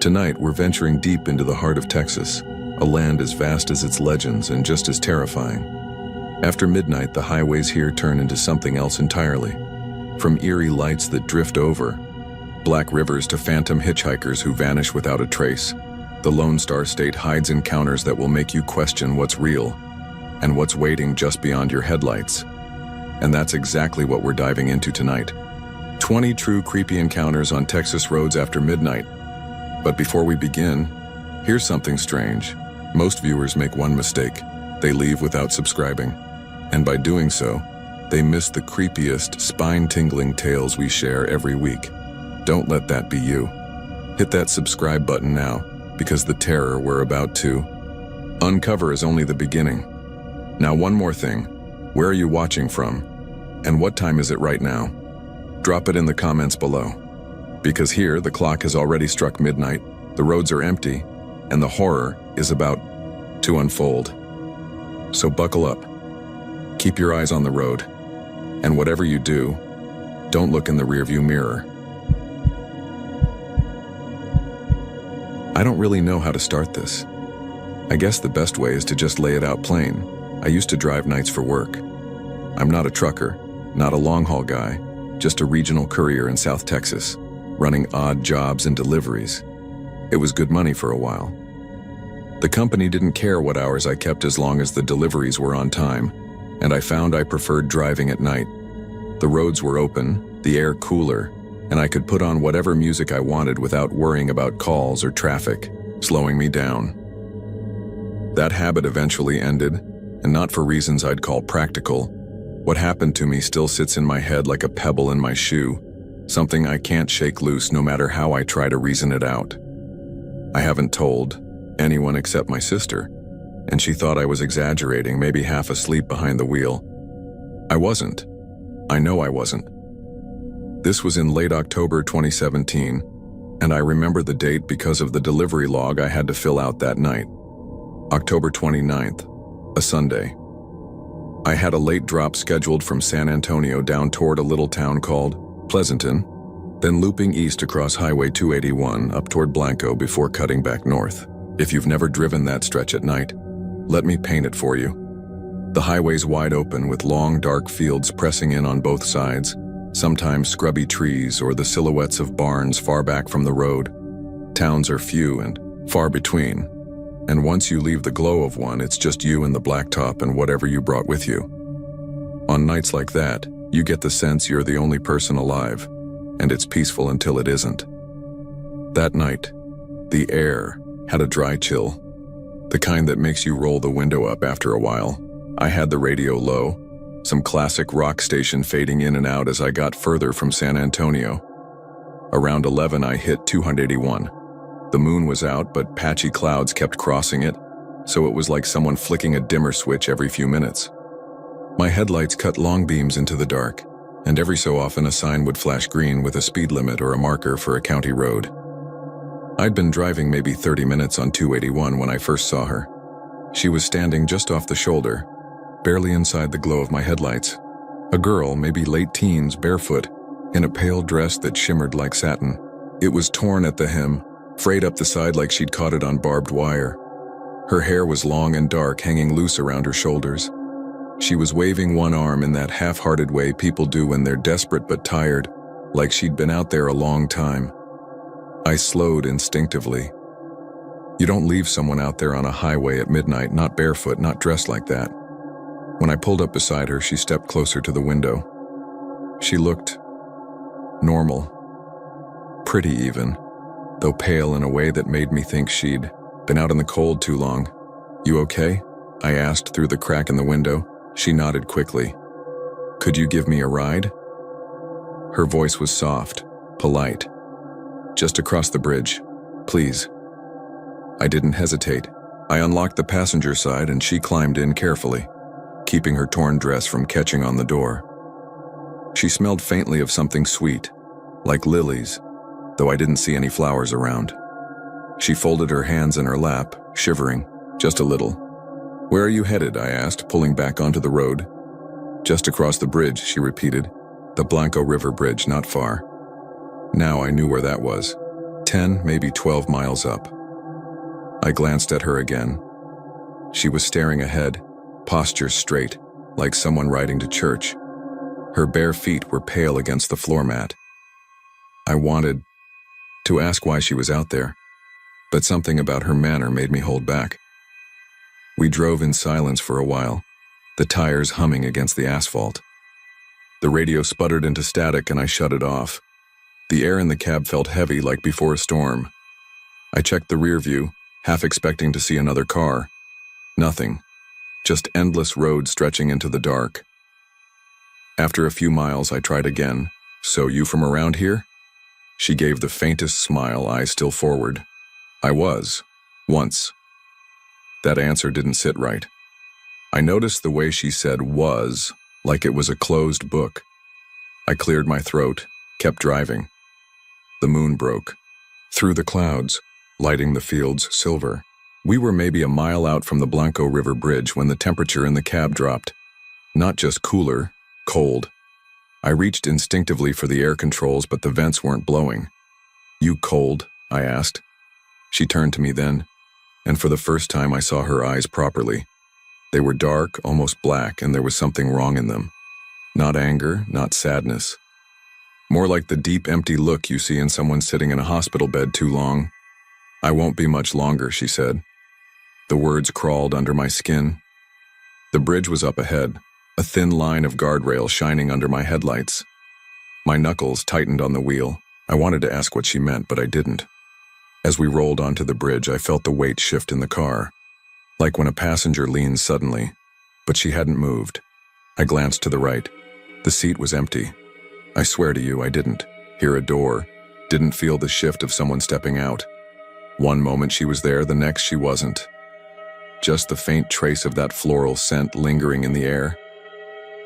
Tonight, we're venturing deep into the heart of Texas, a land as vast as its legends and just as terrifying. After midnight, the highways here turn into something else entirely. From eerie lights that drift over, black rivers to phantom hitchhikers who vanish without a trace, the Lone Star State hides encounters that will make you question what's real and what's waiting just beyond your headlights. And that's exactly what we're diving into tonight. 20 true creepy encounters on Texas roads after midnight. But before we begin, here's something strange. Most viewers make one mistake. They leave without subscribing. And by doing so, they miss the creepiest, spine-tingling tales we share every week. Don't let that be you. Hit that subscribe button now, because the terror we're about to uncover is only the beginning. Now, one more thing. Where are you watching from? And what time is it right now? Drop it in the comments below. Because here, the clock has already struck midnight, the roads are empty, and the horror is about to unfold. So buckle up. Keep your eyes on the road. And whatever you do, don't look in the rearview mirror. I don't really know how to start this. I guess the best way is to just lay it out plain. I used to drive nights for work. I'm not a trucker, not a long-haul guy, just a regional courier in South Texas, running odd jobs and deliveries. It was good money for a while. The company didn't care what hours I kept as long as the deliveries were on time, and I found I preferred driving at night. The roads were open, the air cooler, and I could put on whatever music I wanted without worrying about calls or traffic slowing me down. That habit eventually ended, and not for reasons I'd call practical. What happened to me still sits in my head like a pebble in my shoe, something I can't shake loose no matter how I try to reason it out. I haven't told anyone except my sister, and she thought I was exaggerating, maybe half asleep behind the wheel. I wasn't. I know I wasn't. This was in late October 2017, and I remember the date because of the delivery log I had to fill out that night. October 29th, a Sunday. I had a late drop scheduled from San Antonio down toward a little town called Pleasanton, then looping east across Highway 281 up toward Blanco before cutting back north. If you've never driven that stretch at night, let me paint it for you. The highway's wide open with long, dark fields pressing in on both sides, sometimes scrubby trees or the silhouettes of barns far back from the road. Towns are few and far between, and once you leave the glow of one, it's just you and the blacktop and whatever you brought with you. On nights like that, you get the sense you're the only person alive, and it's peaceful until it isn't. That night, the air had a dry chill, the kind that makes you roll the window up after a while. I had the radio low, some classic rock station fading in and out as I got further from San Antonio. Around 11, I hit 281. The moon was out, but patchy clouds kept crossing it, so it was like someone flicking a dimmer switch every few minutes. My headlights cut long beams into the dark, and every so often a sign would flash green with a speed limit or a marker for a county road. I'd been driving maybe 30 minutes on 281 when I first saw her. She was standing just off the shoulder, barely inside the glow of my headlights. A girl, maybe late teens, barefoot, in a pale dress that shimmered like satin. It was torn at the hem, frayed up the side like she'd caught it on barbed wire. Her hair was long and dark, hanging loose around her shoulders. She was waving one arm in that half-hearted way people do when they're desperate but tired, like she'd been out there a long time. I slowed instinctively. You don't leave someone out there on a highway at midnight, not barefoot, not dressed like that. When I pulled up beside her, she stepped closer to the window. She looked normal, pretty even, though pale in a way that made me think she'd been out in the cold too long. "You okay?" I asked through the crack in the window. She nodded quickly. "Could you give me a ride?" Her voice was soft, polite. "Just across the bridge, please." I didn't hesitate. I unlocked the passenger side and she climbed in carefully, keeping her torn dress from catching on the door. She smelled faintly of something sweet, like lilies, though I didn't see any flowers around. She folded her hands in her lap, shivering, just a little. "Where are you headed?" I asked, pulling back onto the road. "Just across the bridge," she repeated. "The Blanco River Bridge, not far." Now I knew where that was. 10, maybe 12 miles up. I glanced at her again. She was staring ahead, posture straight, like someone riding to church. Her bare feet were pale against the floor mat. I wanted to ask why she was out there, but something about her manner made me hold back. We drove in silence for a while, the tires humming against the asphalt. The radio sputtered into static and I shut it off. The air in the cab felt heavy like before a storm. I checked the rear view, half expecting to see another car. Nothing. Just endless road stretching into the dark. After a few miles, I tried again. "So you from around here?" She gave the faintest smile, eyes still forward. "I was. Once." That answer didn't sit right. I noticed the way she said "was," like it was a closed book. I cleared my throat, kept driving. The moon broke. Through the clouds, lighting the fields silver. We were maybe a mile out from the Blanco River Bridge when the temperature in the cab dropped. Not just cooler, cold. I reached instinctively for the air controls, but the vents weren't blowing. "You cold?" I asked. She turned to me then, and for the first time I saw her eyes properly. They were dark, almost black, and there was something wrong in them. Not anger, not sadness. More like the deep, empty look you see in someone sitting in a hospital bed too long. "I won't be much longer," she said. The words crawled under my skin. The bridge was up ahead, a thin line of guardrail shining under my headlights. My knuckles tightened on the wheel. I wanted to ask what she meant, but I didn't. As we rolled onto the bridge, I felt the weight shift in the car, like when a passenger leans suddenly, but she hadn't moved. I glanced to the right. The seat was empty. I swear to you, I didn't hear a door, didn't feel the shift of someone stepping out. One moment she was there, the next she wasn't. Just the faint trace of that floral scent lingering in the air.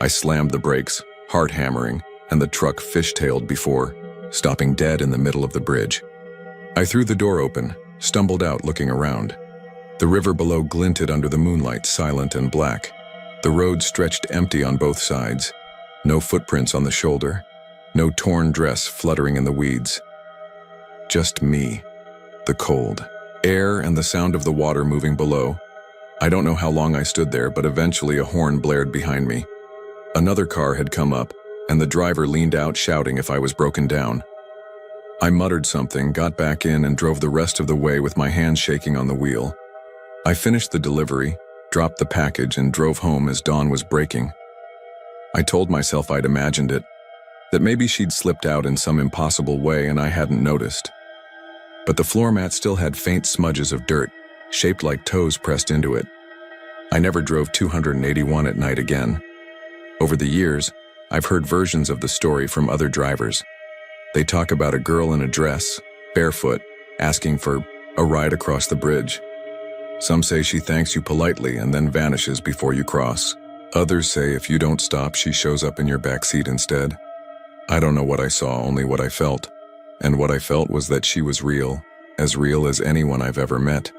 I slammed the brakes, heart hammering, and the truck fishtailed before, stopping dead in the middle of the bridge. I threw the door open, stumbled out looking around. The river below glinted under the moonlight, silent and black. The road stretched empty on both sides. No footprints on the shoulder. No torn dress fluttering in the weeds. Just me. The cold air and the sound of the water moving below. I don't know how long I stood there, but eventually a horn blared behind me. Another car had come up, and the driver leaned out shouting if I was broken down. I muttered something, got back in, and drove the rest of the way with my hands shaking on the wheel. I finished the delivery, dropped the package, and drove home as dawn was breaking. I told myself I'd imagined it, that maybe she'd slipped out in some impossible way and I hadn't noticed. But the floor mat still had faint smudges of dirt, shaped like toes pressed into it. I never drove 281 at night again. Over the years, I've heard versions of the story from other drivers. They talk about a girl in a dress, barefoot, asking for a ride across the bridge. Some say she thanks you politely and then vanishes before you cross. Others say if you don't stop, she shows up in your backseat instead. I don't know what I saw, only what I felt. And what I felt was that she was real as anyone I've ever met.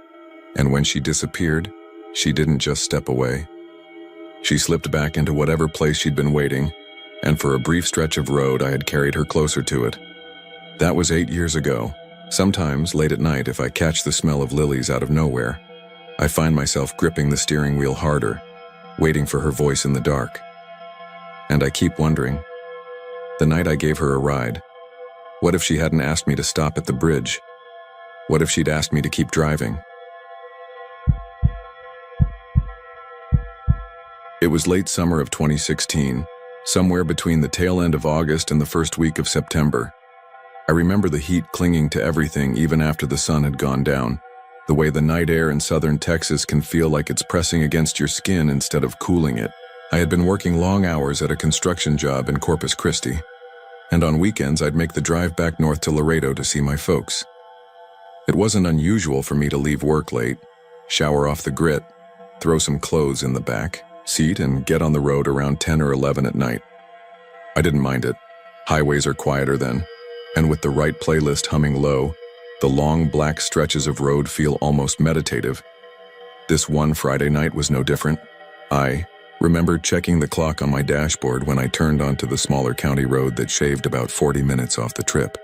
And when she disappeared, she didn't just step away. She slipped back into whatever place she'd been waiting, and for a brief stretch of road, I had carried her closer to it. That was 8 years ago. Sometimes, late at night, if I catch the smell of lilies out of nowhere, I find myself gripping the steering wheel harder, waiting for her voice in the dark. And I keep wondering, the night I gave her a ride, what if she hadn't asked me to stop at the bridge? What if she'd asked me to keep driving? It was late summer of 2016, somewhere between the tail end of August and the first week of September. I remember the heat clinging to everything even after the sun had gone down, the way the night air in southern Texas can feel like it's pressing against your skin instead of cooling it. I had been working long hours at a construction job in Corpus Christi, and on weekends I'd make the drive back north to Laredo to see my folks. It wasn't unusual for me to leave work late, shower off the grit, throw some clothes in the back seat, and get on the road around 10 or 11 at night. I didn't mind it. Highways are quieter then, and with the right playlist humming low, the long black stretches of road feel almost meditative. This one Friday night was no different. I remembered checking the clock on my dashboard when I turned onto the smaller county road that shaved about 40 minutes off the trip.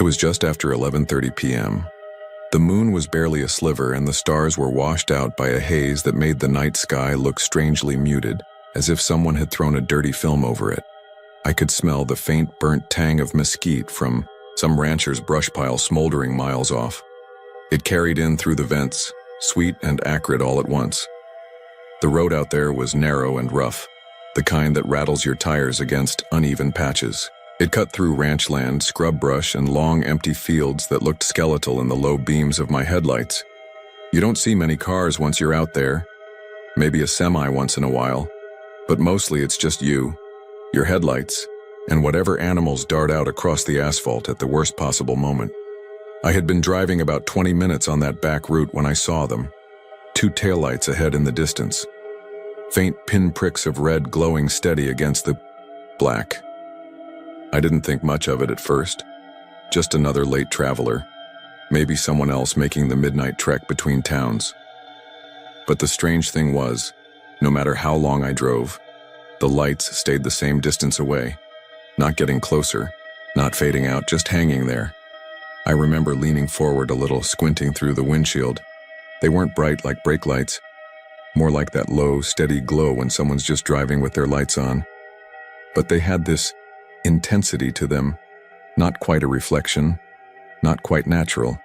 It was just after 11:30 p.m. The moon was barely a sliver and the stars were washed out by a haze that made the night sky look strangely muted, as if someone had thrown a dirty film over it. I could smell the faint burnt tang of mesquite from some rancher's brush pile smoldering miles off. It carried in through the vents, sweet and acrid all at once. The road out there was narrow and rough, the kind that rattles your tires against uneven patches. It cut through ranch land, scrub brush, and long empty fields that looked skeletal in the low beams of my headlights. You don't see many cars once you're out there, maybe a semi once in a while, but mostly it's just you, your headlights, and whatever animals dart out across the asphalt at the worst possible moment. I had been driving about 20 minutes on that back route when I saw them, 2 taillights ahead in the distance, faint pinpricks of red glowing steady against the black. I didn't think much of it at first, just another late traveler, maybe someone else making the midnight trek between towns. But the strange thing was, no matter how long I drove, the lights stayed the same distance away, not getting closer, not fading out, just hanging there. I remember leaning forward a little, squinting through the windshield. They weren't bright like brake lights, more like that low, steady glow when someone's just driving with their lights on. But they had this intensity to them, not quite a reflection, not quite natural.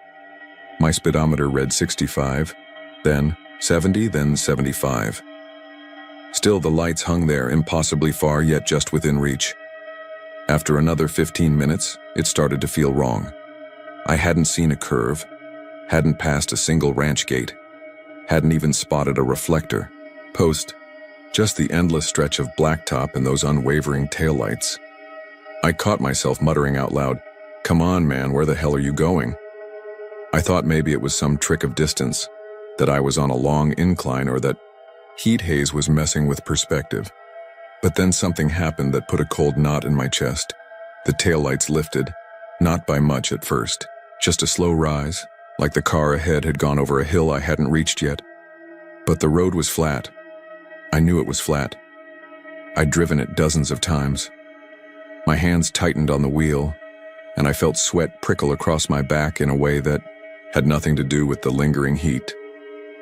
My speedometer read 65, then 70, then 75. Still, the lights hung there, impossibly far, yet just within reach. After another 15 minutes, it started to feel wrong. I hadn't seen a curve, hadn't passed a single ranch gate, hadn't even spotted a reflector, post, just the endless stretch of blacktop and those unwavering taillights. I caught myself muttering out loud, "Come on, man, where the hell are you going?" I thought maybe it was some trick of distance, that I was on a long incline or that heat haze was messing with perspective. But then something happened that put a cold knot in my chest. The taillights lifted, not by much at first, just a slow rise, like the car ahead had gone over a hill I hadn't reached yet. But the road was flat. I knew it was flat. I'd driven it dozens of times. My hands tightened on the wheel, and I felt sweat prickle across my back in a way that had nothing to do with the lingering heat.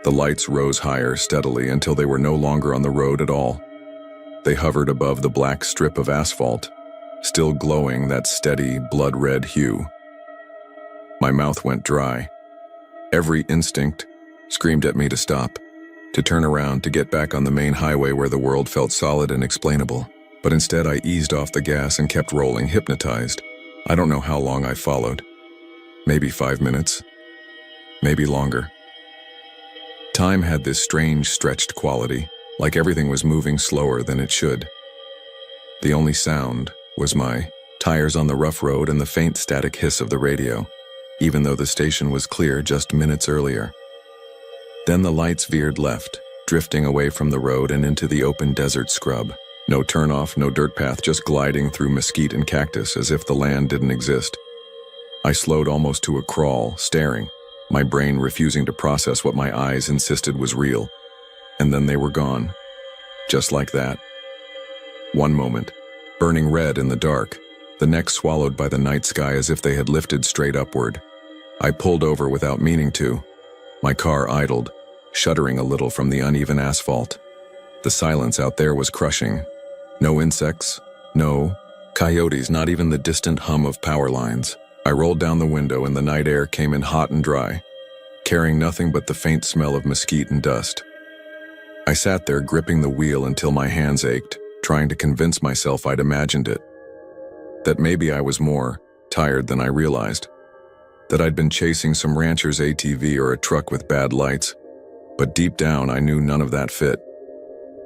The lights rose higher steadily until they were no longer on the road at all. They hovered above the black strip of asphalt, still glowing that steady, blood-red hue. My mouth went dry. Every instinct screamed at me to stop, to turn around, to get back on the main highway where the world felt solid and explainable. But instead I eased off the gas and kept rolling, hypnotized. I don't know how long I followed. Maybe 5 minutes. Maybe longer. Time had this strange, stretched quality, like everything was moving slower than it should. The only sound was my tires on the rough road and the faint static hiss of the radio, even though the station was clear just minutes earlier. Then the lights veered left, drifting away from the road and into the open desert scrub. No turnoff, no dirt path, just gliding through mesquite and cactus as if the land didn't exist. I slowed almost to a crawl, staring, my brain refusing to process what my eyes insisted was real. And then they were gone. Just like that. One moment, burning red in the dark, the next swallowed by the night sky as if they had lifted straight upward. I pulled over without meaning to. My car idled, shuddering a little from the uneven asphalt. The silence out there was crushing. No insects, no coyotes, not even the distant hum of power lines. I rolled down the window and the night air came in hot and dry, carrying nothing but the faint smell of mesquite and dust. I sat there gripping the wheel until my hands ached, trying to convince myself I'd imagined it. That maybe I was more tired than I realized. That I'd been chasing some rancher's ATV or a truck with bad lights. But deep down I knew none of that fit.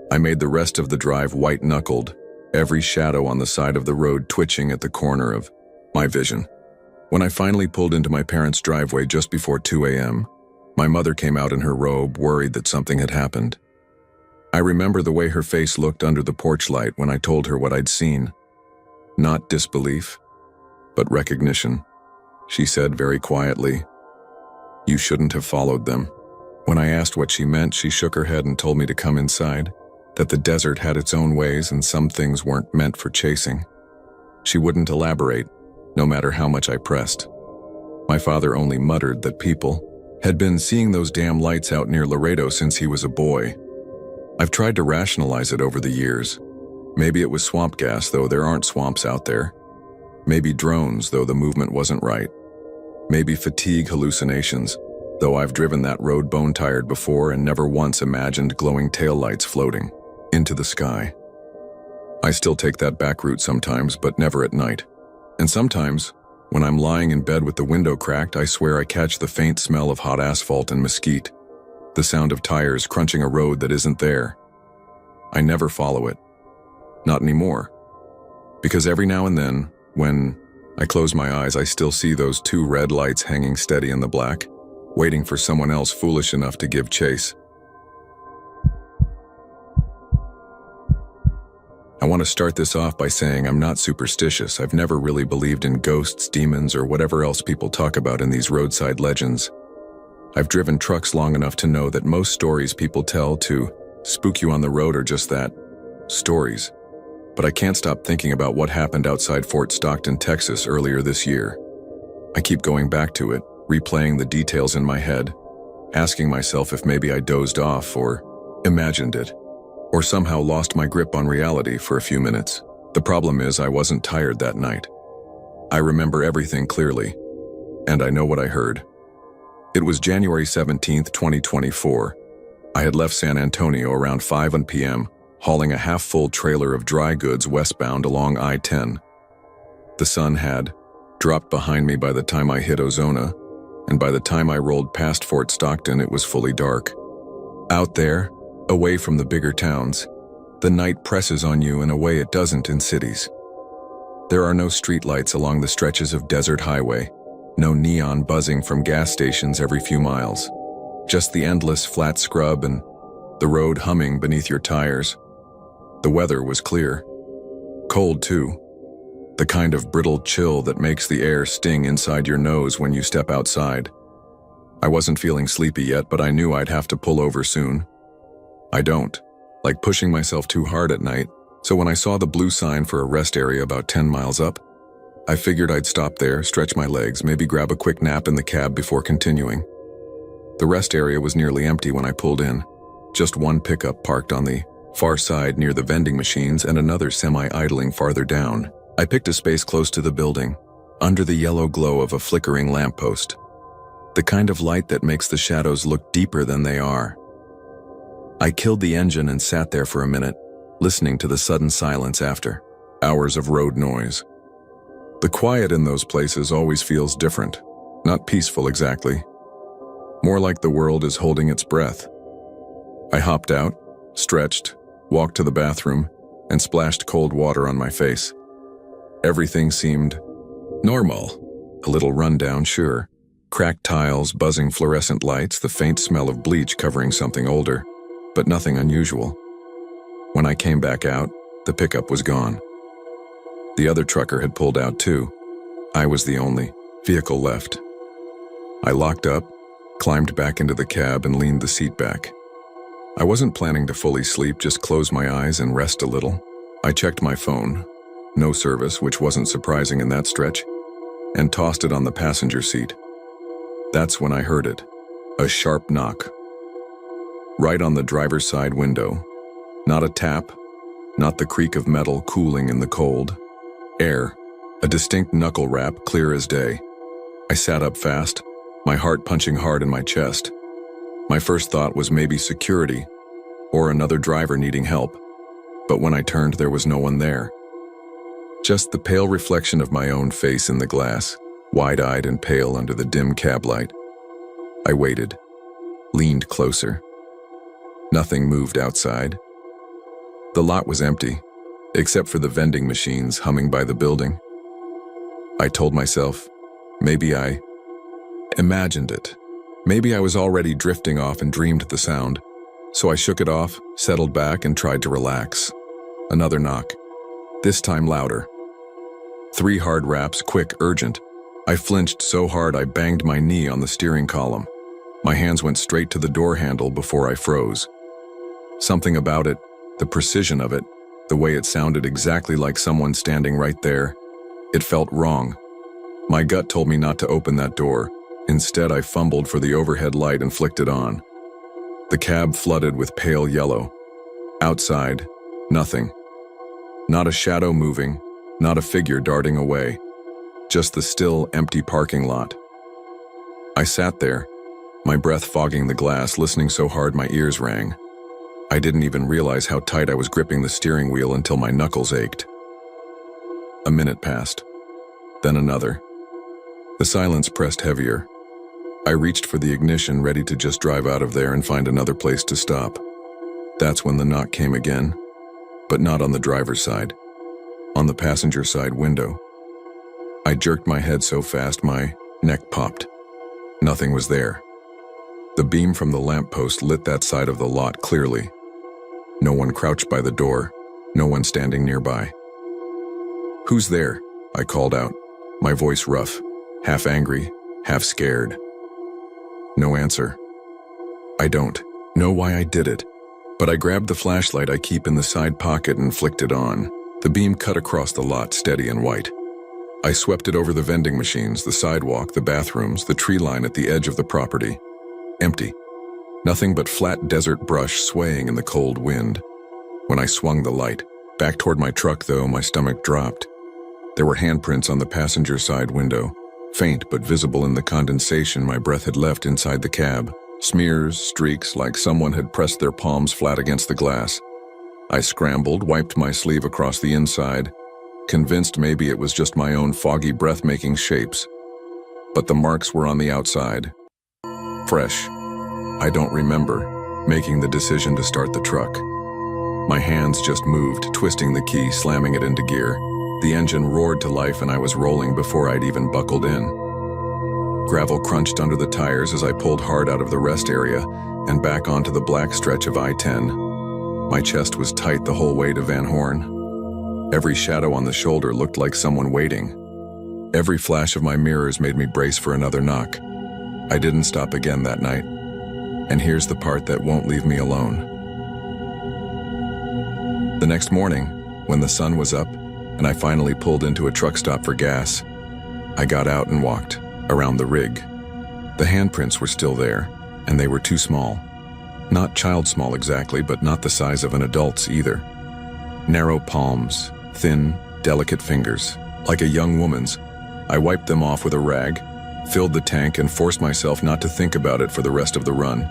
I made the rest of the drive white-knuckled, every shadow on the side of the road twitching at the corner of my vision. When I finally pulled into my parents' driveway just before 2 a.m., my mother came out in her robe, worried that something had happened. I remember the way her face looked under the porch light when I told her what I'd seen. Not disbelief, but recognition. She said very quietly, "You shouldn't have followed them." When I asked what she meant, she shook her head and told me to come inside, that the desert had its own ways and some things weren't meant for chasing. She wouldn't elaborate, no matter how much I pressed. My father only muttered that people had been seeing those damn lights out near Laredo since he was a boy. I've tried to rationalize it over the years. Maybe it was swamp gas, though there aren't swamps out there. Maybe drones, though the movement wasn't right. Maybe fatigue hallucinations, though I've driven that road bone-tired before and never once imagined glowing taillights floating into the sky. I still take that back route sometimes, but never at night. And sometimes, when I'm lying in bed with the window cracked, I swear I catch the faint smell of hot asphalt and mesquite, the sound of tires crunching a road that isn't there. I never follow it. Not anymore. Because every now and then, when I close my eyes, I still see those two red lights hanging steady in the black, waiting for someone else foolish enough to give chase. I want to start this off by saying I'm not superstitious. I've never really believed in ghosts, demons, or whatever else people talk about in these roadside legends. I've driven trucks long enough to know that most stories people tell to spook you on the road are just that, stories. But I can't stop thinking about what happened outside Fort Stockton, Texas earlier this year. I keep going back to it, replaying the details in my head, asking myself if maybe I dozed off or imagined it, or somehow lost my grip on reality for a few minutes. The problem is I wasn't tired that night. I remember everything clearly, and I know what I heard. It was January 17th, 2024. I had left San Antonio around 5 p.m., hauling a half-full trailer of dry goods westbound along I-10. The sun had dropped behind me by the time I hit Ozona, and by the time I rolled past Fort Stockton, it was fully dark. Out there, away from the bigger towns, the night presses on you in a way it doesn't in cities. There are no streetlights along the stretches of desert highway, no neon buzzing from gas stations every few miles, just the endless flat scrub and the road humming beneath your tires. The weather was clear. Cold, too. The kind of brittle chill that makes the air sting inside your nose when you step outside. I wasn't feeling sleepy yet, but I knew I'd have to pull over soon. I don't like pushing myself too hard at night, so when I saw the blue sign for a rest area about 10 miles up, I figured I'd stop there, stretch my legs, maybe grab a quick nap in the cab before continuing. The rest area was nearly empty when I pulled in. Just one pickup parked on the far side near the vending machines and another semi-idling farther down. I picked a space close to the building, under the yellow glow of a flickering lamppost. The kind of light that makes the shadows look deeper than they are. I killed the engine and sat there for a minute, listening to the sudden silence after hours of road noise. The quiet in those places always feels different, not peaceful exactly. More like the world is holding its breath. I hopped out, stretched, walked to the bathroom, and splashed cold water on my face. Everything seemed normal. A little rundown, sure. Cracked tiles, buzzing fluorescent lights, the faint smell of bleach covering something older, but nothing unusual. When I came back out, the pickup was gone. The other trucker had pulled out too. I was the only vehicle left. I locked up, climbed back into the cab, and leaned the seat back. I wasn't planning to fully sleep, just close my eyes and rest a little. I checked my phone, no service, which wasn't surprising in that stretch, and tossed it on the passenger seat. That's when I heard it, a sharp knock. Right on the driver's side window. Not a tap, not the creak of metal cooling in the cold. Air, a distinct knuckle rap, clear as day. I sat up fast, my heart punching hard in my chest. My first thought was maybe security, or another driver needing help. But when I turned, there was no one there. Just the pale reflection of my own face in the glass, wide-eyed and pale under the dim cab light. I waited, leaned closer. Nothing moved outside. The lot was empty, except for the vending machines humming by the building. I told myself, maybe I imagined it. Maybe I was already drifting off and dreamed the sound. So I shook it off, settled back, and tried to relax. Another knock, this time louder. 3 hard raps, quick, urgent. I flinched so hard I banged my knee on the steering column. My hands went straight to the door handle before I froze. Something about it, the precision of it, the way it sounded exactly like someone standing right there, it felt wrong. My gut told me not to open that door. Instead, I fumbled for the overhead light and flicked it on. The cab flooded with pale yellow. Outside, nothing. Not a shadow moving, not a figure darting away. Just the still, empty parking lot. I sat there, my breath fogging the glass, listening so hard my ears rang. I didn't even realize how tight I was gripping the steering wheel until my knuckles ached. A minute passed, then another. The silence pressed heavier. I reached for the ignition, ready to just drive out of there and find another place to stop. That's when the knock came again, but not on the driver's side, on the passenger side window. I jerked my head so fast my neck popped. Nothing was there. The beam from the lamppost lit that side of the lot clearly. No one crouched by the door, no one standing nearby. "Who's there?" I called out, my voice rough, half angry, half scared. No answer. I don't know why I did it, but I grabbed the flashlight I keep in the side pocket and flicked it on. The beam cut across the lot, steady and white. I swept it over the vending machines, the sidewalk, the bathrooms, the tree line at the edge of the property. Empty. Nothing but flat desert brush swaying in the cold wind. When I swung the light back toward my truck, though, my stomach dropped. There were handprints on the passenger side window, faint but visible in the condensation my breath had left inside the cab. Smears, streaks, like someone had pressed their palms flat against the glass. I scrambled, wiped my sleeve across the inside, convinced maybe it was just my own foggy breath-making shapes. But the marks were on the outside. Fresh. I don't remember making the decision to start the truck. My hands just moved, twisting the key, slamming it into gear. The engine roared to life and I was rolling before I'd even buckled in. Gravel crunched under the tires as I pulled hard out of the rest area and back onto the black stretch of I-10. My chest was tight the whole way to Van Horn. Every shadow on the shoulder looked like someone waiting. Every flash of my mirrors made me brace for another knock. I didn't stop again that night. And here's the part that won't leave me alone. The next morning, when the sun was up and I finally pulled into a truck stop for gas, I got out and walked around the rig. The handprints were still there, and they were too small. Not child small exactly, but not the size of an adult's either. Narrow palms, thin, delicate fingers, like a young woman's. I wiped them off with a rag, filled the tank, and forced myself not to think about it for the rest of the run.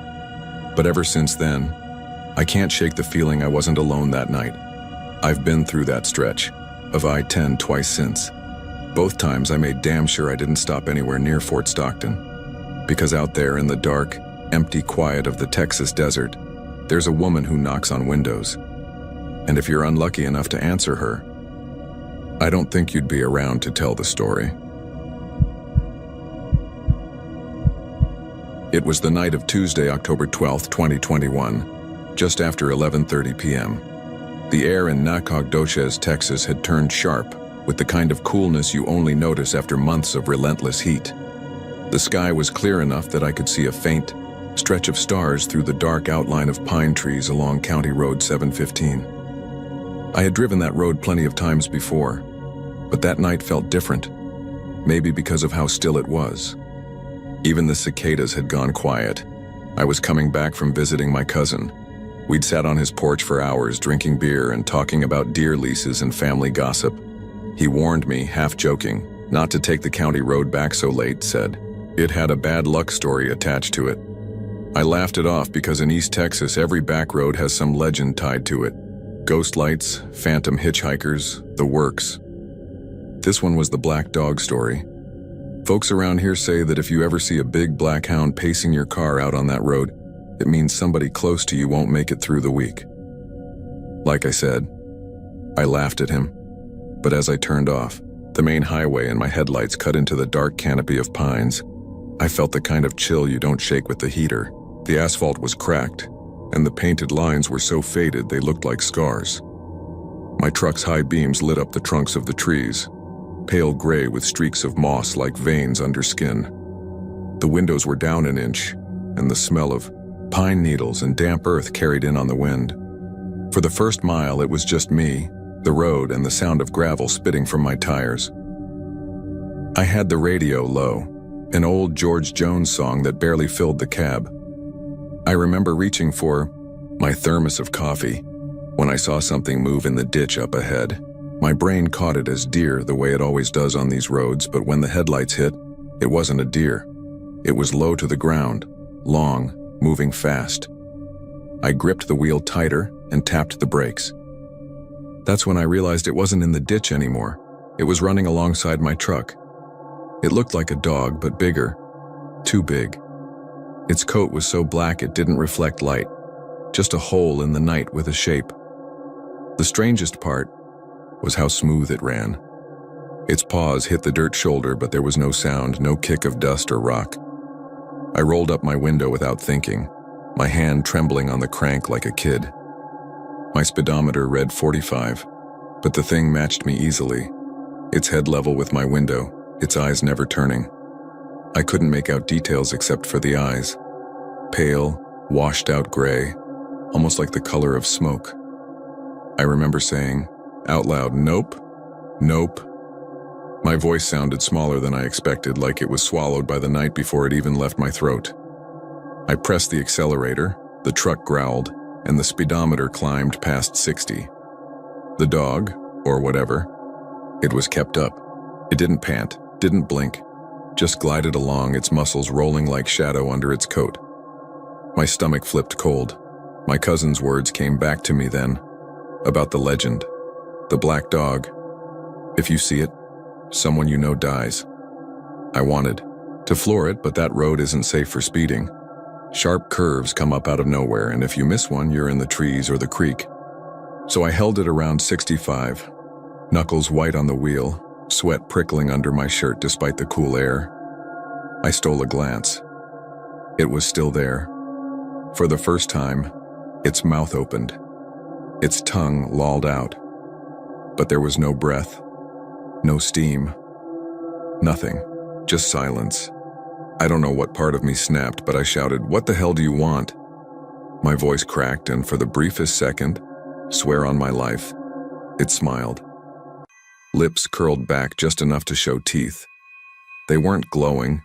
But ever since then, I can't shake the feeling I wasn't alone that night. I've been through that stretch of I-10 twice since. Both times I made damn sure I didn't stop anywhere near Fort Stockton. Because out there in the dark, empty quiet of the Texas desert, there's a woman who knocks on windows. And if you're unlucky enough to answer her, I don't think you'd be around to tell the story. It was the night of Tuesday, October 12, 2021, just after 11:30 p.m. The air in Nacogdoches, Texas had turned sharp, with the kind of coolness you only notice after months of relentless heat. The sky was clear enough that I could see a faint stretch of stars through the dark outline of pine trees along County Road 715. I had driven that road plenty of times before, but that night felt different, maybe because of how still it was. Even the cicadas had gone quiet. I was coming back from visiting my cousin. We'd sat on his porch for hours, drinking beer and talking about deer leases and family gossip. He warned me, half joking, not to take the county road back so late, said it had a bad luck story attached to it. I laughed it off because in East Texas, every back road has some legend tied to it. Ghost lights, phantom hitchhikers, the works. This one was the black dog story. Folks around here say that if you ever see a big black hound pacing your car out on that road, it means somebody close to you won't make it through the week. Like I said, I laughed at him, but as I turned off, the main highway and my headlights cut into the dark canopy of pines, I felt the kind of chill you don't shake with the heater. The asphalt was cracked, and the painted lines were so faded they looked like scars. My truck's high beams lit up the trunks of the trees, pale gray with streaks of moss like veins under skin. The windows were down an inch, and the smell of pine needles and damp earth carried in on the wind. For the first mile, it was just me, the road, and the sound of gravel spitting from my tires. I had the radio low, an old George Jones song that barely filled the cab. I remember reaching for my thermos of coffee when I saw something move in the ditch up ahead. My brain caught it as deer, the way it always does on these roads, but when the headlights hit, it wasn't a deer. It was low to the ground, long, moving fast. I gripped the wheel tighter and tapped the brakes. That's when I realized it wasn't in the ditch anymore. It was running alongside my truck. It looked like a dog, but bigger. Too big. Its coat was so black it didn't reflect light. Just a hole in the night with a shape. The strangest part was how smooth it ran. Its paws hit the dirt shoulder, but there was no sound, no kick of dust or rock. I rolled up my window without thinking, my hand trembling on the crank like a kid. My speedometer read 45, but the thing matched me easily. Its head level with my window, its eyes never turning. I couldn't make out details except for the eyes. Pale, washed-out gray, almost like the color of smoke. I remember saying, out loud, "Nope, nope." My voice sounded smaller than I expected, like it was swallowed by the night before it even left my throat. I pressed the accelerator, the truck growled, and the speedometer climbed past 60. The dog, or whatever, it was kept up. It didn't pant, didn't blink, just glided along, its muscles rolling like shadow under its coat. My stomach flipped cold. My cousin's words came back to me then, about the legend, the black dog. If you see it, someone you know dies. I wanted to floor it, but that road isn't safe for speeding. Sharp curves come up out of nowhere, and if you miss one, you're in the trees or the creek. So I held it around 65, knuckles white on the wheel, sweat prickling under my shirt despite the cool air. I stole a glance. It was still there. For the first time, its mouth opened. Its tongue lolled out. But there was no breath, no steam, nothing, just silence. I don't know what part of me snapped, but I shouted, "What the hell do you want?" My voice cracked, and for the briefest second, swear on my life, it smiled. Lips curled back just enough to show teeth. They weren't glowing,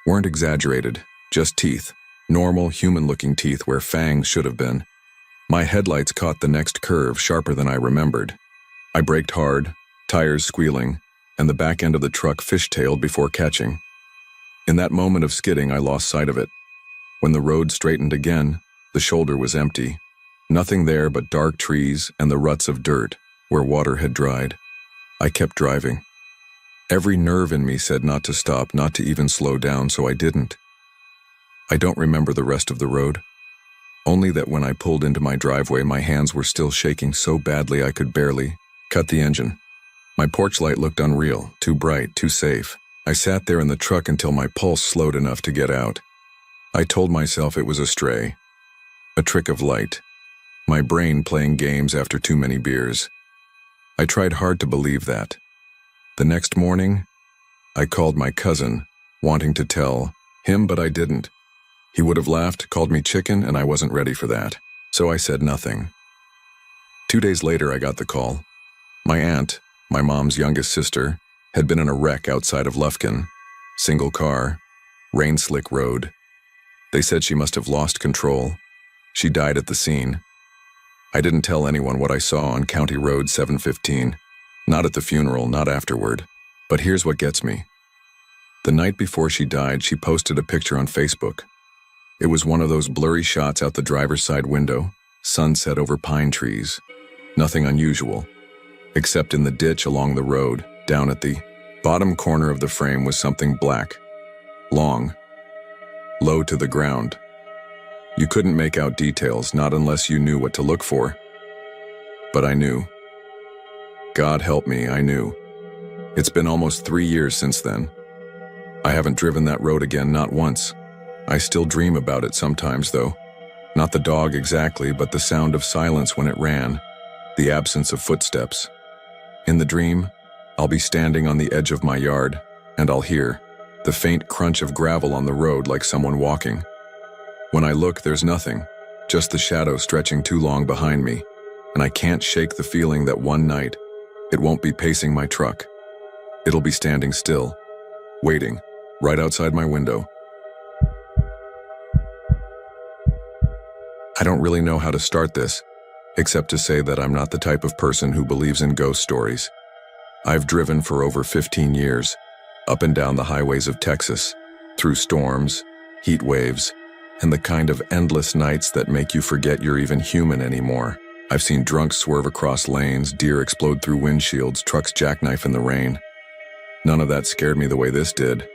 weren't exaggerated, just teeth, normal human-looking teeth where fangs should have been. My headlights caught the next curve sharper than I remembered. I braked hard, tires squealing, and the back end of the truck fishtailed before catching. In that moment of skidding, I lost sight of it. When the road straightened again, the shoulder was empty. Nothing there but dark trees and the ruts of dirt where water had dried. I kept driving. Every nerve in me said not to stop, not to even slow down, so I didn't. I don't remember the rest of the road. Only that when I pulled into my driveway, my hands were still shaking so badly I could barely cut the engine. My porch light looked unreal, too bright, too safe. I sat there in the truck until my pulse slowed enough to get out. I told myself it was a stray, a trick of light, my brain playing games after too many beers. I tried hard to believe that. The next morning, I called my cousin, wanting to tell him, but I didn't. He would have laughed, called me chicken, and I wasn't ready for that. So I said nothing. 2 days later, I got the call. My aunt, my mom's youngest sister, had been in a wreck outside of Lufkin. Single car, rain-slick road. They said she must have lost control. She died at the scene. I didn't tell anyone what I saw on County Road 715. Not at the funeral, not afterward. But here's what gets me. The night before she died, she posted a picture on Facebook. It was one of those blurry shots out the driver's side window, sunset over pine trees. Nothing unusual, except in the ditch along the road, down at the bottom corner of the frame was something black, long, low to the ground. You couldn't make out details, not unless you knew what to look for. But I knew. God help me, I knew. It's been almost 3 years since then. I haven't driven that road again, not once. I still dream about it sometimes, though. Not the dog exactly, but the sound of silence when it ran, the absence of footsteps. In the dream, I'll be standing on the edge of my yard, and I'll hear the faint crunch of gravel on the road like someone walking. When I look, there's nothing, just the shadow stretching too long behind me, and I can't shake the feeling that one night, it won't be pacing my truck. It'll be standing still, waiting, right outside my window. I don't really know how to start this, except to say that I'm not the type of person who believes in ghost stories. I've driven for over 15 years, up and down the highways of Texas, through storms, heat waves, and the kind of endless nights that make you forget you're even human anymore. I've seen drunks swerve across lanes, deer explode through windshields, trucks jackknife in the rain. None of that scared me the way this did.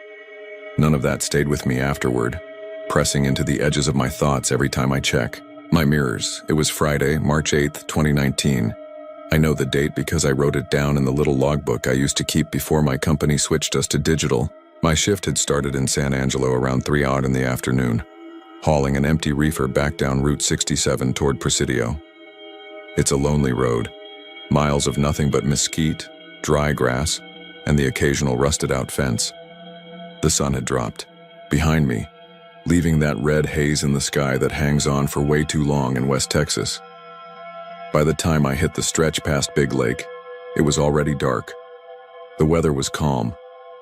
None of that stayed with me afterward, pressing into the edges of my thoughts every time I check my mirrors. It was Friday, March 8th, 2019. I know the date because I wrote it down in the little logbook I used to keep before my company switched us to digital. My shift had started in San Angelo around 3 odd in the afternoon, hauling an empty reefer back down Route 67 toward Presidio. It's a lonely road, miles of nothing but mesquite, dry grass, and the occasional rusted-out fence. The sun had dropped, behind me, leaving that red haze in the sky that hangs on for way too long in West Texas. By the time I hit the stretch past Big Lake, it was already dark. The weather was calm,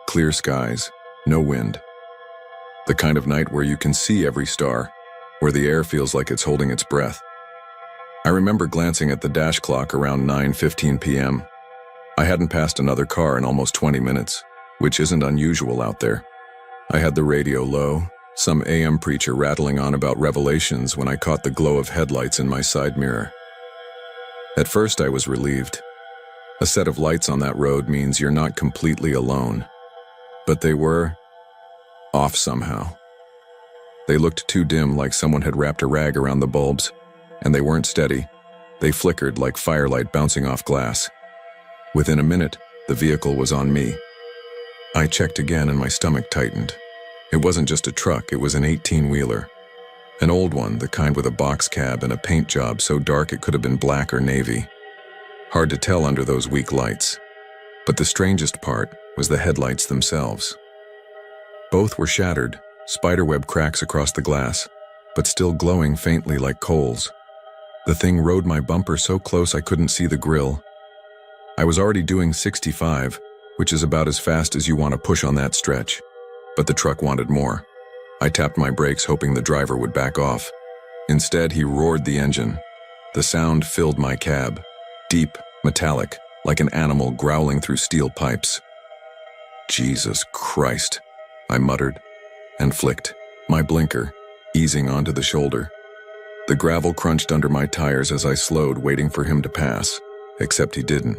clear skies, no wind. The kind of night where you can see every star, where the air feels like it's holding its breath. I remember glancing at the dash clock around 9:15 p.m. I hadn't passed another car in almost 20 minutes, which isn't unusual out there. I had the radio low, some AM preacher rattling on about revelations when I caught the glow of headlights in my side mirror. At first I was relieved. A set of lights on that road means you're not completely alone. But they were off somehow. They looked too dim, like someone had wrapped a rag around the bulbs, and they weren't steady. They flickered like firelight bouncing off glass. Within a minute, the vehicle was on me. I checked again and my stomach tightened. It wasn't just a truck, it was an 18-wheeler. An old one, the kind with a box cab and a paint job so dark it could have been black or navy. Hard to tell under those weak lights. But the strangest part was the headlights themselves. Both were shattered, spiderweb cracks across the glass, but still glowing faintly like coals. The thing rode my bumper so close I couldn't see the grill. I was already doing 65, which is about as fast as you want to push on that stretch. But the truck wanted more. I tapped my brakes hoping the driver would back off. Instead, he roared the engine. The sound filled my cab, deep, metallic, like an animal growling through steel pipes. Jesus Christ, I muttered, and flicked my blinker, easing onto the shoulder. The gravel crunched under my tires as I slowed, waiting for him to pass, except he didn't.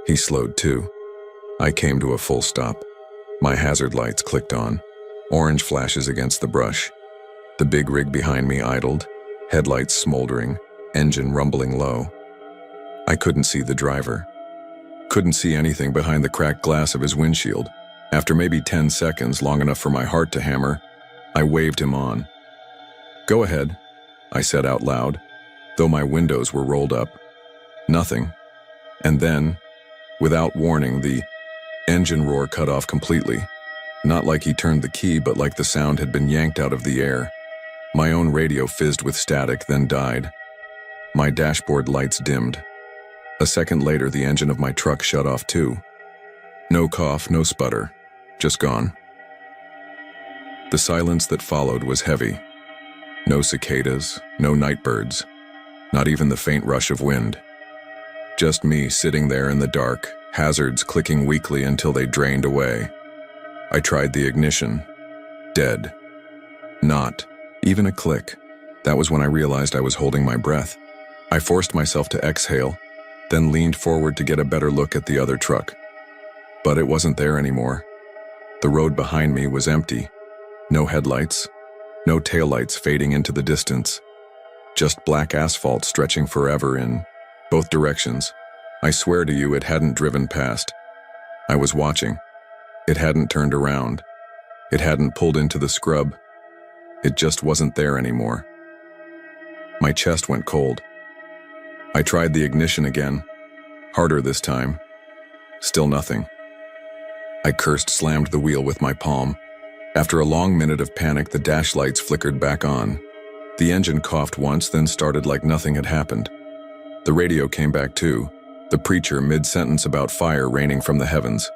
He slowed too. I came to a full stop. My hazard lights clicked on, orange flashes against the brush. The big rig behind me idled, headlights smoldering, engine rumbling low. I couldn't see the driver. Couldn't see anything behind the cracked glass of his windshield. After maybe 10 seconds, long enough for my heart to hammer, I waved him on. "Go ahead," I said out loud, though my windows were rolled up. Nothing. And then, without warning, the engine roar cut off completely. Not like he turned the key, but like the sound had been yanked out of the air. My own radio fizzed with static, then died. My dashboard lights dimmed. A second later, the engine of my truck shut off too. No cough, no sputter, just gone. The silence that followed was heavy. No cicadas, no night birds, not even the faint rush of wind. Just me sitting there in the dark, hazards clicking weakly until they drained away. I tried the ignition. Dead. Not even a click. That was when I realized I was holding my breath. I forced myself to exhale, then leaned forward to get a better look at the other truck. But it wasn't there anymore. The road behind me was empty. No headlights, no taillights fading into the distance. Just black asphalt stretching forever in both directions. I swear to you, it hadn't driven past. I was watching. It hadn't turned around. It hadn't pulled into the scrub. It just wasn't there anymore. My chest went cold. I tried the ignition again, harder this time. Still nothing. I cursed, slammed the wheel with my palm. After a long minute of panic, the dash lights flickered back on. The engine coughed once, then started like nothing had happened. The radio came back too, the preacher mid-sentence about fire raining from the heavens.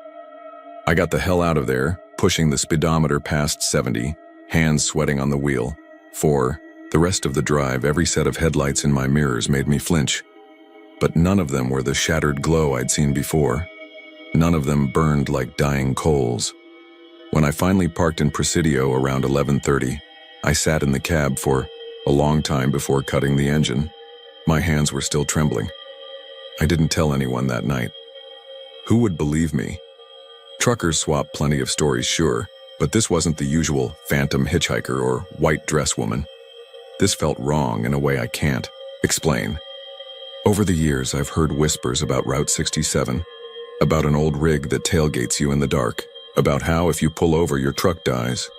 I got the hell out of there, pushing the speedometer past 70, hands sweating on the wheel. 4. The rest of the drive, every set of headlights in my mirrors made me flinch. But none of them were the shattered glow I'd seen before. None of them burned like dying coals. When I finally parked in Presidio around 11:30, I sat in the cab for a long time before cutting the engine. My hands were still trembling. I didn't tell anyone that night. Who would believe me? Truckers swap plenty of stories, sure, but this wasn't the usual phantom hitchhiker or white dress woman. This felt wrong in a way I can't explain. Over the years, I've heard whispers about Route 67, about an old rig that tailgates you in the dark, about how if you pull over, your truck dies.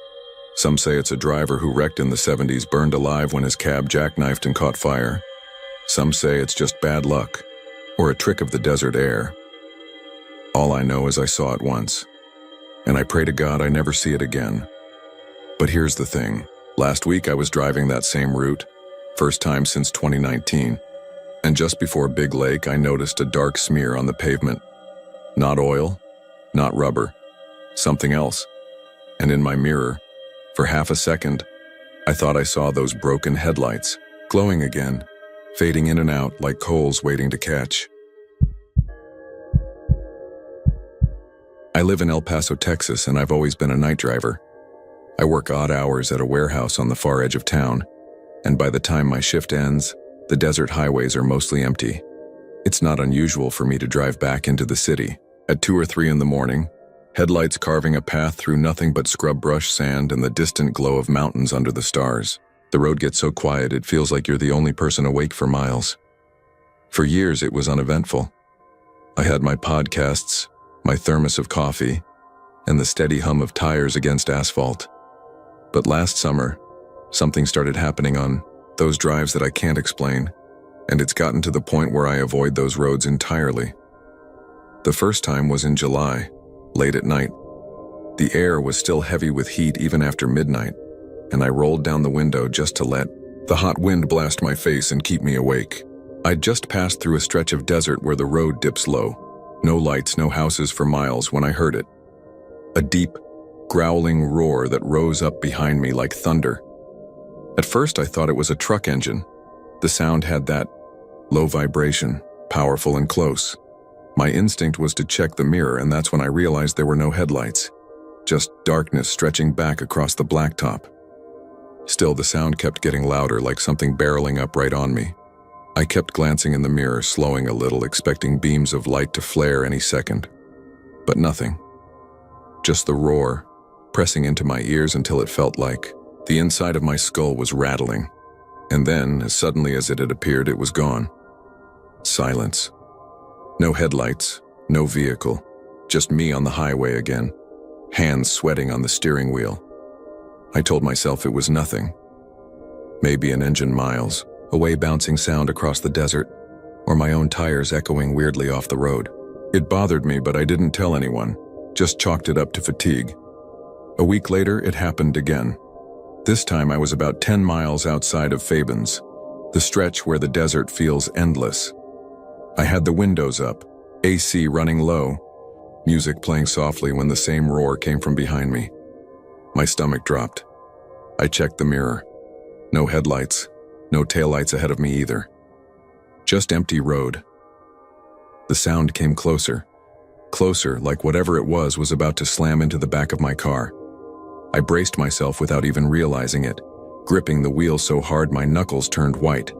Some say it's a driver who wrecked in the 70s, burned alive when his cab jackknifed and caught fire. Some say it's just bad luck, or a trick of the desert air. All I know is I saw it once, and I pray to God I never see it again. But here's the thing. Last week I was driving that same route, first time since 2019, and just before Big Lake I noticed a dark smear on the pavement. Not oil, not rubber, something else. And in my mirror, for half a second, I thought I saw those broken headlights, glowing again, fading in and out like coals waiting to catch. I live in El Paso, Texas, and I've always been a night driver. I work odd hours at a warehouse on the far edge of town, and by the time my shift ends, the desert highways are mostly empty. It's not unusual for me to drive back into the city at 2 or 3 in the morning, headlights carving a path through nothing but scrub brush, sand, and the distant glow of mountains under the stars. The road gets so quiet it feels like you're the only person awake for miles. For years it was uneventful. I had my podcasts, my thermos of coffee, and the steady hum of tires against asphalt. But last summer, something started happening on those drives that I can't explain, and it's gotten to the point where I avoid those roads entirely. The first time was in July, late at night. The air was still heavy with heat even after midnight, and I rolled down the window just to let the hot wind blast my face and keep me awake. I'd just passed through a stretch of desert where the road dips low. No lights, no houses for miles when I heard it. A deep, growling roar that rose up behind me like thunder. At first I thought it was a truck engine. The sound had that low vibration, powerful and close. My instinct was to check the mirror, and that's when I realized there were no headlights. Just darkness stretching back across the blacktop. Still, the sound kept getting louder, like something barreling up right on me. I kept glancing in the mirror, slowing a little, expecting beams of light to flare any second. But nothing. Just the roar, pressing into my ears until it felt like the inside of my skull was rattling. And then, as suddenly as it had appeared, it was gone. Silence. No headlights, no vehicle, just me on the highway again, hands sweating on the steering wheel. I told myself it was nothing. Maybe an engine miles, a way bouncing sound across the desert, or my own tires echoing weirdly off the road. It bothered me, but I didn't tell anyone, just chalked it up to fatigue. A week later, it happened again. This time I was about 10 miles outside of Fabens, the stretch where the desert feels endless. I had the windows up, AC running low, music playing softly when the same roar came from behind me. My stomach dropped. I checked the mirror. No headlights, no taillights ahead of me either. Just empty road. The sound came closer, like whatever it was about to slam into the back of my car. I braced myself without even realizing it, gripping the wheel so hard my knuckles turned white.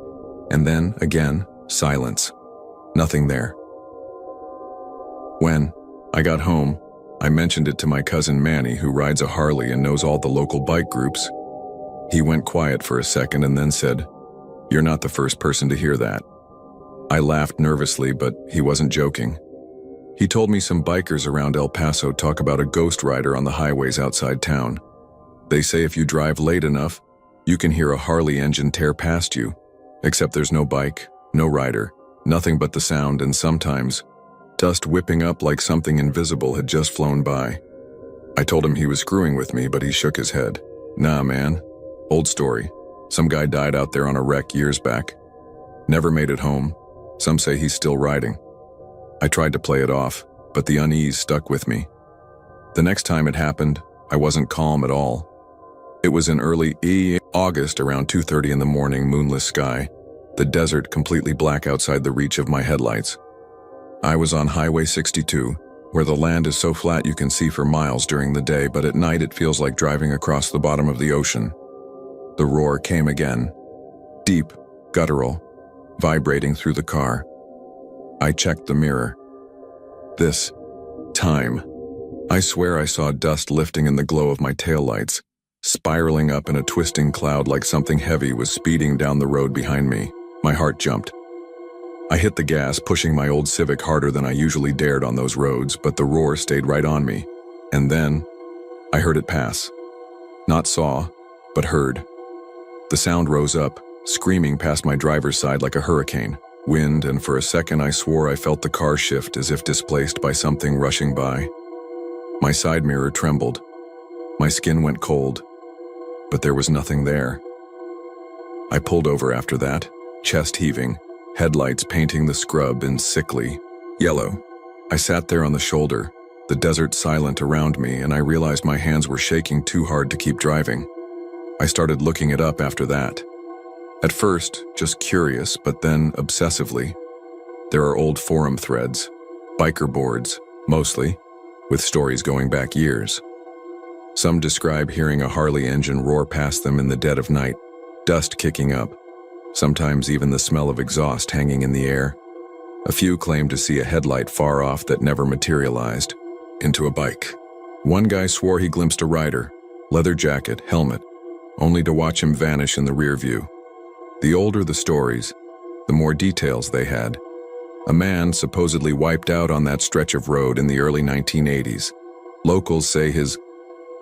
And then, again, silence. Nothing there. When I got home, I mentioned it to my cousin Manny, who rides a Harley and knows all the local bike groups. He went quiet for a second and then said, "You're not the first person to hear that." I laughed nervously, but he wasn't joking. He told me some bikers around El Paso talk about a ghost rider on the highways outside town. They say if you drive late enough, you can hear a Harley engine tear past you, except there's no bike, no rider, nothing but the sound, and sometimes dust whipping up like something invisible had just flown by. I told him he was screwing with me, but he shook his head. "Nah, man. Old story. Some guy died out there on a wreck years back. Never made it home. Some say he's still riding." I tried to play it off, but the unease stuck with me. The next time it happened, I wasn't calm at all. It was in early August, around 2:30 in the morning, moonless sky, the desert completely black outside the reach of my headlights. I was on Highway 62, where the land is so flat you can see for miles during the day, but at night it feels like driving across the bottom of the ocean. The roar came again, deep, guttural, vibrating through the car. I checked the mirror. This time, I swear I saw dust lifting in the glow of my taillights, spiraling up in a twisting cloud like something heavy was speeding down the road behind me. My heart jumped. I hit the gas, pushing my old Civic harder than I usually dared on those roads, but the roar stayed right on me. And then, I heard it pass. Not saw, but heard. The sound rose up, screaming past my driver's side like a hurricane. Wind, and for a second I swore I felt the car shift as if displaced by something rushing by. My side mirror trembled. My skin went cold, but there was nothing there. I pulled over after that, chest heaving, headlights painting the scrub in sickly yellow. I sat there on the shoulder, the desert silent around me, and I realized my hands were shaking too hard to keep driving. I started looking it up after that. At first, just curious, but then obsessively. There are old forum threads, biker boards, mostly, with stories going back years. Some describe hearing a Harley engine roar past them in the dead of night, dust kicking up, sometimes even the smell of exhaust hanging in the air. A few claim to see a headlight far off that never materialized into a bike. One guy swore he glimpsed a rider, leather jacket, helmet, only to watch him vanish in the rear view. The older the stories, the more details they had. A man supposedly wiped out on that stretch of road in the early 1980s. Locals say his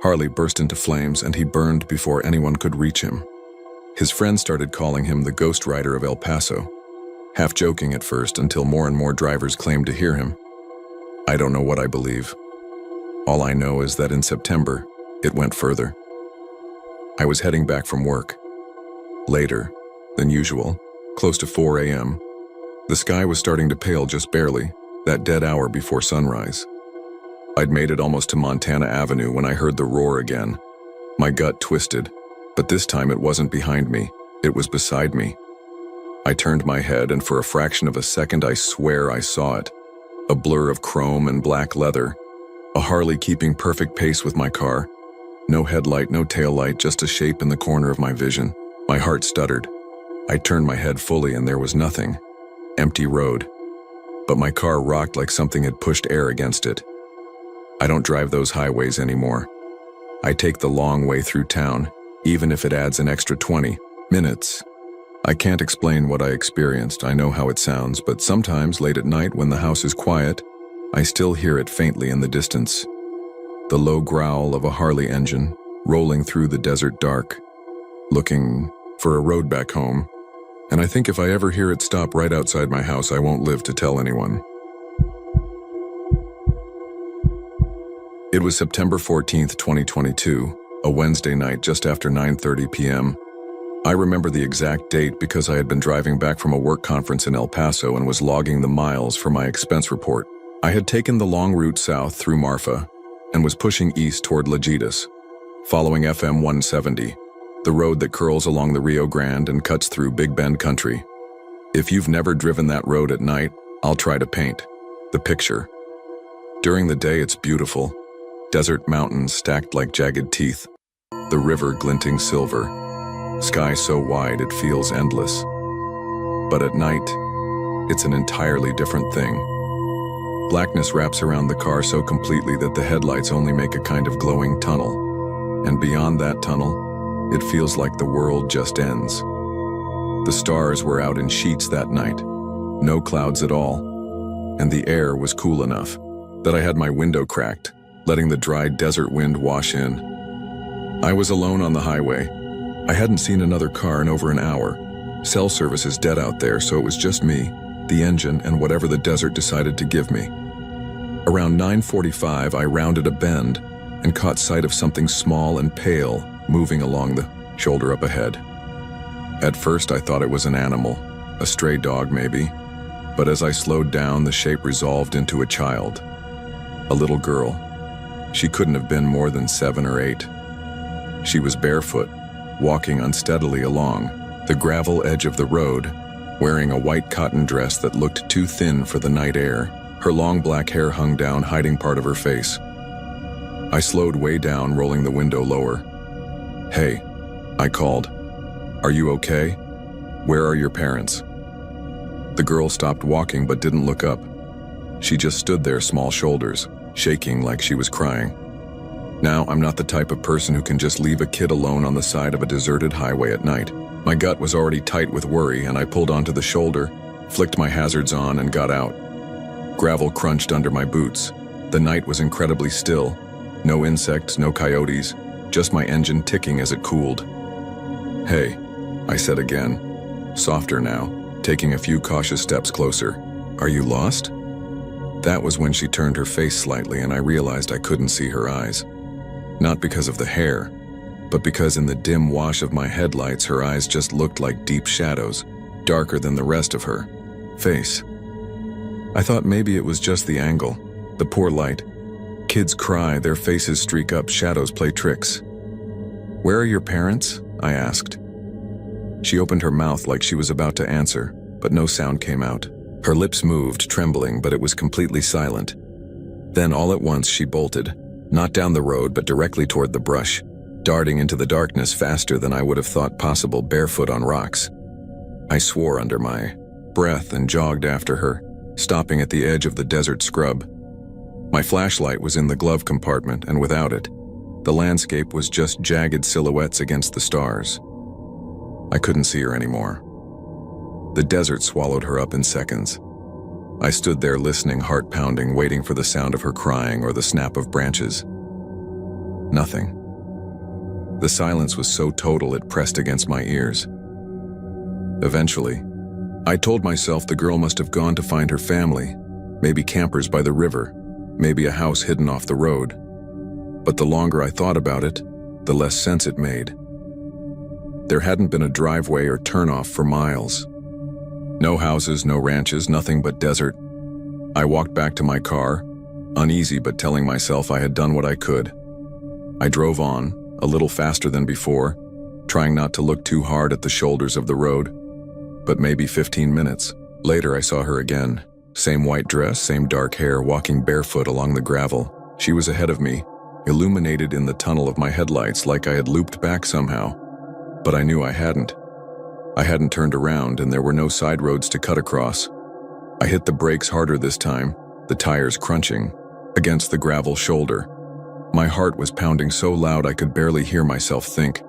Harley burst into flames and he burned before anyone could reach him. His friends started calling him the Ghost Rider of El Paso, half joking at first until more and more drivers claimed to hear him. I don't know what I believe. All I know is that in September, it went further. I was heading back from work. Later than usual, close to 4 a.m., the sky was starting to pale just barely, that dead hour before sunrise. I'd made it almost to Montana Avenue when I heard the roar again. My gut twisted, but this time it wasn't behind me, it was beside me. I turned my head, and for a fraction of a second I swear I saw it. A blur of chrome and black leather, a Harley keeping perfect pace with my car. No headlight, no taillight, just a shape in the corner of my vision. My heart stuttered. I turned my head fully and there was nothing. Empty road. But my car rocked like something had pushed air against it. I don't drive those highways anymore. I take the long way through town, even if it adds an extra 20 minutes. I can't explain what I experienced. I know how it sounds, but sometimes late at night when the house is quiet, I still hear it faintly in the distance. The low growl of a Harley engine rolling through the desert dark, looking for a road back home. And I think if I ever hear it stop right outside my house, I won't live to tell anyone. It was September 14th, 2022, a Wednesday night just after 9:30 p.m. I remember the exact date because I had been driving back from a work conference in El Paso and was logging the miles for my expense report. I had taken the long route south through Marfa and was pushing east toward Lajitas, following FM 170, the road that curls along the Rio Grande and cuts through Big Bend country. If you've never driven that road at night, I'll try to paint the picture. During the day, it's beautiful. Desert mountains stacked like jagged teeth, the river glinting silver, sky so wide it feels endless. But at night, it's an entirely different thing. Blackness wraps around the car so completely that the headlights only make a kind of glowing tunnel. And beyond that tunnel, it feels like the world just ends. The stars were out in sheets that night, no clouds at all, and the air was cool enough that I had my window cracked, letting the dry desert wind wash in. I was alone on the highway. I hadn't seen another car in over an hour. Cell service is dead out there, so it was just me, the engine, and whatever the desert decided to give me. Around 9:45, I rounded a bend and caught sight of something small and pale moving along the shoulder up ahead. At first, I thought it was an animal, a stray dog maybe, but as I slowed down, the shape resolved into a child, a little girl, She couldn't have been more than 7 or 8. She was barefoot, walking unsteadily along the gravel edge of the road, wearing a white cotton dress that looked too thin for the night air. Her long black hair hung down, hiding part of her face. I slowed way down, rolling the window lower. "Hey," I called. "Are you okay? Where are your parents?" The girl stopped walking but didn't look up. She just stood there, small shoulders, shaking like she was crying. Now, I'm not the type of person who can just leave a kid alone on the side of a deserted highway at night. My gut was already tight with worry, and I pulled onto the shoulder, flicked my hazards on, and got out. Gravel crunched under my boots. The night was incredibly still. No insects, no coyotes, just my engine ticking as it cooled. "Hey," I said again, softer now, taking a few cautious steps closer. "Are you lost?" That was when she turned her face slightly, and I realized I couldn't see her eyes. Not because of the hair, but because in the dim wash of my headlights, her eyes just looked like deep shadows, darker than the rest of her face. I thought maybe it was just the angle, the poor light. Kids cry, their faces streak up, shadows play tricks. "Where are your parents?" I asked. She opened her mouth like she was about to answer, but no sound came out. Her lips moved, trembling, but it was completely silent. Then all at once she bolted, not down the road but directly toward the brush, darting into the darkness faster than I would have thought possible, barefoot on rocks. I swore under my breath and jogged after her, stopping at the edge of the desert scrub. My flashlight was in the glove compartment, and without it, the landscape was just jagged silhouettes against the stars. I couldn't see her anymore. The desert swallowed her up in seconds. I stood there listening, heart pounding, waiting for the sound of her crying or the snap of branches. Nothing. The silence was so total it pressed against my ears. Eventually, I told myself the girl must have gone to find her family, maybe campers by the river, maybe a house hidden off the road. But the longer I thought about it, the less sense it made. There hadn't been a driveway or turnoff for miles. No houses, no ranches, nothing but desert. I walked back to my car, uneasy but telling myself I had done what I could. I drove on, a little faster than before, trying not to look too hard at the shoulders of the road. But maybe 15 minutes later I saw her again. Same white dress, same dark hair, walking barefoot along the gravel. She was ahead of me, illuminated in the tunnel of my headlights like I had looped back somehow. But I knew I hadn't. I hadn't turned around, and there were no side roads to cut across. I hit the brakes harder this time, the tires crunching against the gravel shoulder. My heart was pounding so loud I could barely hear myself think.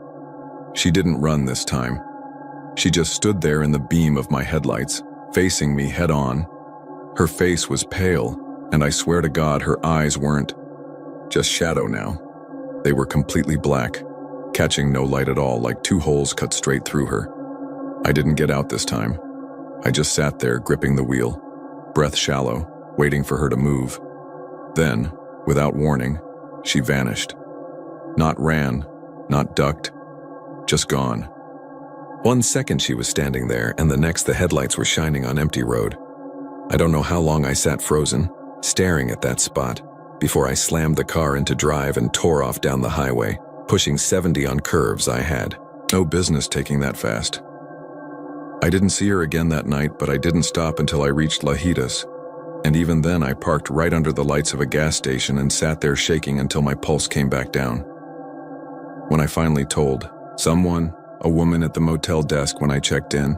She didn't run this time. She just stood there in the beam of my headlights, facing me head on. Her face was pale, and I swear to God her eyes weren't just shadow now. They were completely black, catching no light at all, like two holes cut straight through her. I didn't get out this time. I just sat there, gripping the wheel, breath shallow, waiting for her to move. Then, without warning, she vanished. Not ran, not ducked, just gone. 1 second she was standing there, and the next the headlights were shining on empty road. I don't know how long I sat frozen, staring at that spot, before I slammed the car into drive and tore off down the highway, pushing 70 on curves I had no business taking that fast. I didn't see her again that night, but I didn't stop until I reached Lajitas, and even then I parked right under the lights of a gas station and sat there shaking until my pulse came back down. When I finally told someone, a woman at the motel desk when I checked in,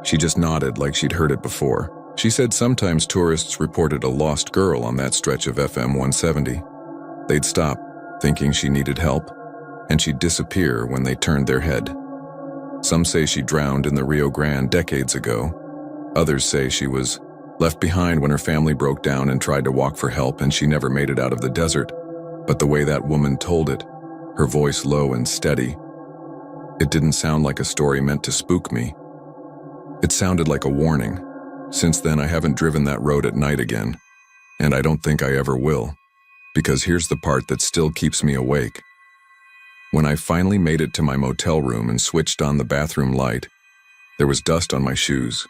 she just nodded like she'd heard it before. She said sometimes tourists reported a lost girl on that stretch of FM 170. They'd stop, thinking she needed help, and she'd disappear when they turned their head. Some say she drowned in the Rio Grande decades ago. Others say she was left behind when her family broke down and tried to walk for help, and she never made it out of the desert. But the way that woman told it, her voice low and steady, it didn't sound like a story meant to spook me. It sounded like a warning. Since then, I haven't driven that road at night again, and I don't think I ever will, because here's the part that still keeps me awake. When I finally made it to my motel room and switched on the bathroom light, there was dust on my shoes.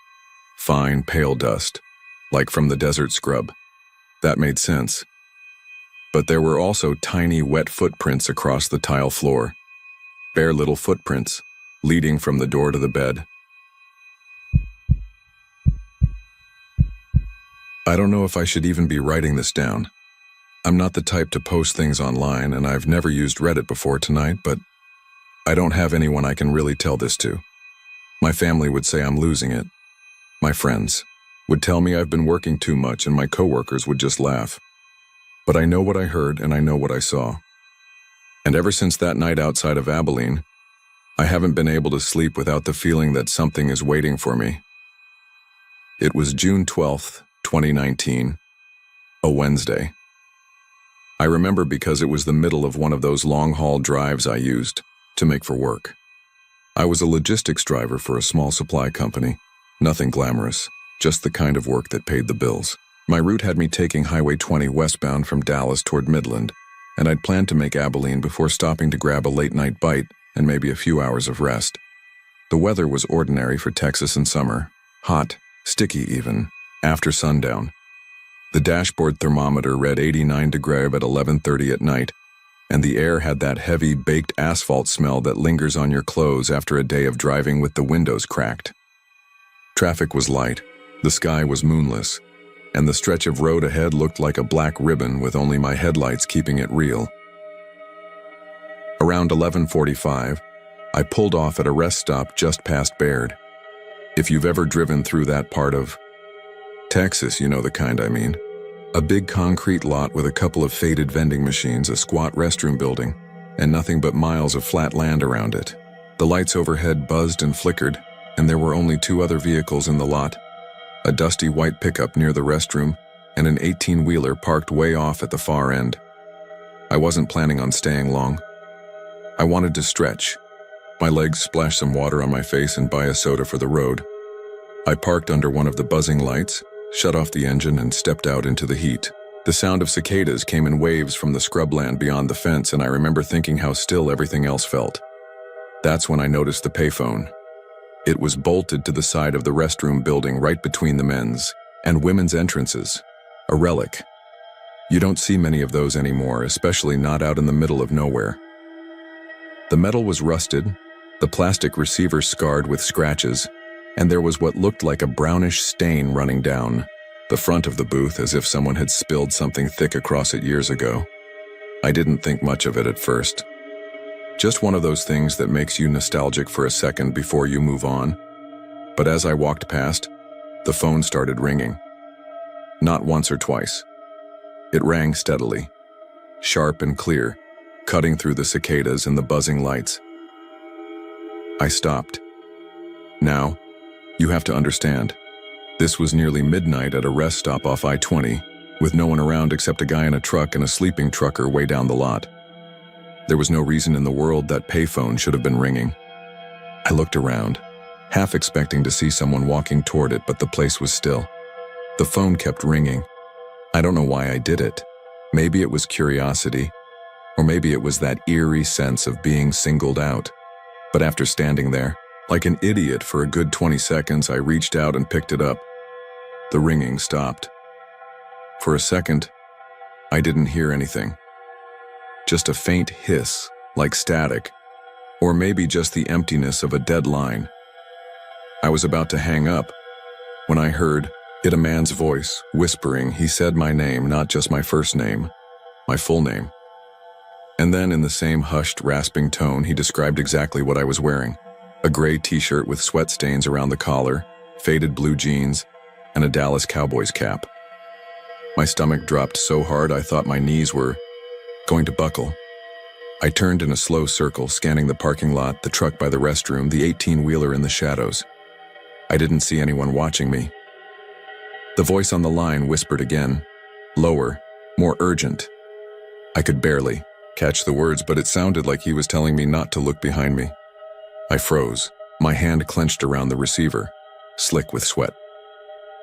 Fine, pale dust, like from the desert scrub. That made sense. But there were also tiny wet footprints across the tile floor. Bare little footprints, leading from the door to the bed. I don't know if I should even be writing this down. I'm not the type to post things online, and I've never used Reddit before tonight, but I don't have anyone I can really tell this to. My family would say I'm losing it. My friends would tell me I've been working too much, and my coworkers would just laugh. But I know what I heard and I know what I saw. And ever since that night outside of Abilene, I haven't been able to sleep without the feeling that something is waiting for me. It was June 12th, 2019, a Wednesday. I remember because it was the middle of one of those long-haul drives I used to make for work. I was a logistics driver for a small supply company. Nothing glamorous, just the kind of work that paid the bills. My route had me taking Highway 20 westbound from Dallas toward Midland, and I'd planned to make Abilene before stopping to grab a late-night bite and maybe a few hours of rest. The weather was ordinary for Texas in summer, hot, sticky even, after sundown. The dashboard thermometer read 89 degrees at 11:30 at night, and the air had that heavy, baked asphalt smell that lingers on your clothes after a day of driving with the windows cracked. Traffic was light, the sky was moonless, and the stretch of road ahead looked like a black ribbon with only my headlights keeping it real. Around 11:45, I pulled off at a rest stop just past Baird. If you've ever driven through that part of Texas, you know the kind I mean. A big concrete lot with a couple of faded vending machines, a squat restroom building, and nothing but miles of flat land around it. The lights overhead buzzed and flickered, and there were only two other vehicles in the lot, a dusty white pickup near the restroom and an 18-wheeler parked way off at the far end. I wasn't planning on staying long. I wanted to stretch, my legs, splash some water on my face, and buy a soda for the road. I parked under one of the buzzing lights, shut off the engine, and stepped out into the heat. The sound of cicadas came in waves from the scrubland beyond the fence, and I remember thinking how still everything else felt. That's when I noticed the payphone. It was bolted to the side of the restroom building right between the men's and women's entrances. A relic. You don't see many of those anymore, especially not out in the middle of nowhere. The metal was rusted, the plastic receiver scarred with scratches, and there was what looked like a brownish stain running down the front of the booth as if someone had spilled something thick across it years ago. I didn't think much of it at first. Just one of those things that makes you nostalgic for a second before you move on. But as I walked past, the phone started ringing. Not once or twice. It rang steadily, sharp and clear, cutting through the cicadas and the buzzing lights. I stopped. Now, you have to understand, this was nearly midnight at a rest stop off I-20, with no one around except a guy in a truck and a sleeping trucker way down the lot. There was no reason in the world that payphone should have been ringing. I looked around, half expecting to see someone walking toward it, but the place was still. The phone kept ringing. I don't know why I did it. Maybe it was curiosity, or maybe it was that eerie sense of being singled out. But after standing there, like an idiot for a good 20 seconds, I reached out and picked it up. The ringing stopped. For a second, I didn't hear anything. Just a faint hiss, like static, or maybe just the emptiness of a dead line. I was about to hang up when I heard a man's voice, whispering. He said my name, not just my first name, my full name. And then in the same hushed, rasping tone, he described exactly what I was wearing. A gray t-shirt with sweat stains around the collar, faded blue jeans, and a Dallas Cowboys cap. My stomach dropped so hard I thought my knees were going to buckle. I turned in a slow circle, scanning the parking lot, the truck by the restroom, the 18-wheeler in the shadows. I didn't see anyone watching me. The voice on the line whispered again, lower, more urgent. I could barely catch the words, but it sounded like he was telling me not to look behind me. I froze, my hand clenched around the receiver, slick with sweat.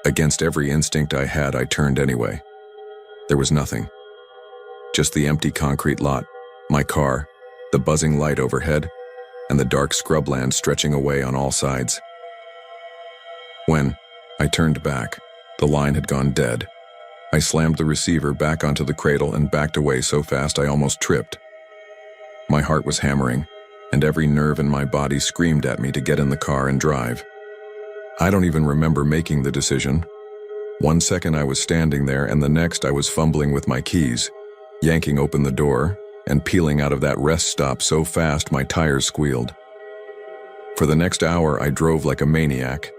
Against every instinct I had, I turned anyway. There was nothing. Just the empty concrete lot, my car, the buzzing light overhead, and the dark scrubland stretching away on all sides. When I turned back, the line had gone dead. I slammed the receiver back onto the cradle and backed away so fast I almost tripped. My heart was hammering, and every nerve in my body screamed at me to get in the car and drive. I don't even remember making the decision. One second I was standing there, and the next I was fumbling with my keys, yanking open the door, and peeling out of that rest stop so fast my tires squealed. For the next hour I drove like a maniac,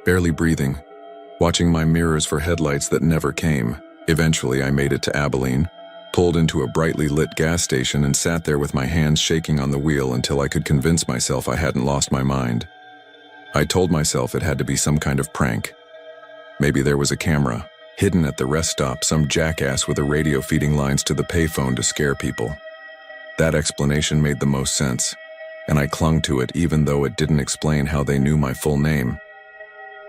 barely breathing, watching my mirrors for headlights that never came. Eventually I made it to Abilene, pulled into a brightly lit gas station, and sat there with my hands shaking on the wheel until I could convince myself I hadn't lost my mind. I told myself it had to be some kind of prank. Maybe there was a camera, hidden at the rest stop, some jackass with a radio feeding lines to the payphone to scare people. That explanation made the most sense, and I clung to it even though it didn't explain how they knew my full name.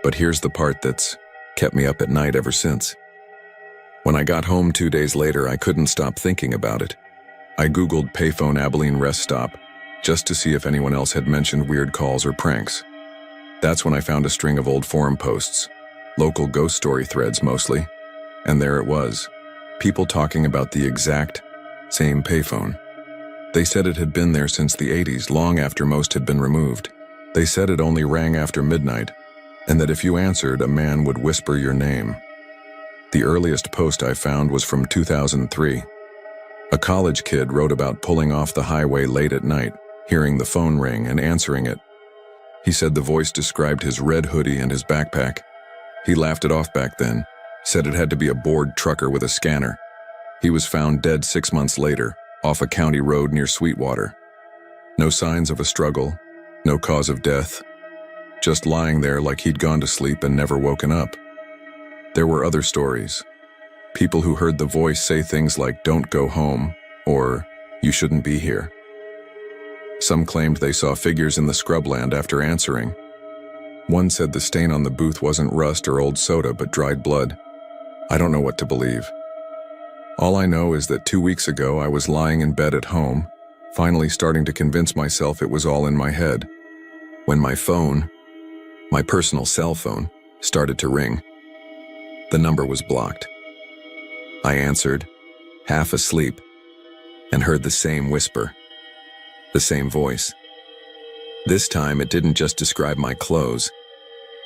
But here's the part that's kept me up at night ever since. When I got home 2 days later, I couldn't stop thinking about it. I Googled payphone Abilene rest stop just to see if anyone else had mentioned weird calls or pranks. That's when I found a string of old forum posts, local ghost story threads mostly, and there it was, people talking about the exact same payphone. They said it had been there since the 80s, long after most had been removed. They said it only rang after midnight, and that if you answered, a man would whisper your name. The earliest post I found was from 2003. A college kid wrote about pulling off the highway late at night, hearing the phone ring and answering it. He said the voice described his red hoodie and his backpack. He laughed it off back then, said it had to be a bored trucker with a scanner. He was found dead 6 months later, off a county road near Sweetwater. No signs of a struggle, no cause of death, just lying there like he'd gone to sleep and never woken up. There were other stories. People who heard the voice say things like, "Don't go home," or "You shouldn't be here." Some claimed they saw figures in the scrubland after answering. One said the stain on the booth wasn't rust or old soda but dried blood. I don't know what to believe. All I know is that 2 weeks ago I was lying in bed at home, finally starting to convince myself it was all in my head, when my phone, my personal cell phone, started to ring. The number was blocked. I answered, half asleep, and heard the same whisper, the same voice. This time it didn't just describe my clothes,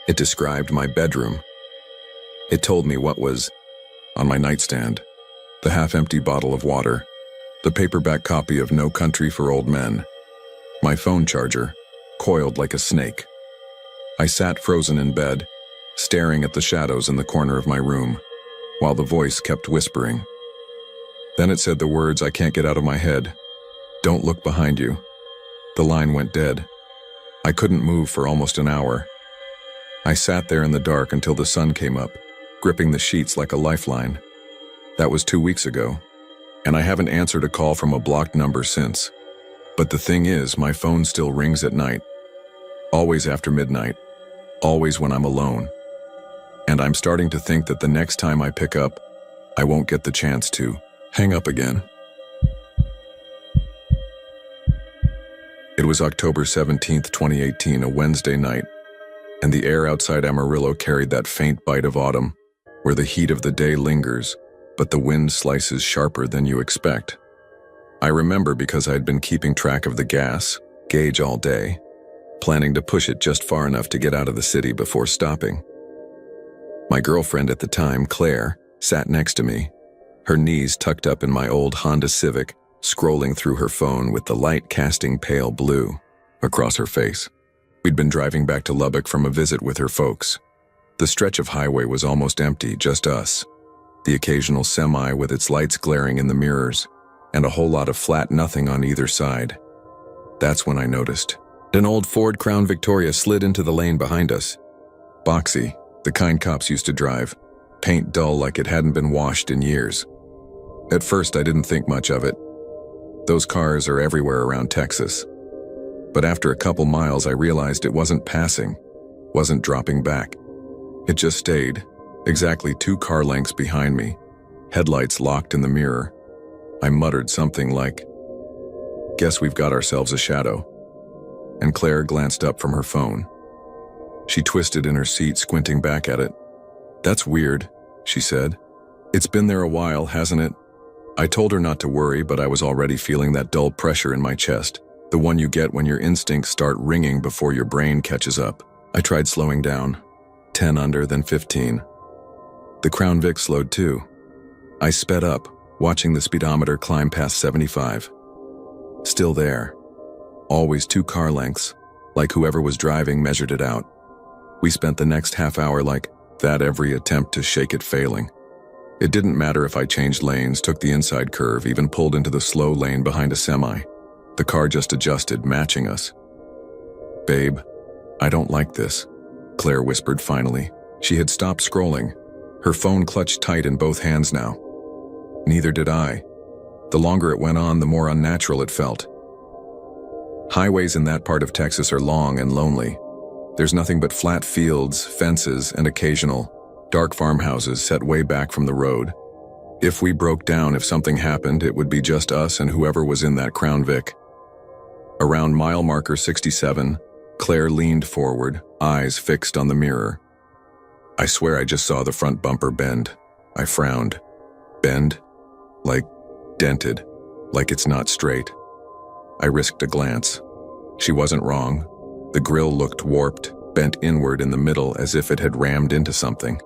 it described my bedroom. It told me what was on my nightstand: the half-empty bottle of water, the paperback copy of No Country for Old Men, my phone charger, coiled like a snake. I sat frozen in bed, staring at the shadows in the corner of my room, while the voice kept whispering. Then it said the words I can't get out of my head. "Don't look behind you." The line went dead. I couldn't move for almost an hour. I sat there in the dark until the sun came up, gripping the sheets like a lifeline. That was 2 weeks ago, and I haven't answered a call from a blocked number since. But the thing is, my phone still rings at night. Always after midnight. Always when I'm alone. And I'm starting to think that the next time I pick up, I won't get the chance to hang up again. It was October 17th, 2018, a Wednesday night, and the air outside Amarillo carried that faint bite of autumn, where the heat of the day lingers, but the wind slices sharper than you expect. I remember because I'd been keeping track of the gas gauge all day, planning to push it just far enough to get out of the city before stopping. My girlfriend at the time, Claire, sat next to me, her knees tucked up in my old Honda Civic, scrolling through her phone with the light casting pale blue across her face. We'd been driving back to Lubbock from a visit with her folks. The stretch of highway was almost empty, just us, the occasional semi with its lights glaring in the mirrors, and a whole lot of flat nothing on either side. That's when I noticed. An old Ford Crown Victoria slid into the lane behind us. Boxy, the kind cops used to drive, paint dull like it hadn't been washed in years. At first I didn't think much of it. Those cars are everywhere around Texas. But after a couple miles I realized it wasn't passing, wasn't dropping back. It just stayed, exactly 2 car lengths behind me, headlights locked in the mirror. I muttered something like, "Guess we've got ourselves a shadow." And Claire glanced up from her phone. She twisted in her seat, squinting back at it. "That's weird," she said. It's been there a while, hasn't it? I told her not to worry, but I was already feeling that dull pressure in my chest, the one you get when your instincts start ringing before your brain catches up. I tried slowing down. 10 under, then 15. The Crown Vic slowed too. I sped up, watching the speedometer climb past 75. Still there. Always 2 car lengths, like whoever was driving measured it out. We spent the next half hour like that, every attempt to shake it failing. It didn't matter if I changed lanes, took the inside curve, even pulled into the slow lane behind a semi. The car just adjusted, matching us. "Babe, I don't like this," Claire whispered finally. She had stopped scrolling, her phone clutched tight in both hands now. Neither did I. The longer it went on, the more unnatural it felt. Highways in that part of Texas are long and lonely. There's nothing but flat fields, fences, and occasional, dark farmhouses set way back from the road. If we broke down, if something happened, it would be just us and whoever was in that Crown Vic. Around mile marker 67, Claire leaned forward, eyes fixed on the mirror. I swear I just saw the front bumper bend. I frowned. Bend? Like dented, like it's not straight. I risked a glance. She wasn't wrong. The grille looked warped, bent inward in the middle as if it had rammed into something.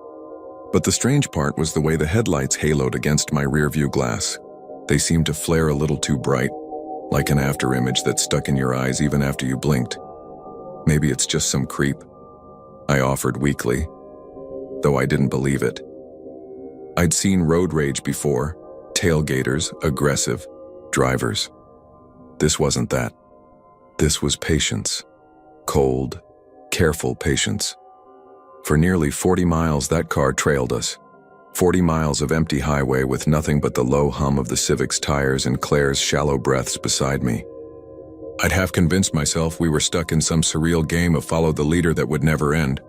But the strange part was the way the headlights haloed against my rearview glass. They seemed to flare a little too bright, like an afterimage that stuck in your eyes even after you blinked. Maybe it's just some creep, I offered weakly, though I didn't believe it. I'd seen road rage before, tailgaters, aggressive, drivers. This wasn't that. This was patience. Cold, careful patience. For nearly 40 miles, that car trailed us. 40 miles of empty highway with nothing but the low hum of the Civic's tires and Claire's shallow breaths beside me. I'd half convinced myself we were stuck in some surreal game of follow the leader that would never end,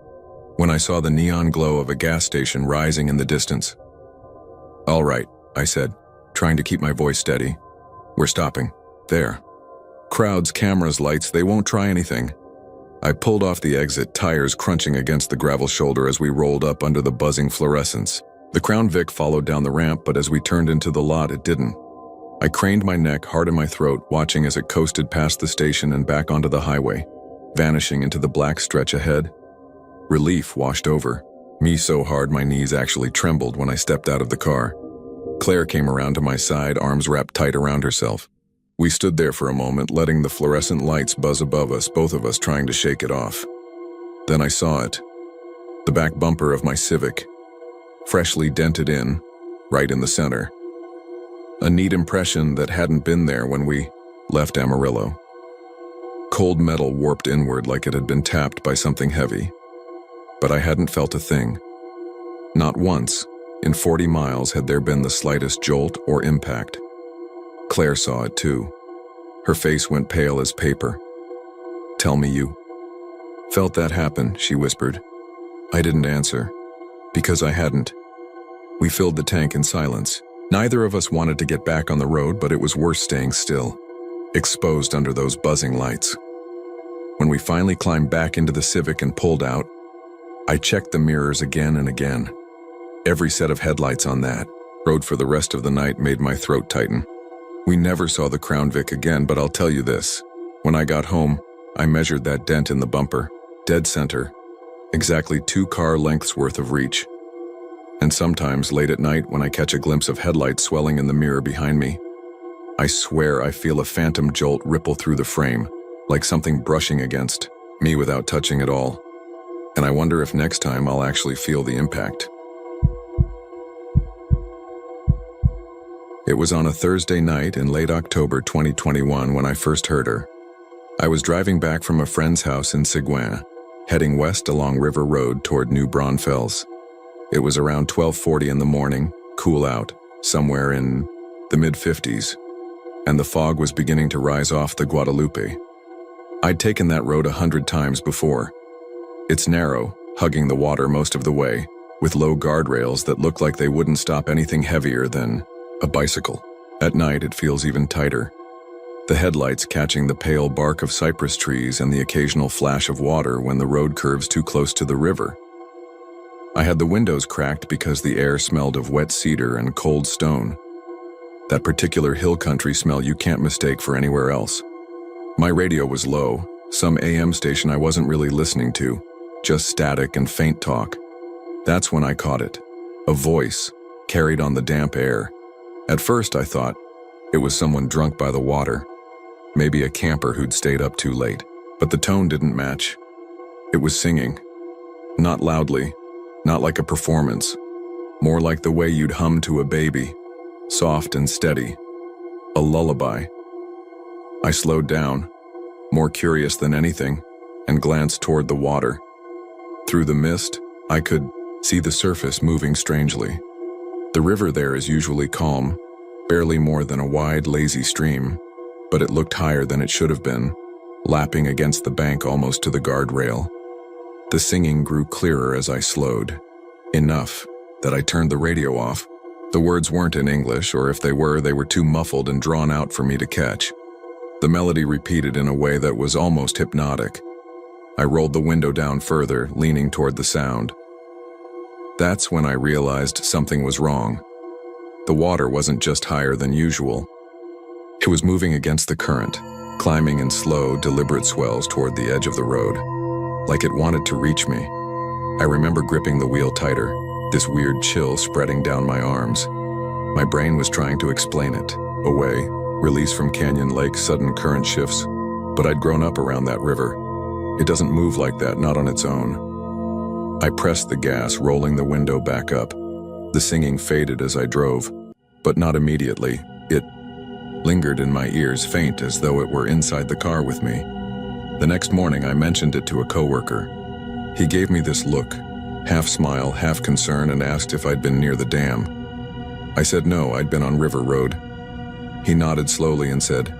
when I saw the neon glow of a gas station rising in the distance. "All right," I said, trying to keep my voice steady. "We're stopping. There. Crowds, cameras, lights, they won't try anything." I pulled off the exit, tires crunching against the gravel shoulder as we rolled up under the buzzing fluorescence. The Crown Vic followed down the ramp, but as we turned into the lot, it didn't. I craned my neck hard in my throat, watching as it coasted past the station and back onto the highway, vanishing into the black stretch ahead. Relief washed over me so hard my knees actually trembled when I stepped out of the car. Claire came around to my side, arms wrapped tight around herself. We stood there for a moment, letting the fluorescent lights buzz above us, both of us trying to shake it off. Then I saw it. The back bumper of my Civic, freshly dented in, right in the center. A neat impression that hadn't been there when we left Amarillo. Cold metal warped inward like it had been tapped by something heavy. But I hadn't felt a thing. Not once, in 40 miles, had there been the slightest jolt or impact. Claire saw it too. Her face went pale as paper. "Tell me you felt that happen," she whispered. I didn't answer, because I hadn't. We filled the tank in silence. Neither of us wanted to get back on the road, but it was worse staying still, exposed under those buzzing lights. When we finally climbed back into the Civic and pulled out, I checked the mirrors again and again. Every set of headlights on that road for the rest of the night made my throat tighten. We never saw the Crown Vic again, but I'll tell you this. When I got home, I measured that dent in the bumper, dead center, exactly 2 car lengths worth of reach. And sometimes late at night when I catch a glimpse of headlights swelling in the mirror behind me, I swear I feel a phantom jolt ripple through the frame, like something brushing against me without touching at all. And I wonder if next time I'll actually feel the impact. It was on a Thursday night in late October 2021 when I first heard her. I was driving back from a friend's house in Seguin, heading west along River Road toward New Braunfels. It was around 12:40 in the morning, cool out, somewhere in the mid-50s, and the fog was beginning to rise off the Guadalupe. I'd taken that road 100 times before. It's narrow, hugging the water most of the way, with low guardrails that look like they wouldn't stop anything heavier than a bicycle. At night, it feels even tighter. The headlights catching the pale bark of cypress trees and the occasional flash of water when the road curves too close to the river. I had the windows cracked because the air smelled of wet cedar and cold stone. That particular hill country smell you can't mistake for anywhere else. My radio was low, some AM station I wasn't really listening to, just static and faint talk. That's when I caught it. A voice, carried on the damp air. At first I thought it was someone drunk by the water, maybe a camper who'd stayed up too late. But the tone didn't match. It was singing. Not loudly, not like a performance, more like the way you'd hum to a baby, soft and steady. A lullaby. I slowed down, more curious than anything, and glanced toward the water. Through the mist, I could see the surface moving strangely. The river there is usually calm, barely more than a wide, lazy stream, but it looked higher than it should have been, lapping against the bank almost to the guardrail. The singing grew clearer as I slowed, enough that I turned the radio off. The words weren't in English, or if they were too muffled and drawn out for me to catch. The melody repeated in a way that was almost hypnotic. I rolled the window down further, leaning toward the sound. That's when I realized something was wrong. The water wasn't just higher than usual. It was moving against the current, climbing in slow, deliberate swells toward the edge of the road, like it wanted to reach me. I remember gripping the wheel tighter, this weird chill spreading down my arms. My brain was trying to explain it, away, release from Canyon Lake, sudden current shifts, but I'd grown up around that river. It doesn't move like that, not on its own. I pressed the gas, rolling the window back up. The singing faded as I drove, but not immediately. It lingered in my ears, faint as though it were inside the car with me. The next morning I mentioned it to a coworker. He gave me this look, half smile, half concern, and asked if I'd been near the dam. I said no, I'd been on River Road. He nodded slowly and said,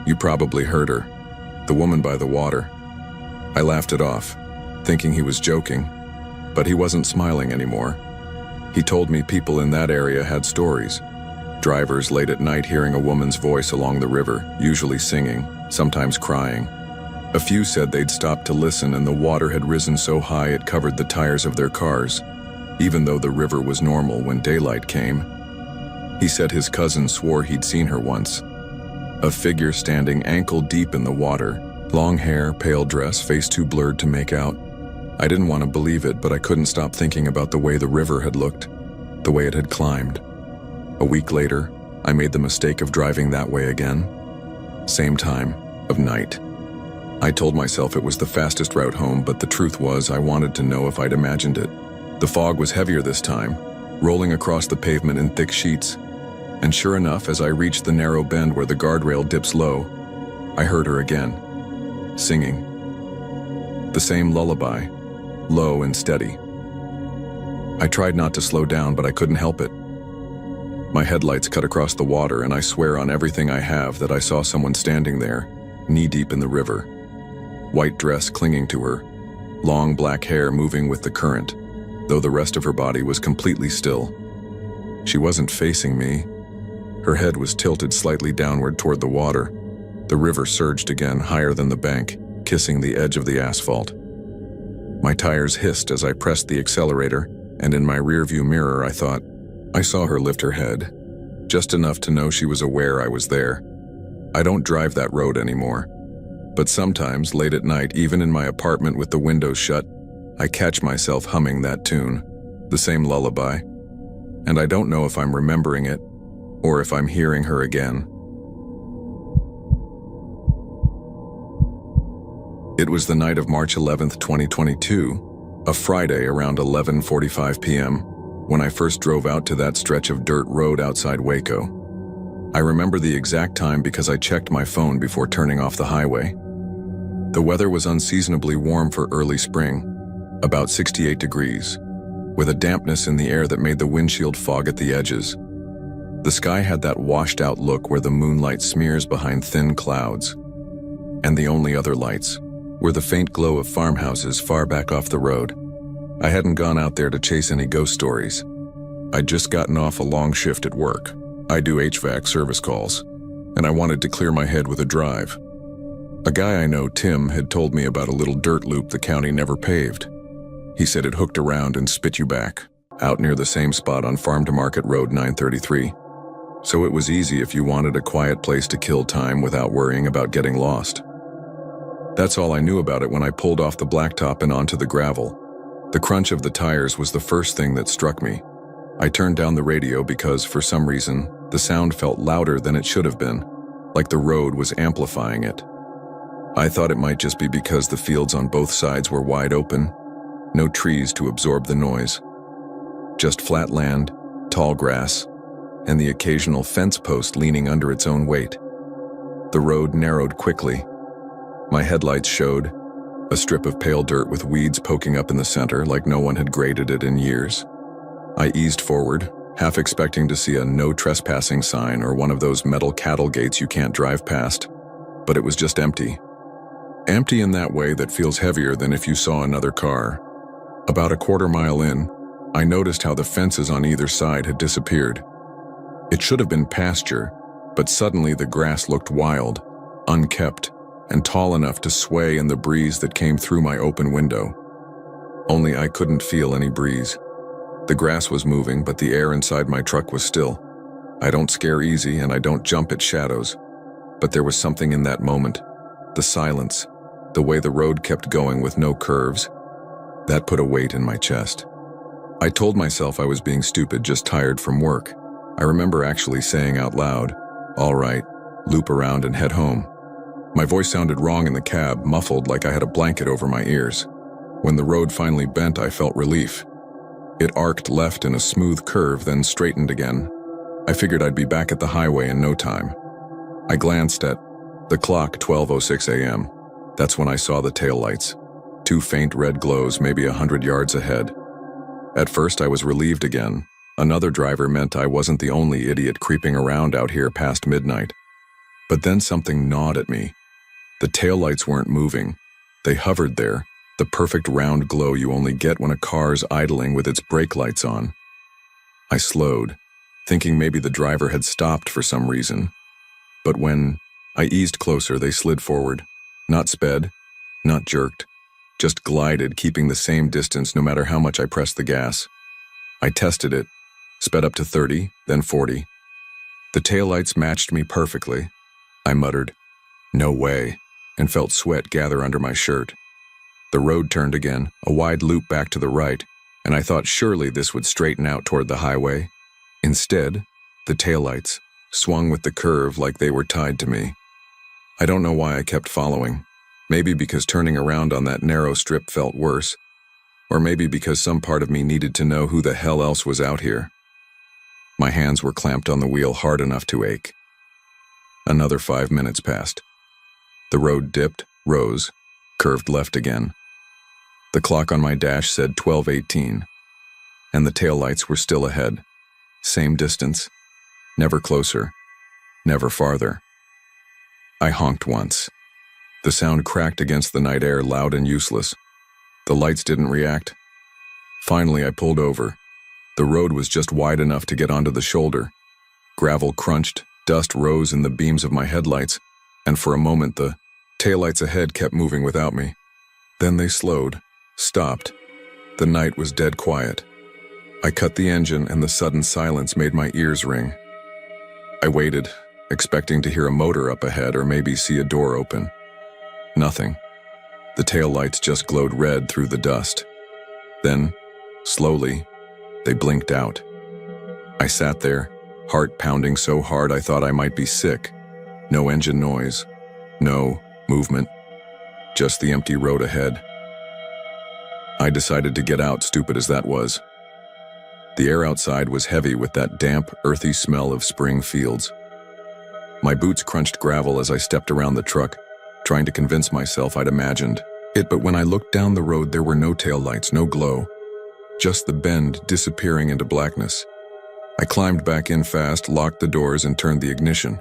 "You probably heard her, the woman by the water." I laughed it off, thinking he was joking, but he wasn't smiling anymore. He told me people in that area had stories. Drivers late at night hearing a woman's voice along the river, usually singing, sometimes crying. A few said they'd stopped to listen and the water had risen so high it covered the tires of their cars, even though the river was normal when daylight came. He said his cousin swore he'd seen her once. A figure standing ankle deep in the water, long hair, pale dress, face too blurred to make out. I didn't want to believe it, but I couldn't stop thinking about the way the river had looked, the way it had climbed. A week later, I made the mistake of driving that way again. Same time, of night. I told myself it was the fastest route home, but the truth was I wanted to know if I'd imagined it. The fog was heavier this time, rolling across the pavement in thick sheets. And sure enough, as I reached the narrow bend where the guardrail dips low, I heard her again, singing. The same lullaby, low and steady. I tried not to slow down, but I couldn't help it. My headlights cut across the water, and I swear on everything I have that I saw someone standing there, knee-deep in the river. White dress clinging to her, long black hair moving with the current, though the rest of her body was completely still. She wasn't facing me. Her head was tilted slightly downward toward the water. The river surged again, higher than the bank, kissing the edge of the asphalt. My tires hissed as I pressed the accelerator, and in my rearview mirror I thought, I saw her lift her head, just enough to know she was aware I was there. I don't drive that road anymore, but sometimes, late at night, even in my apartment with the windows shut, I catch myself humming that tune, the same lullaby, and I don't know if I'm remembering it or if I'm hearing her again. It was the night of March 11th, 2022, a Friday around 11:45 p.m., when I first drove out to that stretch of dirt road outside Waco. I remember the exact time because I checked my phone before turning off the highway. The weather was unseasonably warm for early spring, about 68 degrees, with a dampness in the air that made the windshield fog at the edges. The sky had that washed-out look where the moonlight smears behind thin clouds, and the only other lights were the faint glow of farmhouses far back off the road. I hadn't gone out there to chase any ghost stories. I'd just gotten off a long shift at work. I do HVAC service calls, and I wanted to clear my head with a drive. A guy I know, Tim, had told me about a little dirt loop the county never paved. He said it hooked around and spit you back, out near the same spot on Farm to Market Road 933. So it was easy if you wanted a quiet place to kill time without worrying about getting lost. That's all I knew about it when I pulled off the blacktop and onto the gravel. The crunch of the tires was the first thing that struck me. I turned down the radio because, for some reason, the sound felt louder than it should have been, like the road was amplifying it. I thought it might just be because the fields on both sides were wide open, no trees to absorb the noise. Just flat land, tall grass, and the occasional fence post leaning under its own weight. The road narrowed quickly. My headlights showed a strip of pale dirt with weeds poking up in the center like no one had graded it in years. I eased forward, half expecting to see a no trespassing sign or one of those metal cattle gates you can't drive past, but it was just empty. Empty in that way that feels heavier than if you saw another car. About a quarter mile in, I noticed how the fences on either side had disappeared. It should have been pasture, but suddenly the grass looked wild, unkept, and tall enough to sway in the breeze that came through my open window. Only I couldn't feel any breeze. The grass was moving, but the air inside my truck was still. I don't scare easy and I don't jump at shadows, but there was something in that moment. The silence, the way the road kept going with no curves, that put a weight in my chest. I told myself I was being stupid, just tired from work. I remember actually saying out loud, "All right, loop around and head home." My voice sounded wrong in the cab, muffled like I had a blanket over my ears. When the road finally bent, I felt relief. It arced left in a smooth curve, then straightened again. I figured I'd be back at the highway in no time. I glanced at the clock, 12:06 a.m. That's when I saw the taillights. Two faint red glows, maybe 100 yards ahead. At first, I was relieved again. Another driver meant I wasn't the only idiot creeping around out here past midnight. But then something gnawed at me. The taillights weren't moving. They hovered there, the perfect round glow you only get when a car's idling with its brake lights on. I slowed, thinking maybe the driver had stopped for some reason. But when I eased closer, they slid forward. Not sped, not jerked, just glided, keeping the same distance no matter how much I pressed the gas. I tested it, sped up to 30, then 40. The taillights matched me perfectly. I muttered, "No way," and felt sweat gather under my shirt. The road turned again, a wide loop back to the right, and I thought surely this would straighten out toward the highway. Instead, the taillights swung with the curve like they were tied to me. I don't know why I kept following. Maybe because turning around on that narrow strip felt worse, or maybe because some part of me needed to know who the hell else was out here. My hands were clamped on the wheel hard enough to ache. Another 5 minutes passed. The road dipped, rose, curved left again. The clock on my dash said 12:18, and the taillights were still ahead. Same distance, never closer, never farther. I honked once. The sound cracked against the night air, loud and useless. The lights didn't react. Finally, I pulled over. The road was just wide enough to get onto the shoulder. Gravel crunched, dust rose in the beams of my headlights, and for a moment the taillights ahead kept moving without me. Then they slowed, stopped. The night was dead quiet. I cut the engine and the sudden silence made my ears ring. I waited, expecting to hear a motor up ahead or maybe see a door open. Nothing. The taillights just glowed red through the dust. Then, slowly, they blinked out. I sat there, heart pounding so hard I thought I might be sick. No engine noise, no movement, just the empty road ahead. I decided to get out, stupid as that was. The air outside was heavy with that damp, earthy smell of spring fields. My boots crunched gravel as I stepped around the truck, trying to convince myself I'd imagined it, but when I looked down the road there were no taillights, no glow, just the bend disappearing into blackness. I climbed back in fast, locked the doors, and turned the ignition.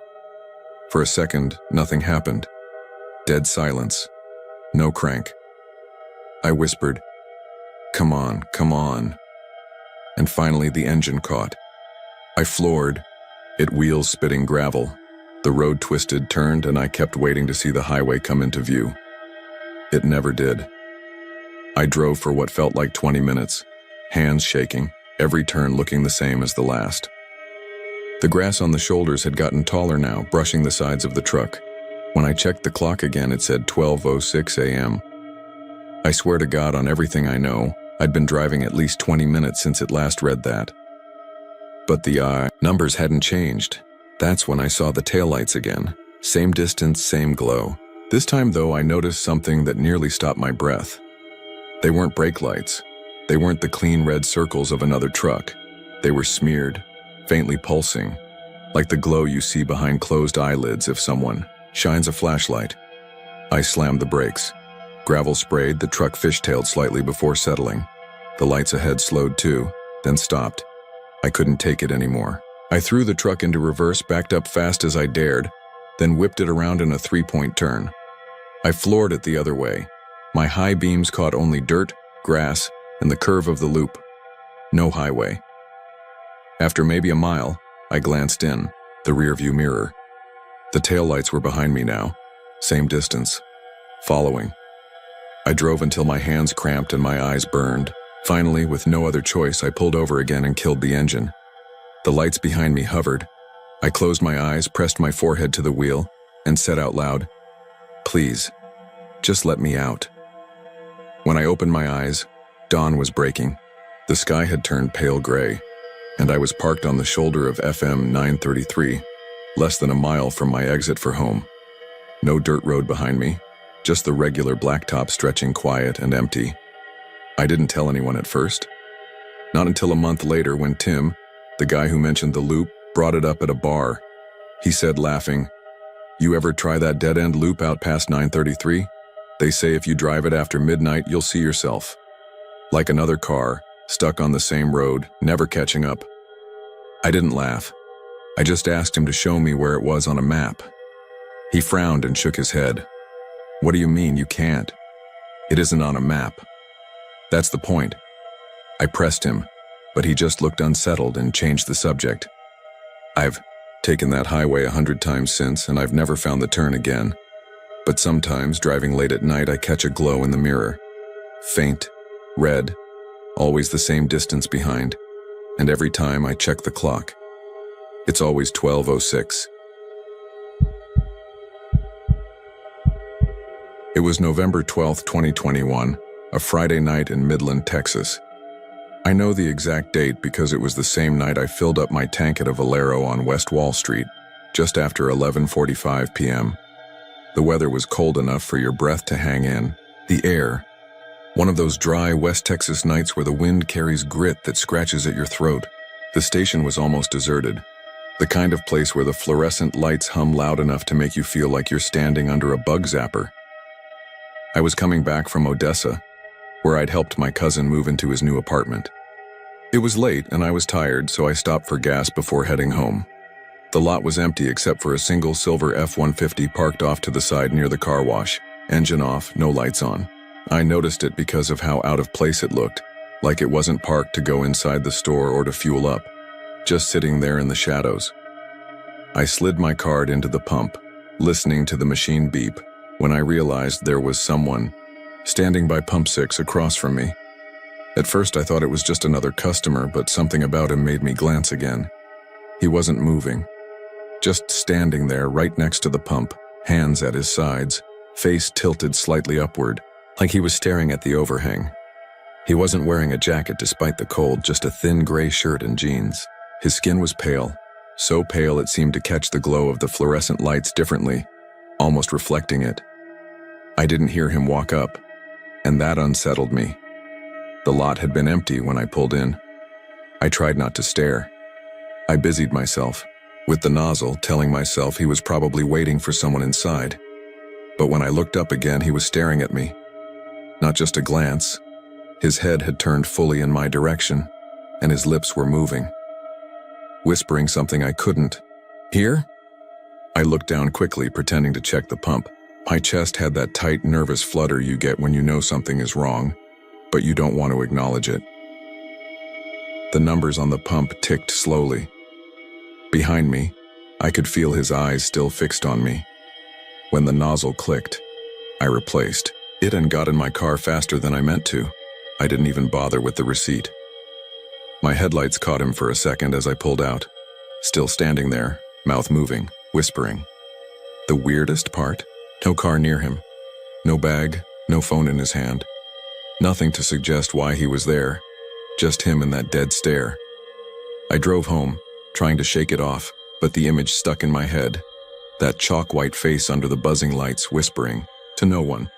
For a second, nothing happened. Dead silence. No crank. I whispered, "Come on, come on." And finally the engine caught. I floored, it wheels spitting gravel. The road twisted, turned, and I kept waiting to see the highway come into view. It never did. I drove for what felt like 20 minutes, hands shaking, every turn looking the same as the last. The grass on the shoulders had gotten taller now, brushing the sides of the truck. When I checked the clock again, it said 12:06 a.m. I swear to God on everything I know, I'd been driving at least 20 minutes since it last read that. But the numbers hadn't changed. That's when I saw the taillights again. Same distance, same glow. This time though, I noticed something that nearly stopped my breath. They weren't brake lights. They weren't the clean red circles of another truck. They were smeared, faintly pulsing, like the glow you see behind closed eyelids if someone shines a flashlight. I slammed the brakes. Gravel sprayed, the truck fishtailed slightly before settling. The lights ahead slowed too, then stopped. I couldn't take it anymore. I threw the truck into reverse, backed up fast as I dared, then whipped it around in a three-point turn. I floored it the other way. My high beams caught only dirt, grass, and the curve of the loop. No highway. After maybe a mile, I glanced in, the rearview mirror. The taillights were behind me now, same distance, following. I drove until my hands cramped and my eyes burned. Finally, with no other choice, I pulled over again and killed the engine. The lights behind me hovered. I closed my eyes, pressed my forehead to the wheel, and said out loud, "Please, just let me out." When I opened my eyes, dawn was breaking. The sky had turned pale gray, and I was parked on the shoulder of FM 933, less than a mile from my exit for home. No dirt road behind me, just the regular blacktop stretching quiet and empty. I didn't tell anyone at first. Not until a month later when Tim, the guy who mentioned the loop, brought it up at a bar. He said, laughing, "You ever try that dead-end loop out past 933? They say if you drive it after midnight, you'll see yourself. Like another car, stuck on the same road, never catching up." I didn't laugh. I just asked him to show me where it was on a map. He frowned and shook his head. "What do you mean you can't? It isn't on a map." "That's the point." I pressed him, but he just looked unsettled and changed the subject. "I've taken that highway 100 times since, and I've never found the turn again. But sometimes, driving late at night, I catch a glow in the mirror. Faint, red, always the same distance behind. And every time I check the clock, it's always 12:06. It was November 12, 2021, a Friday night in Midland, Texas. I know the exact date because it was the same night I filled up my tank at a Valero on West Wall Street, just after 11:45 p.m. The weather was cold enough for your breath to hang in. The air, one of those dry West Texas nights where the wind carries grit that scratches at your throat. The station was almost deserted. The kind of place where the fluorescent lights hum loud enough to make you feel like you're standing under a bug zapper. I was coming back from Odessa, where I'd helped my cousin move into his new apartment. It was late and I was tired, so I stopped for gas before heading home. The lot was empty except for a single silver F-150 parked off to the side near the car wash, engine off, no lights on. I noticed it because of how out of place it looked, like it wasn't parked to go inside the store or to fuel up, just sitting there in the shadows. I slid my card into the pump, listening to the machine beep, when I realized there was someone standing by pump 6 across from me. At first I thought it was just another customer, but something about him made me glance again. He wasn't moving, just standing there right next to the pump, hands at his sides, face tilted slightly upward, like he was staring at the overhang. He wasn't wearing a jacket despite the cold, just a thin gray shirt and jeans. His skin was pale, so pale it seemed to catch the glow of the fluorescent lights differently, almost reflecting it. I didn't hear him walk up, and that unsettled me. The lot had been empty when I pulled in. I tried not to stare. I busied myself with the nozzle, telling myself he was probably waiting for someone inside. But when I looked up again, he was staring at me. Not just a glance. His head had turned fully in my direction, and his lips were moving, whispering something I couldn't hear. I looked down quickly, pretending to check the pump. My chest had that tight, nervous flutter you get when you know something is wrong, but you don't want to acknowledge it. The numbers on the pump ticked slowly. Behind me, I could feel his eyes still fixed on me. When the nozzle clicked, I replaced It and got in my car faster than I meant to. I didn't even bother with the receipt. My headlights caught him for a second as I pulled out, still standing there, mouth moving, whispering. The weirdest part? No car near him. No bag, no phone in his hand. Nothing to suggest why he was there. Just him and that dead stare. I drove home, trying to shake it off, but the image stuck in my head. That chalk-white face under the buzzing lights, whispering, to no one.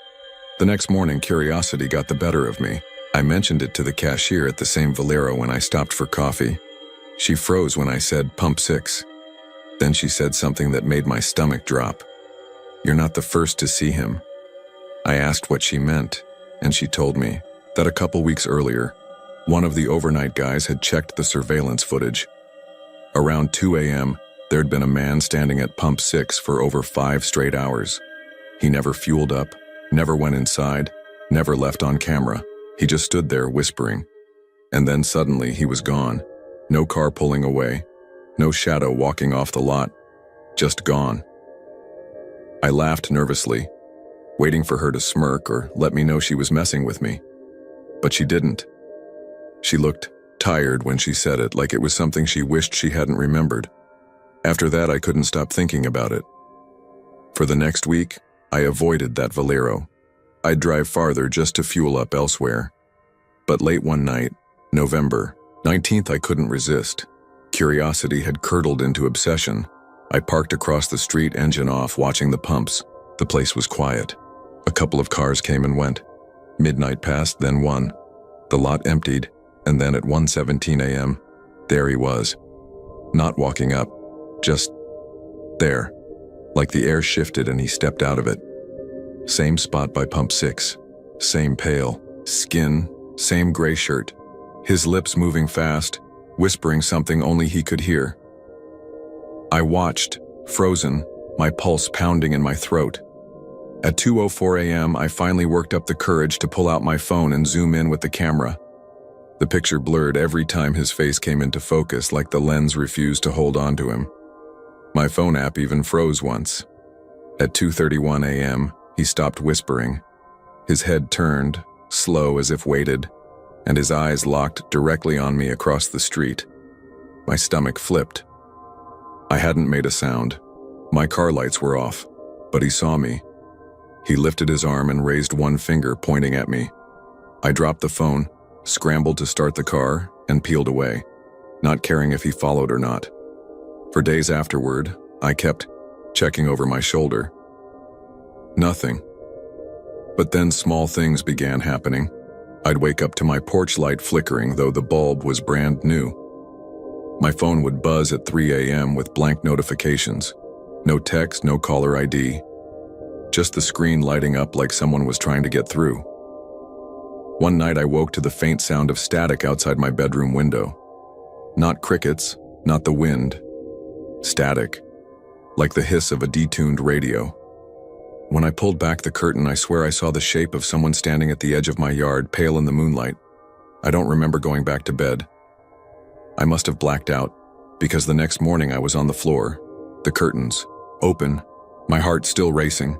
The next morning, curiosity got the better of me. I mentioned it to the cashier at the same Valero when I stopped for coffee. She froze when I said, "Pump 6. Then she said something that made my stomach drop. "You're not the first to see him." I asked what she meant, and she told me that a couple weeks earlier, one of the overnight guys had checked the surveillance footage. Around 2 a.m., there'd been a man standing at Pump 6 for over 5 straight hours. He never fueled up, never went inside, never left on camera. He just stood there whispering. And then suddenly he was gone. No car pulling away, no shadow walking off the lot, just gone. I laughed nervously, waiting for her to smirk or let me know she was messing with me. But she didn't. She looked tired when she said it, like it was something she wished she hadn't remembered. After that, I couldn't stop thinking about it. For the next week, I avoided that Valero. I'd drive farther just to fuel up elsewhere. But late one night, November 19th, I couldn't resist. Curiosity had curdled into obsession. I parked across the street, engine off, watching the pumps. The place was quiet. A couple of cars came and went. Midnight passed, then 1. The lot emptied, and then at 1:17 a.m., there he was. Not walking up, just there. Like the air shifted and he stepped out of it. Same spot by Pump 6. Same pale skin, same gray shirt. His lips moving fast, whispering something only he could hear. I watched, frozen, my pulse pounding in my throat. At 2:04 a.m., I finally worked up the courage to pull out my phone and zoom in with the camera. The picture blurred every time his face came into focus, like the lens refused to hold on to him. My phone app even froze once. At 2:31 a.m., he stopped whispering. His head turned, slow as if weighted, and his eyes locked directly on me across the street. My stomach flipped. I hadn't made a sound. My car lights were off, but he saw me. He lifted his arm and raised one finger, pointing at me. I dropped the phone, scrambled to start the car, and peeled away, not caring if he followed or not. For days afterward, I kept checking over my shoulder. Nothing. But then small things began happening. I'd wake up to my porch light flickering, though the bulb was brand new. My phone would buzz at 3 a.m. with blank notifications. No text, no caller ID. Just the screen lighting up like someone was trying to get through. One night I woke to the faint sound of static outside my bedroom window. Not crickets, not the wind. Static, like the hiss of a detuned radio. When I pulled back the curtain, I swear I saw the shape of someone standing at the edge of my yard, pale in the moonlight. I don't remember going back to bed. I must have blacked out, because the next morning I was on the floor, the curtains open, my heart still racing.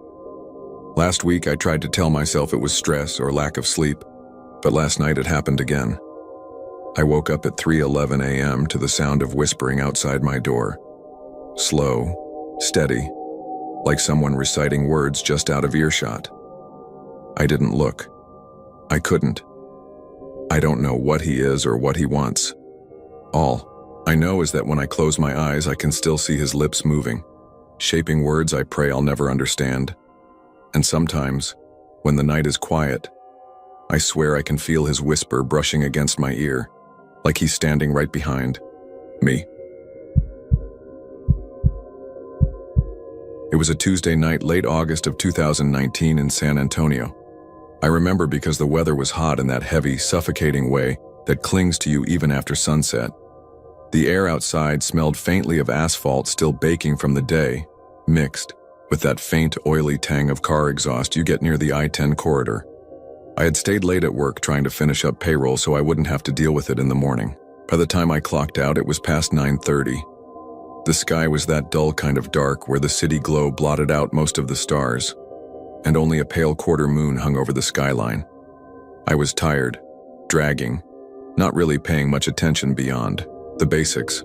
Last week I tried to tell myself it was stress or lack of sleep, but last night it happened again. I woke up at 3:11 a.m. to the sound of whispering outside my door. Slow, steady, like someone reciting words just out of earshot. I didn't look. I couldn't. I don't know what he is or what he wants. All I know is that when I close my eyes, I can still see his lips moving, shaping words I pray I'll never understand. And sometimes, when the night is quiet, I swear I can feel his whisper brushing against my ear, like he's standing right behind me. It was a Tuesday night, late August of 2019 in San Antonio. I remember because the weather was hot in that heavy, suffocating way that clings to you even after sunset. The air outside smelled faintly of asphalt still baking from the day, mixed with that faint, oily tang of car exhaust you get near the I-10 corridor. I had stayed late at work trying to finish up payroll so I wouldn't have to deal with it in the morning. By the time I clocked out, it was past 9:30. The sky was that dull kind of dark where the city glow blotted out most of the stars. and only a pale quarter moon hung over the skyline. I was tired, dragging, not really paying much attention beyond the basics.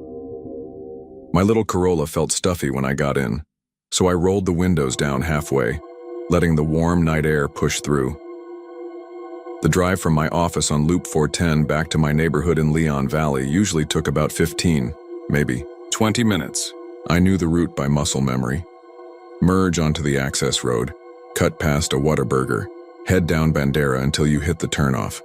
My little Corolla felt stuffy when I got in, so I rolled the windows down halfway, letting the warm night air push through. The drive from my office on Loop 410 back to my neighborhood in Leon Valley usually took about 15, maybe 20 minutes. I knew the route by muscle memory. Merge onto the access road, cut past a Whataburger, head down Bandera until you hit the turnoff.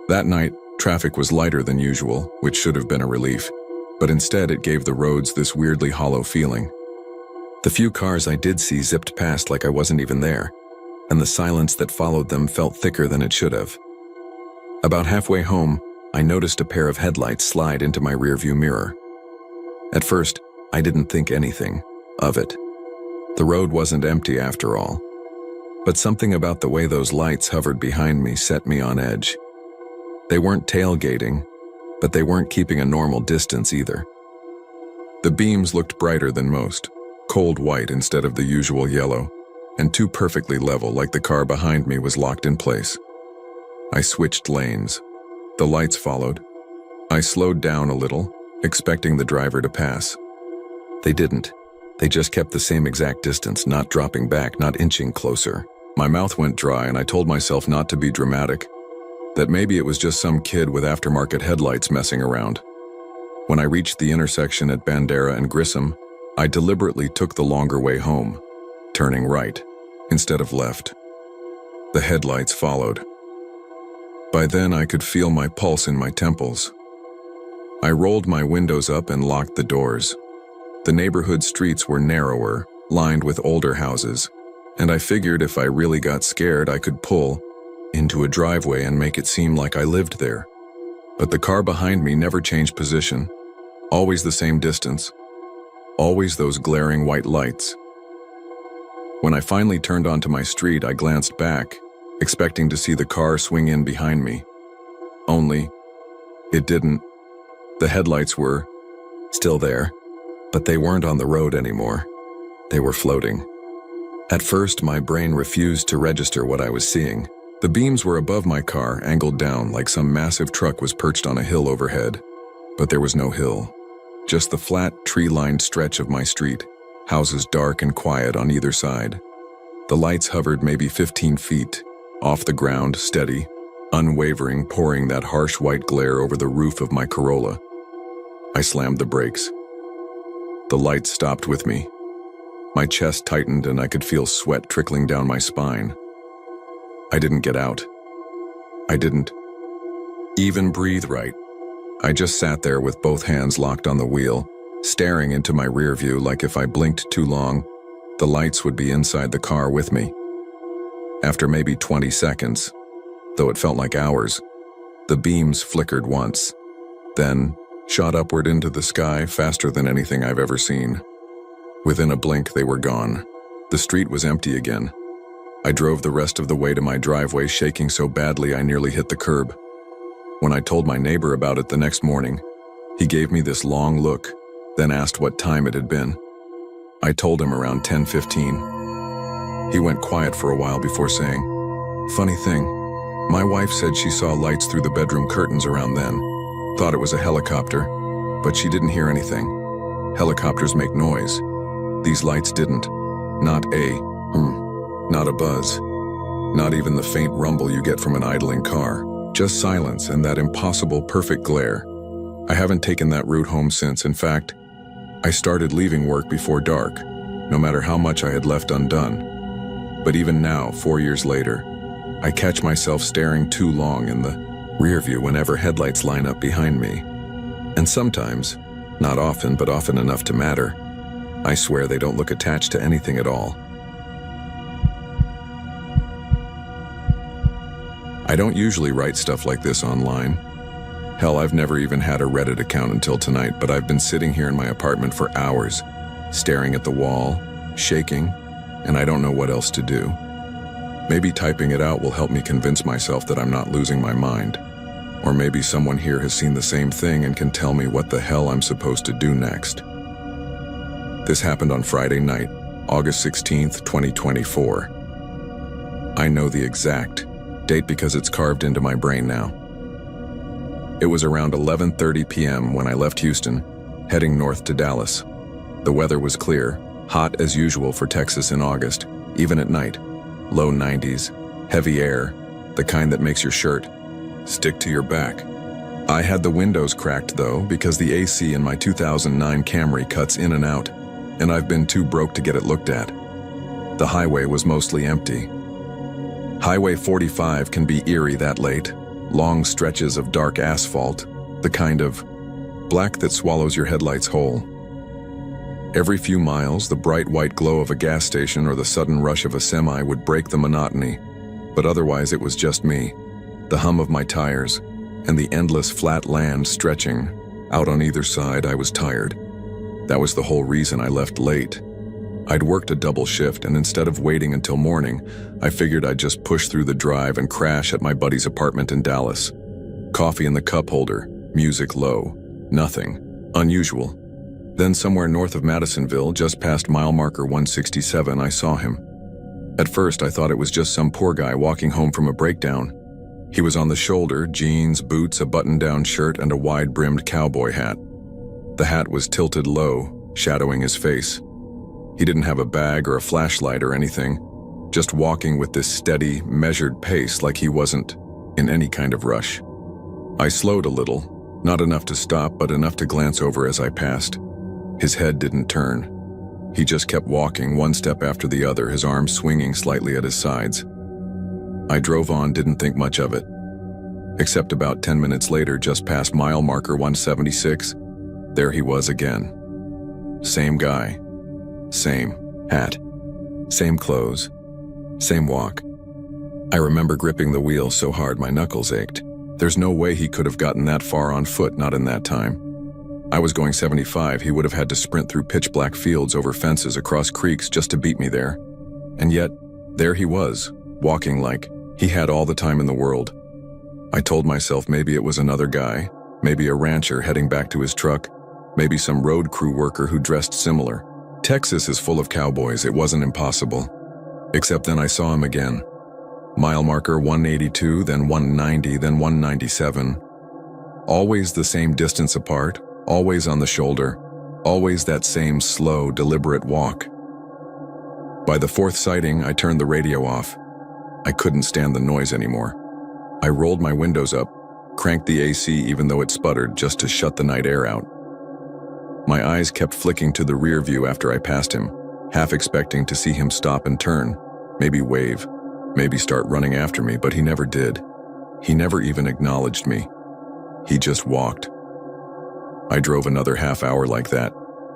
That night, traffic was lighter than usual, which should have been a relief, but instead it gave the roads this weirdly hollow feeling. The few cars I did see zipped past like I wasn't even there, and the silence that followed them felt thicker than it should have. About halfway home, I noticed a pair of headlights slide into my rearview mirror. At first, I didn't think anything of it. The road wasn't empty after all. But something about the way those lights hovered behind me set me on edge. They weren't tailgating, but they weren't keeping a normal distance either. The beams looked brighter than most, cold white instead of the usual yellow, and too perfectly level like the car behind me was locked in place. I switched lanes. The lights followed. I slowed down a little, expecting the driver to pass. They didn't. They just kept the same exact distance, not dropping back, not inching closer. My mouth went dry and I told myself not to be dramatic, that maybe it was just some kid with aftermarket headlights messing around. When I reached the intersection at Bandera and Grissom, I deliberately took the longer way home, turning right instead of left. The headlights followed. By then I could feel my pulse in my temples. I rolled my windows up and locked the doors. The neighborhood streets were narrower, lined with older houses, and I figured if I really got scared I could pull into a driveway and make it seem like I lived there. But the car behind me never changed position, always the same distance, always those glaring white lights. When I finally turned onto my street, I glanced back, expecting to see the car swing in behind me. Only, it didn't. The headlights were still there, but they weren't on the road anymore. They were floating. At first, my brain refused to register what I was seeing. The beams were above my car, angled down like some massive truck was perched on a hill overhead. But there was no hill, just the flat, tree-lined stretch of my street, houses dark and quiet on either side. The lights hovered maybe 15 feet, off the ground, steady, unwavering, pouring that harsh white glare over the roof of my Corolla. I slammed the brakes. The lights stopped with me. My chest tightened and I could feel sweat trickling down my spine. I didn't get out. I didn't even breathe right. I just sat there with both hands locked on the wheel, staring into my rear view like if I blinked too long, the lights would be inside the car with me. After maybe 20 seconds, though it felt like hours, the beams flickered once, then shot upward into the sky faster than anything I've ever seen. Within a blink, they were gone. The street was empty again. I drove the rest of the way to my driveway, shaking so badly I nearly hit the curb. When I told my neighbor about it the next morning, he gave me this long look, then asked what time it had been. I told him around 10:15. He went quiet for a while before saying, "Funny thing, my wife said she saw lights through the bedroom curtains around then. Thought it was a helicopter, but she didn't hear anything. Helicopters make noise. These lights didn't. Not a buzz. Not even the faint rumble you get from an idling car. Just silence and that impossible perfect glare. I haven't taken that route home since. In fact, I started leaving work before dark, no matter how much I had left undone. But even now, 4 years later, I catch myself staring too long in the rear view whenever headlights line up behind me. And sometimes, not often, but often enough to matter, I swear they don't look attached to anything at all. I don't usually write stuff like this online. Hell, I've never even had a Reddit account until tonight, but I've been sitting here in my apartment for hours, staring at the wall, shaking, and I don't know what else to do. Maybe typing it out will help me convince myself that I'm not losing my mind. Or maybe someone here has seen the same thing and can tell me what the hell I'm supposed to do next. This happened on Friday night, August 16th, 2024. I know the exact date because it's carved into my brain now. It was around 11:30 p.m. when I left Houston, heading north to Dallas. The weather was clear, hot as usual for Texas in August, even at night. Low 90s, heavy air, the kind that makes your shirt stick to your back. I had the windows cracked though, because the AC in my 2009 Camry cuts in and out, and I've been too broke to get it looked at. The highway was mostly empty. Highway 45 can be eerie that late, long stretches of dark asphalt, the kind of black that swallows your headlights whole. Every few miles, the bright white glow of a gas station or the sudden rush of a semi would break the monotony, but otherwise it was just me, the hum of my tires, and the endless flat land stretching. Out on either side, I was tired. That was the whole reason I left late. I'd worked a double shift, and instead of waiting until morning, I figured I'd just push through the drive and crash at my buddy's apartment in Dallas. Coffee in the cup holder, music low, nothing unusual. Then somewhere north of Madisonville, just past mile marker 167, I saw him. At first, I thought it was just some poor guy walking home from a breakdown. He was on the shoulder, jeans, boots, a button-down shirt, and a wide-brimmed cowboy hat. The hat was tilted low, shadowing his face. He didn't have a bag or a flashlight or anything, just walking with this steady, measured pace like he wasn't in any kind of rush. I slowed a little, not enough to stop, but enough to glance over as I passed. His head didn't turn. He just kept walking, one step after the other, his arms swinging slightly at his sides. I drove on, didn't think much of it. Except about 10 minutes later, just past mile marker 176, there he was again. Same guy. Same hat. Same clothes. Same walk. I remember gripping the wheel so hard my knuckles ached. There's no way he could have gotten that far on foot, not in that time. I was going 75, he would have had to sprint through pitch-black fields, over fences, across creeks just to beat me there. And yet, there he was, walking like he had all the time in the world. I told myself maybe it was another guy, maybe a rancher heading back to his truck, maybe some road crew worker who dressed similar. Texas is full of cowboys, it wasn't impossible. Except then I saw him again. Mile marker 182, then 190, then 197. Always the same distance apart, always on the shoulder, always that same slow, deliberate walk. By the fourth sighting, I turned the radio off. I couldn't stand the noise anymore. I rolled my windows up, cranked the AC even though it sputtered, just to shut the night air out. My eyes kept flicking to the rear view after I passed him, half expecting to see him stop and turn, maybe wave, maybe start running after me, but he never did. He never even acknowledged me. He just walked. I drove another half hour like that,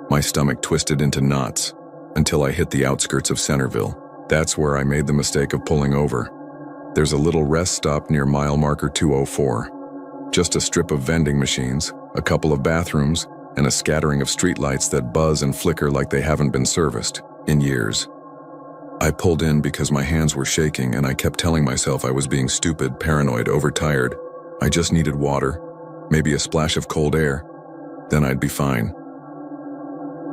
my stomach twisted into knots, until I hit the outskirts of Centerville. That's where I made the mistake of pulling over. There's a little rest stop near mile marker 204. Just a strip of vending machines, a couple of bathrooms, and a scattering of streetlights that buzz and flicker like they haven't been serviced in years. I pulled in because my hands were shaking and I kept telling myself I was being stupid, paranoid, overtired. I just needed water, maybe a splash of cold air. Then I'd be fine.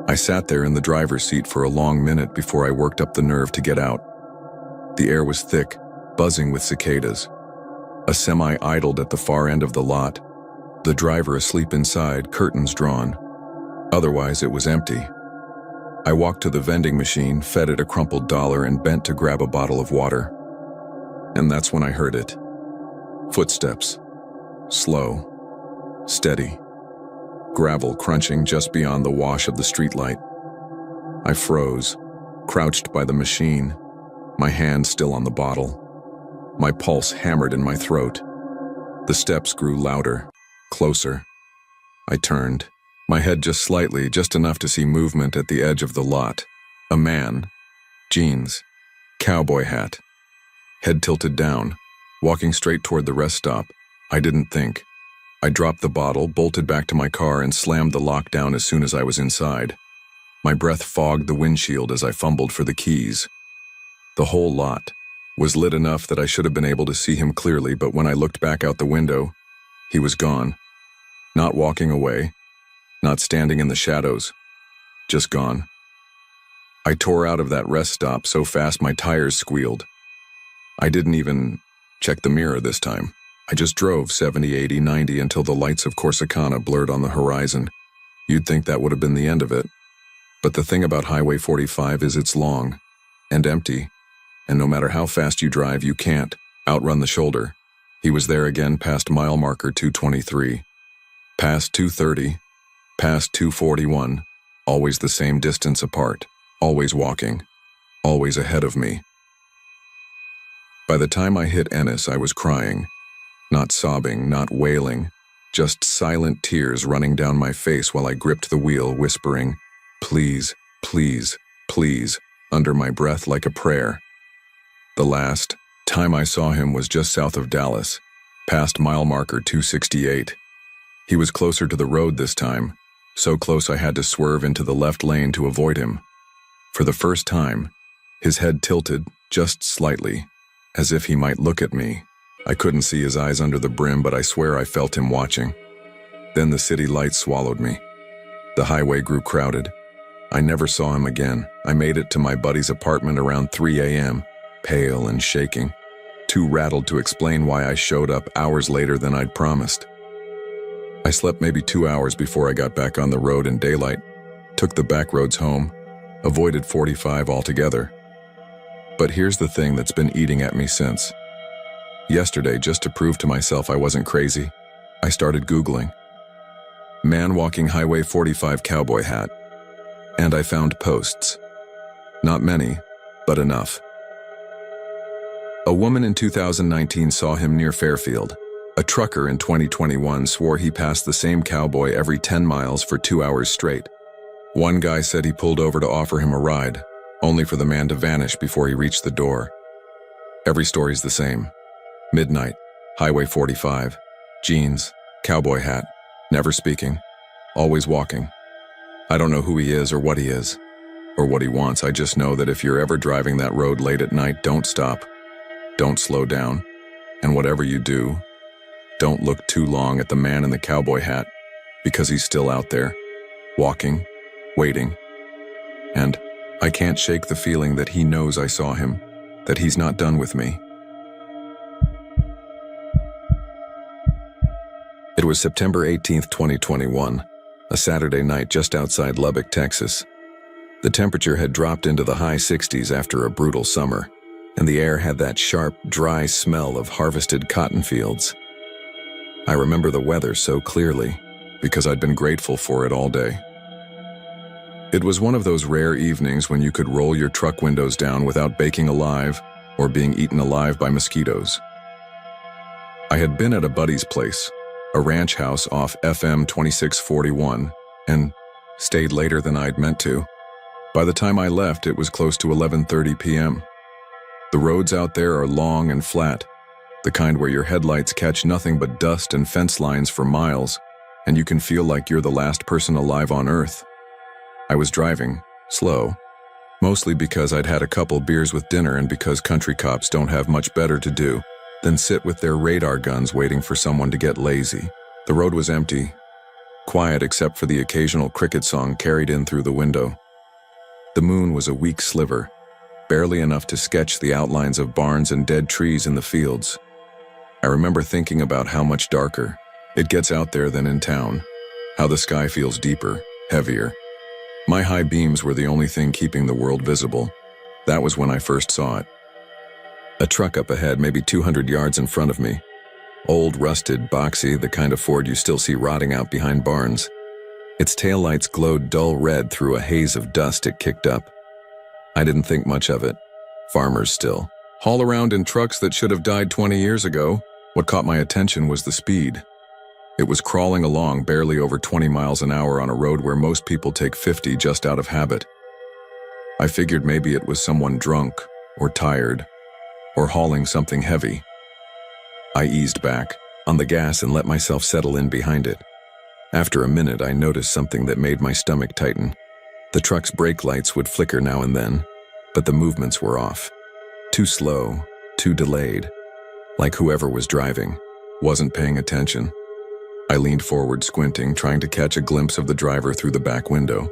I sat there in the driver's seat for a long minute before I worked up the nerve to get out. The air was thick, buzzing with cicadas. A semi idled at the far end of the lot, the driver asleep inside, curtains drawn. Otherwise, it was empty. I walked to the vending machine, fed it a crumpled dollar, and bent to grab a bottle of water. And that's when I heard it. Footsteps. Slow. Steady. Gravel crunching just beyond the wash of the streetlight. I froze, crouched by the machine, my hand still on the bottle. My pulse hammered in my throat. The steps grew louder, closer. I turned, my head just slightly, just enough to see movement at the edge of the lot. A man, jeans, cowboy hat, head tilted down, walking straight toward the rest stop. I didn't think. I dropped the bottle, bolted back to my car, and slammed the lock down as soon as I was inside. My breath fogged the windshield as I fumbled for the keys. The whole lot was lit enough that I should have been able to see him clearly, but when I looked back out the window, he was gone. Not walking away, not standing in the shadows, just gone. I tore out of that rest stop so fast my tires squealed. I didn't even check the mirror this time. I just drove 70, 80, 90 until the lights of Corsicana blurred on the horizon. You'd think that would have been the end of it. But the thing about Highway 45 is it's long and empty, and no matter how fast you drive, you can't outrun the shoulder. He was there again past mile marker 223, past 230, past 241, always the same distance apart, always walking, always ahead of me. By the time I hit Ennis, I was crying, not sobbing, not wailing, just silent tears running down my face while I gripped the wheel, whispering, "Please, please, please," under my breath like a prayer. The last time I saw him was just south of Dallas, past mile marker 268. He was closer to the road this time, so close I had to swerve into the left lane to avoid him. For the first time, his head tilted just slightly, as if he might look at me. I couldn't see his eyes under the brim, but I swear I felt him watching. Then the city lights swallowed me. The highway grew crowded. I never saw him again. I made it to my buddy's apartment around 3 a.m., pale and shaking, too rattled to explain why I showed up hours later than I'd promised. I slept maybe 2 hours before I got back on the road in daylight, took the back roads home, avoided 45 altogether. But here's the thing that's been eating at me since. Yesterday, just to prove to myself I wasn't crazy, I started Googling. Man walking Highway 45 cowboy hat. And I found posts. Not many, but enough. A woman in 2019 saw him near Fairfield. A trucker in 2021 swore he passed the same cowboy every 10 miles for 2 hours straight. One guy said he pulled over to offer him a ride, only for the man to vanish before he reached the door. Every story's the same. Midnight, Highway 45, jeans, cowboy hat, never speaking, always walking. I don't know who he is or what he is, or what he wants. I just know that if you're ever driving that road late at night, don't stop, don't slow down, and whatever you do, don't look too long at the man in the cowboy hat, because he's still out there, walking, waiting. And I can't shake the feeling that he knows I saw him, that he's not done with me. It was September 18th, 2021, a Saturday night just outside Lubbock, Texas. The temperature had dropped into the high 60s after a brutal summer, and the air had that sharp, dry smell of harvested cotton fields. I remember the weather so clearly, because I'd been grateful for it all day. It was one of those rare evenings when you could roll your truck windows down without baking alive or being eaten alive by mosquitoes. I had been at a buddy's place, a ranch house off FM 2641, and stayed later than I'd meant to. By the time I left, it was close to 11:30 p.m. The roads out there are long and flat, the kind where your headlights catch nothing but dust and fence lines for miles, and you can feel like you're the last person alive on Earth. I was driving, slow, mostly because I'd had a couple beers with dinner and because country cops don't have much better to do than sit with their radar guns waiting for someone to get lazy. The road was empty, quiet except for the occasional cricket song carried in through the window. The moon was a weak sliver, barely enough to sketch the outlines of barns and dead trees in the fields. I remember thinking about how much darker it gets out there than in town, how the sky feels deeper, heavier. My high beams were the only thing keeping the world visible. That was when I first saw it. A truck up ahead, maybe 200 yards in front of me. Old, rusted, boxy, the kind of Ford you still see rotting out behind barns. Its taillights glowed dull red through a haze of dust it kicked up. I didn't think much of it. Farmers still. Haul around in trucks that should have died 20 years ago. What caught my attention was the speed. It was crawling along barely over 20 miles an hour on a road where most people take 50 just out of habit. I figured maybe it was someone drunk or tired or hauling something heavy. I eased back on the gas and let myself settle in behind it. After a minute, I noticed something that made my stomach tighten. The truck's brake lights would flicker now and then, but the movements were off. Too slow, too delayed, like whoever was driving wasn't paying attention. I leaned forward, squinting, trying to catch a glimpse of the driver through the back window.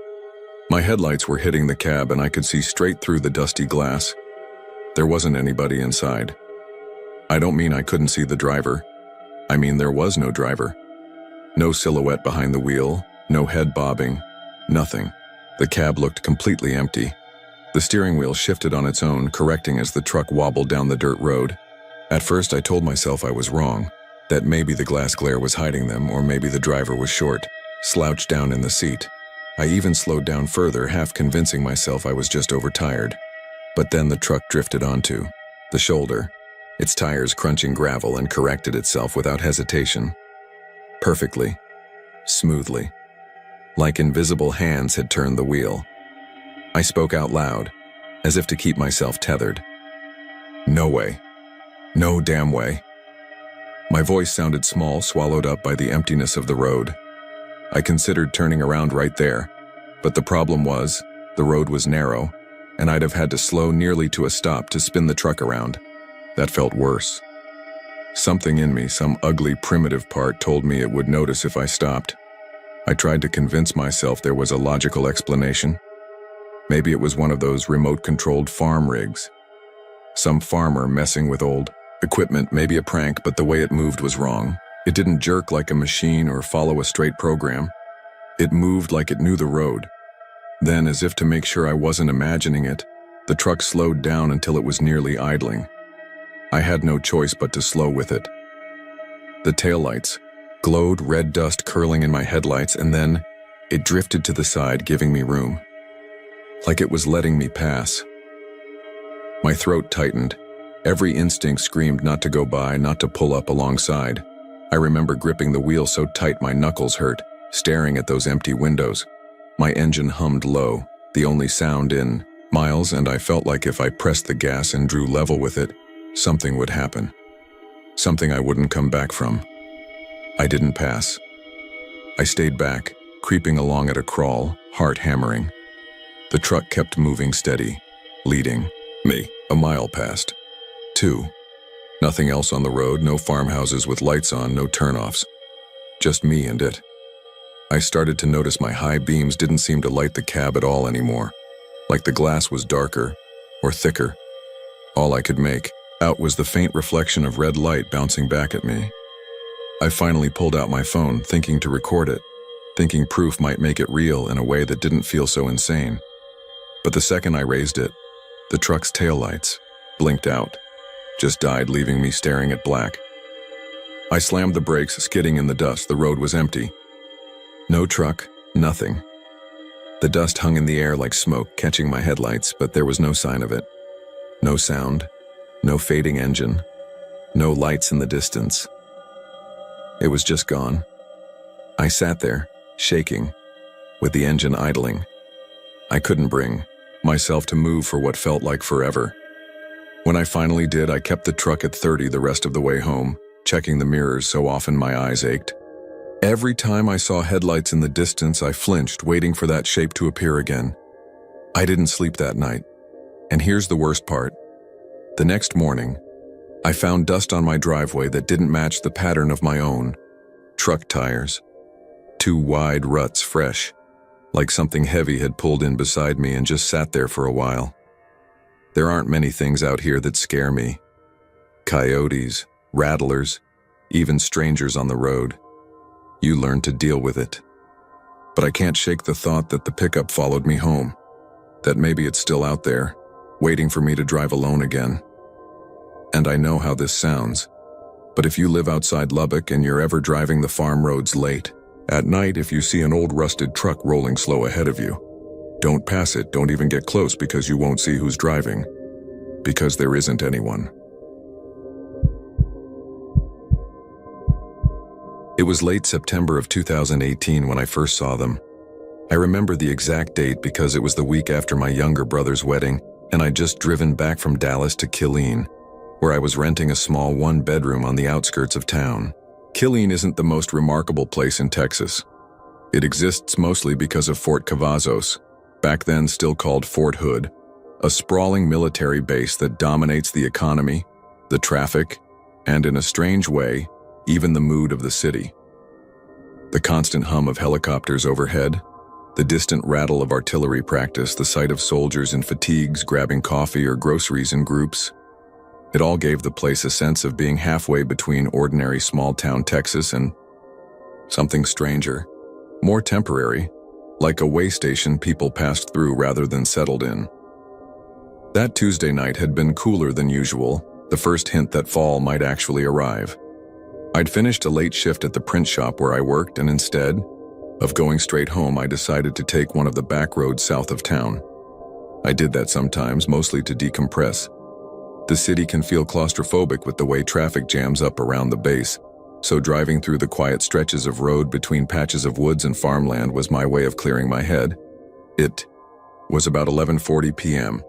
My headlights were hitting the cab and I could see straight through the dusty glass. There wasn't anybody inside. I don't mean I couldn't see the driver. I mean there was no driver. No silhouette behind the wheel, no head bobbing, nothing. The cab looked completely empty. The steering wheel shifted on its own, correcting as the truck wobbled down the dirt road. At first I told myself I was wrong, that maybe the glass glare was hiding them, or maybe the driver was short, slouched down in the seat. I even slowed down further, half convincing myself I was just overtired. But then the truck drifted onto the shoulder, its tires crunching gravel, and corrected itself without hesitation. Perfectly. Smoothly. Like invisible hands had turned the wheel. I spoke out loud, as if to keep myself tethered. No way. No damn way. My voice sounded small, swallowed up by the emptiness of the road. I considered turning around right there, but the problem was, the road was narrow, and I'd have had to slow nearly to a stop to spin the truck around. That felt worse. Something in me, some ugly, primitive part, told me it would notice if I stopped. I tried to convince myself there was a logical explanation. Maybe it was one of those remote-controlled farm rigs. Some farmer messing with old equipment, maybe a prank, but the way it moved was wrong. It didn't jerk like a machine or follow a straight program. It moved like it knew the road. Then, as if to make sure I wasn't imagining it, the truck slowed down until it was nearly idling. I had no choice but to slow with it. The taillights glowed, red dust curling in my headlights, and then it drifted to the side, giving me room. Like it was letting me pass. My throat tightened. Every instinct screamed not to go by, not to pull up alongside. I remember gripping the wheel so tight my knuckles hurt, staring at those empty windows. My engine hummed low, the only sound in miles, and I felt like if I pressed the gas and drew level with it, something would happen. Something I wouldn't come back from. I didn't pass. I stayed back, creeping along at a crawl, heart hammering. The truck kept moving steady, leading me. A mile passed. 2. Nothing else on the road, no farmhouses with lights on, no turnoffs. Just me and it. I started to notice my high beams didn't seem to light the cab at all anymore. Like the glass was darker, or thicker. All I could make out was the faint reflection of red light bouncing back at me. I finally pulled out my phone, thinking to record it, thinking proof might make it real in a way that didn't feel so insane. But the second I raised it, the truck's taillights blinked out, just died, leaving me staring at black. I slammed the brakes, skidding in the dust. The road was empty. No truck, nothing. The dust hung in the air like smoke, catching my headlights, but there was no sign of it. No sound, no fading engine, no lights in the distance. It was just gone. I sat there, shaking, with the engine idling. I couldn't bring myself to move for what felt like forever. When I finally did, I kept the truck at 30 the rest of the way home, checking the mirrors so often my eyes ached. Every time I saw headlights in the distance, I flinched, waiting for that shape to appear again. I didn't sleep that night. And here's the worst part. The next morning, I found dust on my driveway that didn't match the pattern of my own. Truck tires. 2 wide ruts, fresh, like something heavy had pulled in beside me and just sat there for a while. There aren't many things out here that scare me. Coyotes, rattlers, even strangers on the road. You learn to deal with it. But I can't shake the thought that the pickup followed me home, that maybe it's still out there, waiting for me to drive alone again. And I know how this sounds, but if you live outside Lubbock and you're ever driving the farm roads late, at night if you see an old rusted truck rolling slow ahead of you, don't pass it, don't even get close, because you won't see who's driving, because there isn't anyone. It was late September of 2018 when I first saw them. I remember the exact date because it was the week after my younger brother's wedding, and I'd just driven back from Dallas to Killeen, where I was renting a small 1-bedroom on the outskirts of town. Killeen isn't the most remarkable place in Texas. It exists mostly because of Fort Cavazos, back then still called Fort Hood, a sprawling military base that dominates the economy, the traffic, and in a strange way, even the mood of the city. The constant hum of helicopters overhead, the distant rattle of artillery practice, the sight of soldiers in fatigues grabbing coffee or groceries in groups. It all gave the place a sense of being halfway between ordinary small-town Texas and something stranger, more temporary, like a way station people passed through rather than settled in. That Tuesday night had been cooler than usual, the first hint that fall might actually arrive. I'd finished a late shift at the print shop where I worked, and instead of going straight home, I decided to take one of the back roads south of town. I did that sometimes, mostly to decompress. The city can feel claustrophobic with the way traffic jams up around the base, so driving through the quiet stretches of road between patches of woods and farmland was my way of clearing my head. It was about 11:40 p.m.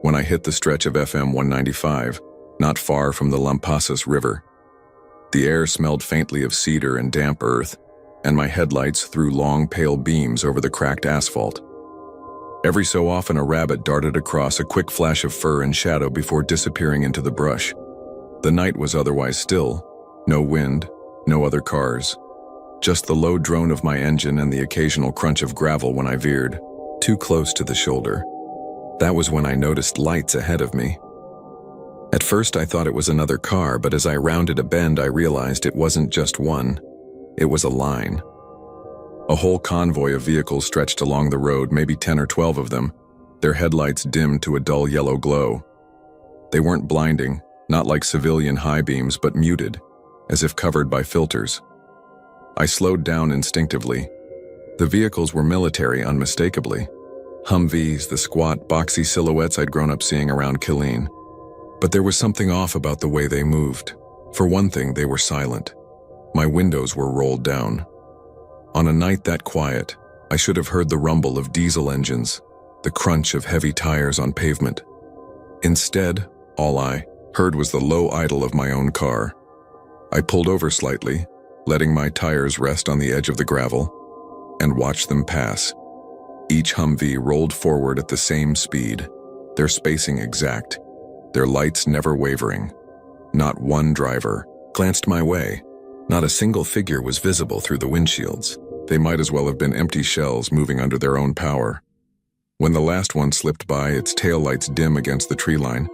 when I hit the stretch of FM 195, not far from the Lampasas River. The air smelled faintly of cedar and damp earth, and my headlights threw long, pale beams over the cracked asphalt. Every so often a rabbit darted across, a quick flash of fur and shadow before disappearing into the brush. The night was otherwise still, no wind, no other cars. Just the low drone of my engine and the occasional crunch of gravel when I veered, too close to the shoulder. That was when I noticed lights ahead of me. At first I thought it was another car, but as I rounded a bend I realized it wasn't just one. It was a line. A whole convoy of vehicles stretched along the road, maybe 10 or 12 of them, their headlights dimmed to a dull yellow glow. They weren't blinding, not like civilian high beams, but muted, as if covered by filters. I slowed down instinctively. The vehicles were military unmistakably. Humvees, the squat, boxy silhouettes I'd grown up seeing around Killeen. But there was something off about the way they moved. For one thing, they were silent. My windows were rolled down. On a night that quiet, I should have heard the rumble of diesel engines, the crunch of heavy tires on pavement. Instead, all I heard was the low idle of my own car. I pulled over slightly, letting my tires rest on the edge of the gravel, and watched them pass. Each Humvee rolled forward at the same speed, their spacing exact, their lights never wavering. Not one driver glanced my way. Not a single figure was visible through the windshields. They might as well have been empty shells moving under their own power. When the last one slipped by, its taillights dim against the tree line,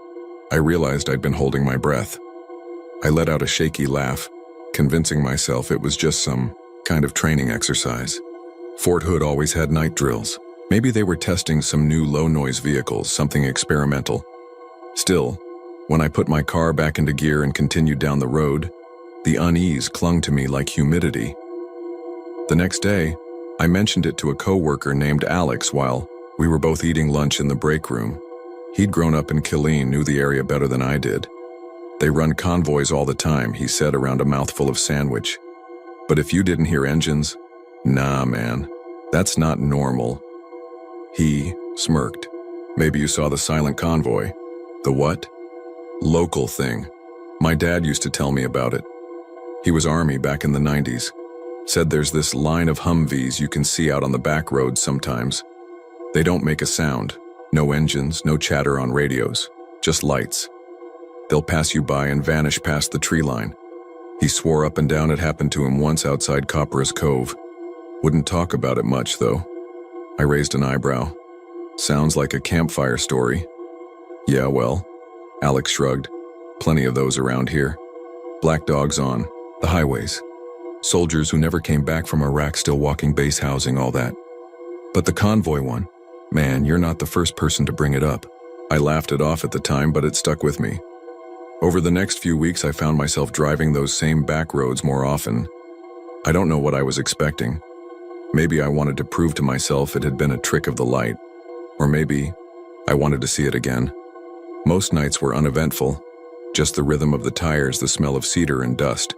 I realized I'd been holding my breath. I let out a shaky laugh, convincing myself it was just some kind of training exercise. Fort Hood always had night drills. Maybe they were testing some new low-noise vehicles, something experimental. Still, when I put my car back into gear and continued down the road, the unease clung to me like humidity. The next day, I mentioned it to a coworker named Alex while we were both eating lunch in the break room. He'd grown up in Killeen, knew the area better than I did. They run convoys all the time, he said around a mouthful of sandwich. But if you didn't hear engines, nah man, that's not normal. He smirked. Maybe you saw the silent convoy. The what? Local thing. My dad used to tell me about it. He was Army back in the 90s. Said there's this line of Humvees you can see out on the back roads sometimes. They don't make a sound. No engines, no chatter on radios. Just lights. They'll pass you by and vanish past the tree line. He swore up and down it happened to him once outside Copperas Cove. Wouldn't talk about it much, though. I raised an eyebrow. Sounds like a campfire story. Yeah, well, Alex shrugged. Plenty of those around here. Black dogs on the highways. Soldiers who never came back from Iraq still walking base housing, all that. But the convoy one, man, you're not the first person to bring it up. I laughed it off at the time, but it stuck with me. Over the next few weeks, I found myself driving those same back roads more often. I don't know what I was expecting. Maybe I wanted to prove to myself it had been a trick of the light. Or maybe I wanted to see it again. Most nights were uneventful, just the rhythm of the tires, the smell of cedar and dust.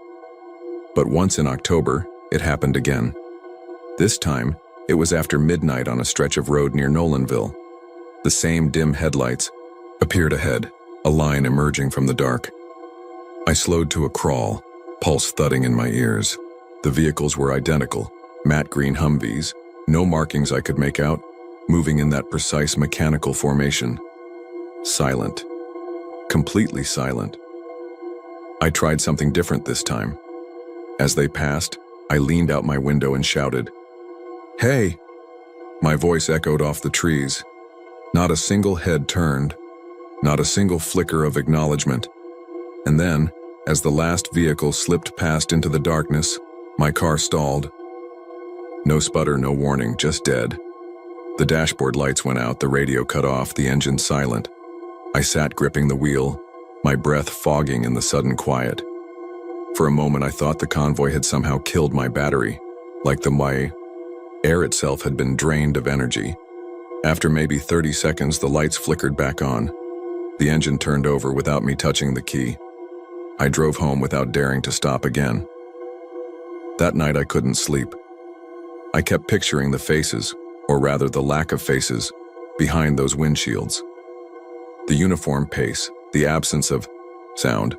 But once in October, it happened again. This time, it was after midnight on a stretch of road near Nolanville. The same dim headlights appeared ahead, a line emerging from the dark. I slowed to a crawl, pulse thudding in my ears. The vehicles were identical, matte green Humvees, no markings I could make out, moving in that precise mechanical formation. Silent. Completely silent. I tried something different this time. As they passed, I leaned out my window and shouted, "Hey!" My voice echoed off the trees. Not a single head turned, not a single flicker of acknowledgement. And then, as the last vehicle slipped past into the darkness, my car stalled. No sputter, no warning, just dead. The dashboard lights went out, the radio cut off, the engine silent. I sat gripping the wheel, my breath fogging in the sudden quiet. For a moment I thought the convoy had somehow killed my battery, like the air itself had been drained of energy. After maybe 30 seconds, the lights flickered back on. The engine turned over without me touching the key. I drove home without daring to stop again. That night I couldn't sleep. I kept picturing the faces, or rather the lack of faces, behind those windshields. The uniform pace, the absence of sound,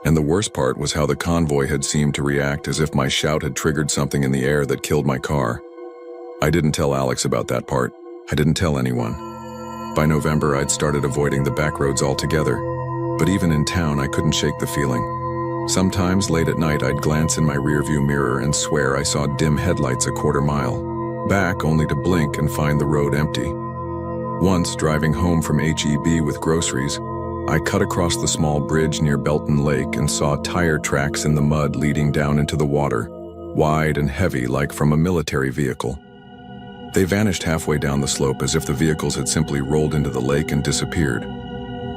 and the worst part was how the convoy had seemed to react, as if my shout had triggered something in the air that killed my car. I didn't tell Alex about that part. I didn't tell anyone. By November, I'd started avoiding the backroads altogether, but even in town, I couldn't shake the feeling. Sometimes, late at night, I'd glance in my rearview mirror and swear I saw dim headlights a quarter mile back, only to blink and find the road empty. Once, driving home from HEB with groceries, I cut across the small bridge near Belton Lake and saw tire tracks in the mud leading down into the water, wide and heavy like from a military vehicle. They vanished halfway down the slope as if the vehicles had simply rolled into the lake and disappeared.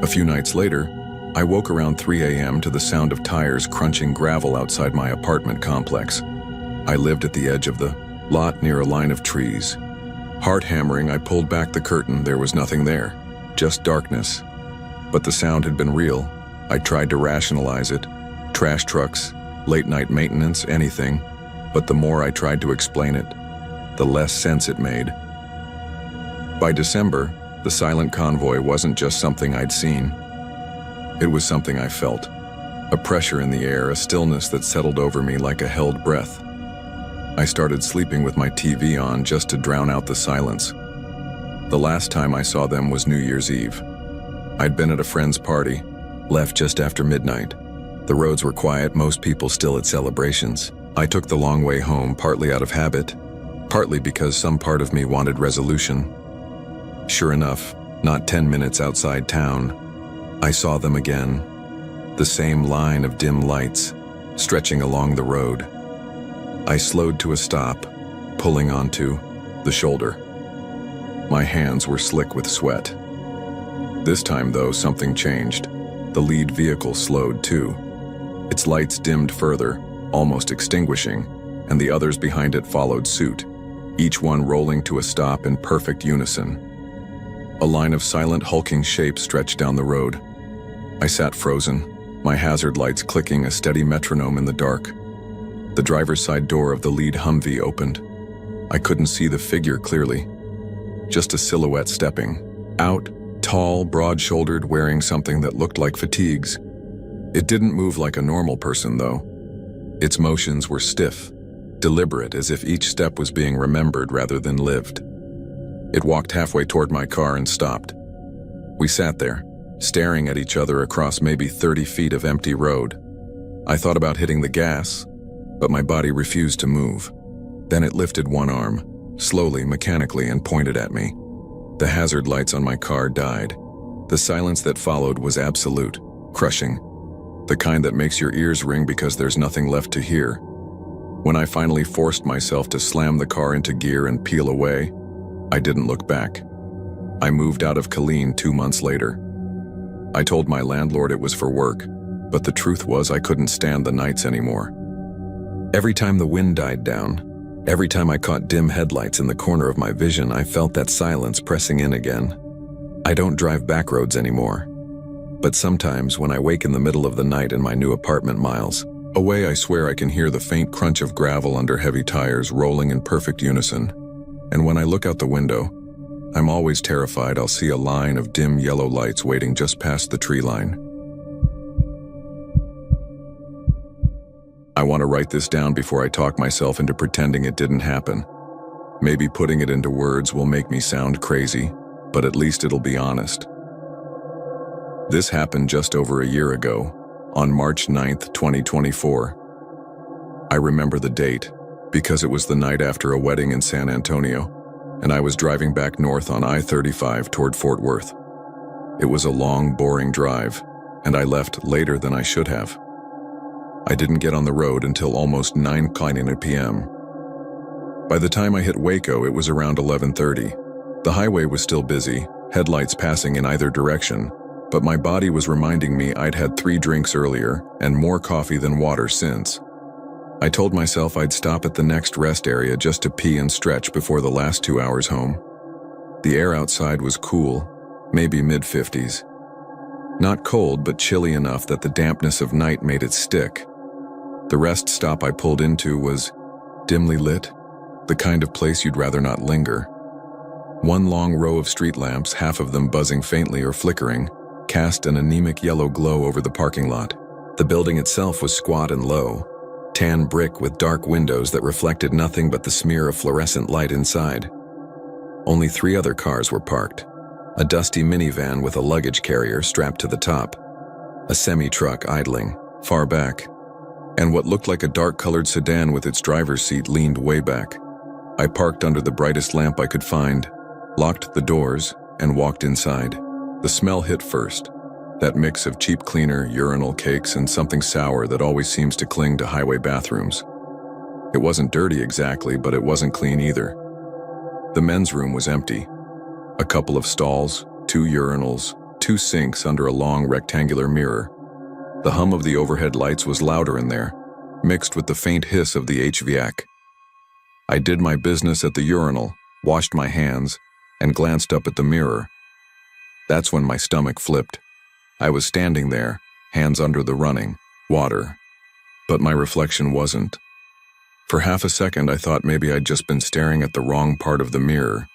A few nights later, I woke around 3 a.m. to the sound of tires crunching gravel outside my apartment complex. I lived at the edge of the lot near a line of trees. Heart hammering, I pulled back the curtain. There was nothing there, just darkness. But the sound had been real. I tried to rationalize it. Trash trucks, late night maintenance, anything. But the more I tried to explain it, the less sense it made. By December, the silent convoy wasn't just something I'd seen. It was something I felt. A pressure in the air, a stillness that settled over me like a held breath. I started sleeping with my TV on just to drown out the silence. The last time I saw them was New Year's Eve. I'd been at a friend's party, left just after midnight. The roads were quiet, most people still at celebrations. I took the long way home, partly out of habit, partly because some part of me wanted resolution. Sure enough, not 10 minutes outside town, I saw them again. The same line of dim lights, stretching along the road. I slowed to a stop, pulling onto the shoulder. My hands were slick with sweat. This time, though, something changed. The lead vehicle slowed too. Its lights dimmed further, almost extinguishing, and the others behind it followed suit, each one rolling to a stop in perfect unison. A line of silent, hulking shapes stretched down the road. I sat frozen, my hazard lights clicking, a steady metronome in the dark. The driver's side door of the lead Humvee opened. I couldn't see the figure clearly, just a silhouette stepping out, tall, broad-shouldered, wearing something that looked like fatigues. It didn't move like a normal person, though. Its motions were stiff, deliberate, as if each step was being remembered rather than lived. It walked halfway toward my car and stopped. We sat there, staring at each other across maybe 30 feet of empty road. I thought about hitting the gas, but my body refused to move. Then it lifted one arm, slowly, mechanically, and pointed at me. The hazard lights on my car died. The silence that followed was absolute, crushing, the kind that makes your ears ring because there's nothing left to hear. When I finally forced myself to slam the car into gear and peel away, I didn't look back. I moved out of Killeen 2 months later. I told my landlord it was for work, but the truth was I couldn't stand the nights anymore. Every time the wind died down, every time I caught dim headlights in the corner of my vision, I felt that silence pressing in again. I don't drive backroads anymore, but sometimes when I wake in the middle of the night in my new apartment miles away, I swear I can hear the faint crunch of gravel under heavy tires rolling in perfect unison. And when I look out the window, I'm always terrified I'll see a line of dim yellow lights waiting just past the tree line. I want to write this down before I talk myself into pretending it didn't happen. Maybe putting it into words will make me sound crazy, but at least it'll be honest. This happened just over a year ago, on March 9th, 2024. I remember the date because it was the night after a wedding in San Antonio, and I was driving back north on I-35 toward Fort Worth. It was a long, boring drive, and I left later than I should have. I didn't get on the road until almost 9 p.m. By the time I hit Waco, it was around 11:30. The highway was still busy, headlights passing in either direction, but my body was reminding me I'd had 3 drinks earlier and more coffee than water since. I told myself I'd stop at the next rest area just to pee and stretch before the last 2 hours home. The air outside was cool, maybe mid-50s. Not cold, but chilly enough that the dampness of night made it stick. The rest stop I pulled into was dimly lit, the kind of place you'd rather not linger. One long row of street lamps, half of them buzzing faintly or flickering, cast an anemic yellow glow over the parking lot. The building itself was squat and low, tan brick with dark windows that reflected nothing but the smear of fluorescent light inside. Only 3 other cars were parked. A dusty minivan with a luggage carrier strapped to the top, a semi-truck idling, far back, and what looked like a dark-colored sedan with its driver's seat leaned way back. I parked under the brightest lamp I could find, locked the doors, and walked inside. The smell hit first, that mix of cheap cleaner, urinal cakes, and something sour that always seems to cling to highway bathrooms. It wasn't dirty exactly, but it wasn't clean either. The men's room was empty. A couple of stalls, 2 urinals, 2 sinks under a long rectangular mirror. The hum of the overhead lights was louder in there, mixed with the faint hiss of the HVAC. I did my business at the urinal, washed my hands, and glanced up at the mirror. That's when my stomach flipped. I was standing there, hands under the running water, but my reflection wasn't. For half a second I thought maybe I'd just been staring at the wrong part of the mirror,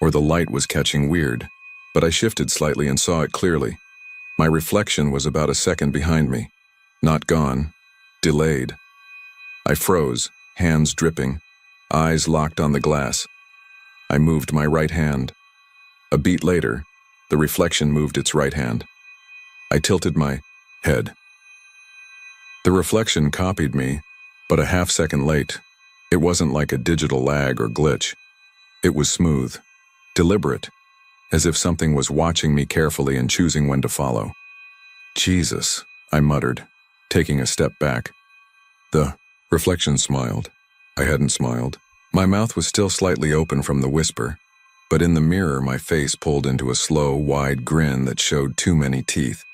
or the light was catching weird, but I shifted slightly and saw it clearly. My reflection was about a second behind me, not gone, delayed. I froze, hands dripping, eyes locked on the glass. I moved my right hand. A beat later, the reflection moved its right hand. I tilted my head. The reflection copied me, but a half second late. It wasn't like a digital lag or glitch. It was smooth, deliberate, as if something was watching me carefully and choosing when to follow. Jesus, I muttered, taking a step back. The reflection smiled. I hadn't smiled. My mouth was still slightly open from the whisper, but in the mirror my face pulled into a slow, wide grin that showed too many teeth.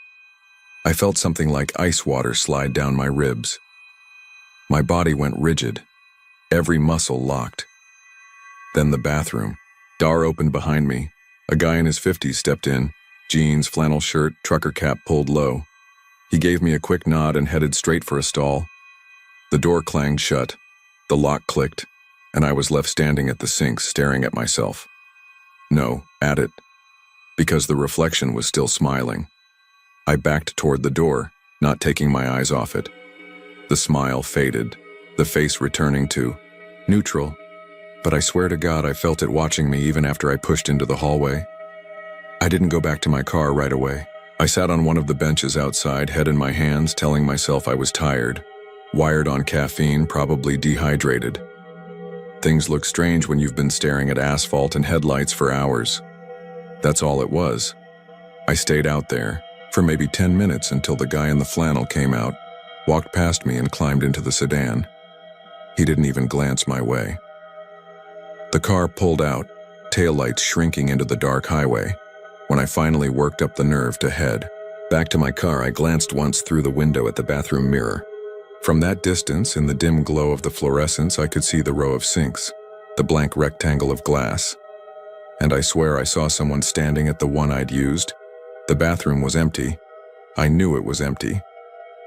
I felt something like ice water slide down my ribs. My body went rigid, every muscle locked. Then the bathroom. Door opened behind me. A guy in his 50s stepped in, jeans, flannel shirt, trucker cap pulled low. He gave me a quick nod and headed straight for a stall. The door clanged shut, the lock clicked, and I was left standing at the sink staring at myself. No, at it, because the reflection was still smiling. I backed toward the door, not taking my eyes off it. The smile faded, the face returning to neutral, but I swear to God I felt it watching me even after I pushed into the hallway. I didn't go back to my car right away. I sat on one of the benches outside, head in my hands, telling myself I was tired, wired on caffeine, probably dehydrated. Things look strange when you've been staring at asphalt and headlights for hours. That's all it was. I stayed out there for maybe 10 minutes until the guy in the flannel came out, walked past me and climbed into the sedan. He didn't even glance my way. The car pulled out, taillights shrinking into the dark highway. When I finally worked up the nerve to head back to my car, I glanced once through the window at the bathroom mirror. From that distance, in the dim glow of the fluorescence, I could see the row of sinks, the blank rectangle of glass. And I swear I saw someone standing at the one I'd used. The bathroom was empty. I knew it was empty.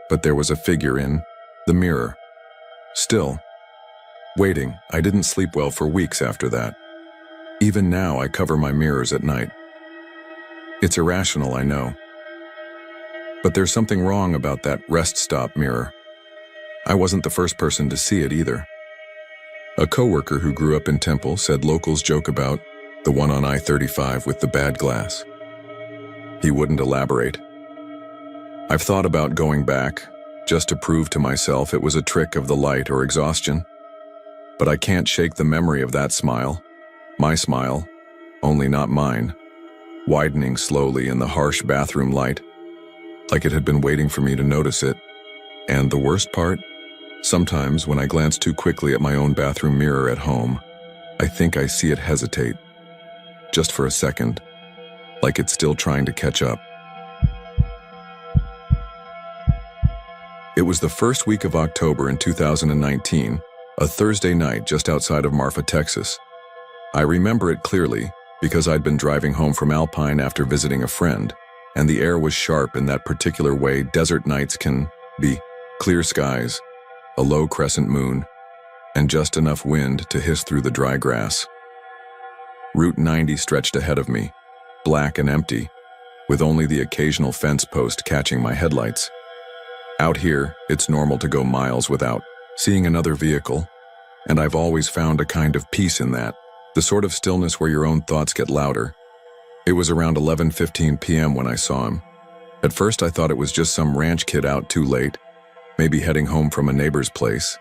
But there was a figure in the mirror. Still, waiting. I didn't sleep well for weeks after that. Even now, I cover my mirrors at night. It's irrational, I know. But there's something wrong about that rest stop mirror. I wasn't the first person to see it either. A coworker who grew up in Temple said locals joke about the one on I-35 with the bad glass. He wouldn't elaborate. I've thought about going back, just to prove to myself it was a trick of the light or exhaustion. But I can't shake the memory of that smile. My smile, only not mine, widening slowly in the harsh bathroom light. like it had been waiting for me to notice it. And the worst part? Sometimes, when I glance too quickly at my own bathroom mirror at home, I think I see it hesitate. Just for a second, like it's still trying to catch up. It was the first week of October in 2019, a Thursday night just outside of Marfa, Texas. I remember it clearly because I'd been driving home from Alpine after visiting a friend, and the air was sharp in that particular way desert nights can be. Clear skies, a low crescent moon, and just enough wind to hiss through the dry grass. Route 90 stretched ahead of me, black and empty, with only the occasional fence post catching my headlights. Out here, it's normal to go miles without seeing another vehicle, and I've always found a kind of peace in that, the sort of stillness where your own thoughts get louder. It was around 11:15 p.m. when I saw him. At first I thought it was just some ranch kid out too late, maybe heading home from a neighbor's place.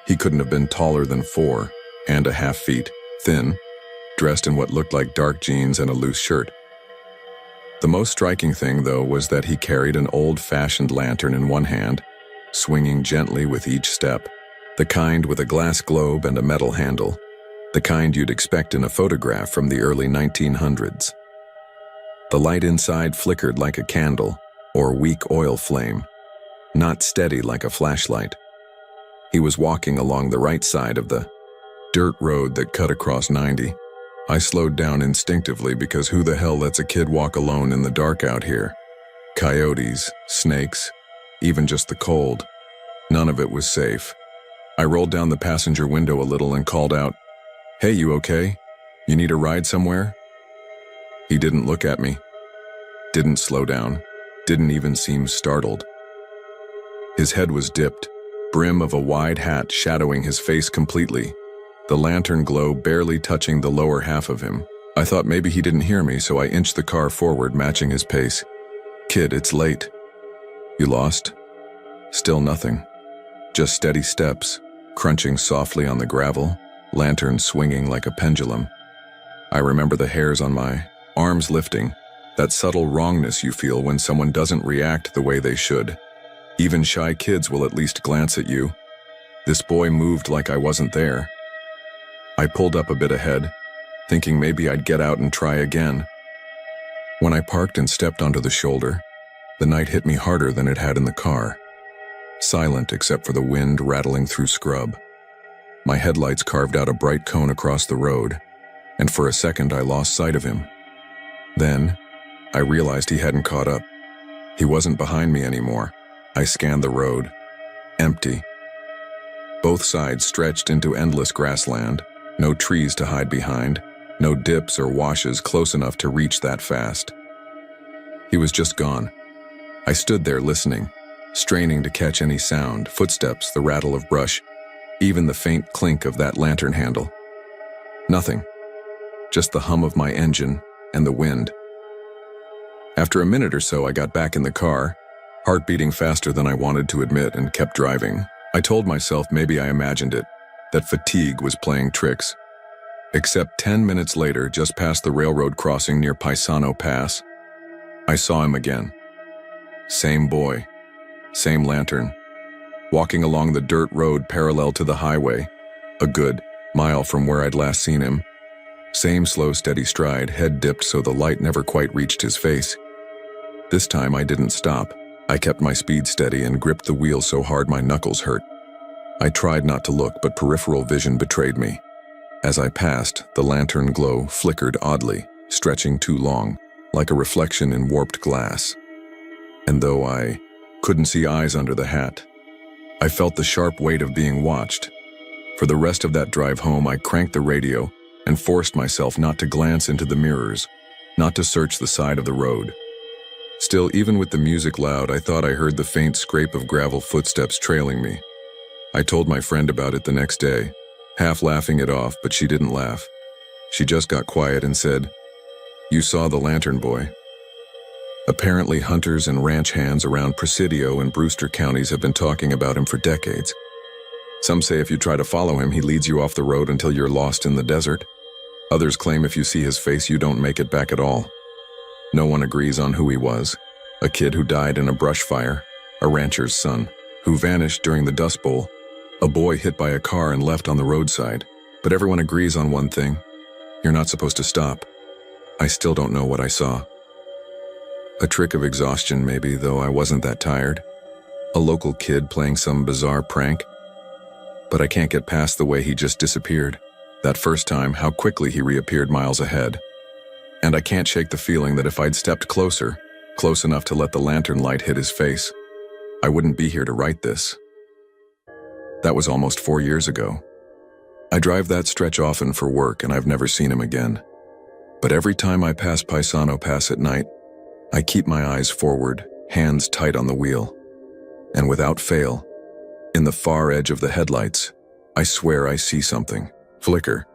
He couldn't have been taller than 4.5 feet, thin, dressed in what looked like dark jeans and a loose shirt. The most striking thing, though, was that he carried an old-fashioned lantern in one hand, swinging gently with each step, the kind with a glass globe and a metal handle, the kind you'd expect in a photograph from the early 1900s. The light inside flickered like a candle or weak oil flame, not steady like a flashlight. He was walking along the right side of the dirt road that cut across 90. I slowed down instinctively because who the hell lets a kid walk alone in the dark out here? Coyotes, snakes, even just the cold. None of it was safe. I rolled down the passenger window a little and called out, "Hey, you okay? You need a ride somewhere?" He didn't look at me, didn't slow down, didn't even seem startled. His head was dipped, brim of a wide hat shadowing his face completely, the lantern glow barely touching the lower half of him. I thought maybe he didn't hear me, so I inched the car forward, matching his pace. "Kid, it's late. You lost?" Still nothing. Just steady steps, crunching softly on the gravel, lantern swinging like a pendulum. I remember the hairs on my arms lifting, that subtle wrongness you feel when someone doesn't react the way they should. Even shy kids will at least glance at you. This boy moved like I wasn't there. I pulled up a bit ahead, thinking maybe I'd get out and try again. When I parked and stepped onto the shoulder, the night hit me harder than it had in the car. Silent except for the wind rattling through scrub. My headlights carved out a bright cone across the road, and for a second I lost sight of him. Then, I realized he hadn't caught up. He wasn't behind me anymore. I scanned the road. Empty. Both sides stretched into endless grassland, no trees to hide behind, no dips or washes close enough to reach that fast. He was just gone. I stood there listening, straining to catch any sound, footsteps, the rattle of brush, even the faint clink of that lantern handle. Nothing. Just the hum of my engine and the wind. After a minute or so, I got back in the car, heart beating faster than I wanted to admit, and kept driving. I told myself maybe I imagined it, that fatigue was playing tricks. Except 10 minutes later, just past the railroad crossing near Paisano Pass, I saw him again. Same boy, same lantern, walking along the dirt road parallel to the highway, a good mile from where I'd last seen him. Same slow, steady stride, head dipped so the light never quite reached his face. This time I didn't stop. I kept my speed steady and gripped the wheel so hard my knuckles hurt. I tried not to look, but peripheral vision betrayed me. As I passed, the lantern glow flickered oddly, stretching too long, like a reflection in warped glass. And though I couldn't see eyes under the hat, I felt the sharp weight of being watched. For the rest of that drive home, I cranked the radio and forced myself not to glance into the mirrors, not to search the side of the road. Still, even with the music loud, I thought I heard the faint scrape of gravel footsteps trailing me. I told my friend about it the next day, half laughing it off, but she didn't laugh. She just got quiet and said, "You saw the lantern boy." Apparently, hunters and ranch hands around Presidio and Brewster counties have been talking about him for decades. Some say if you try to follow him, he leads you off the road until you're lost in the desert. Others claim if you see his face, you don't make it back at all. No one agrees on who he was. A kid who died in a brush fire, a rancher's son, who vanished during the Dust Bowl, a boy hit by a car and left on the roadside. But everyone agrees on one thing: you're not supposed to stop. I still don't know what I saw. A trick of exhaustion maybe, though I wasn't that tired. A local kid playing some bizarre prank. But I can't get past the way he just disappeared. That first time, how quickly he reappeared miles ahead. And I can't shake the feeling that if I'd stepped closer, close enough to let the lantern light hit his face, I wouldn't be here to write this. That was almost 4 years ago. I drive that stretch often for work and I've never seen him again. But every time I pass Paisano Pass at night, I keep my eyes forward, hands tight on the wheel. And without fail, in the far edge of the headlights, I swear I see something. Flicker.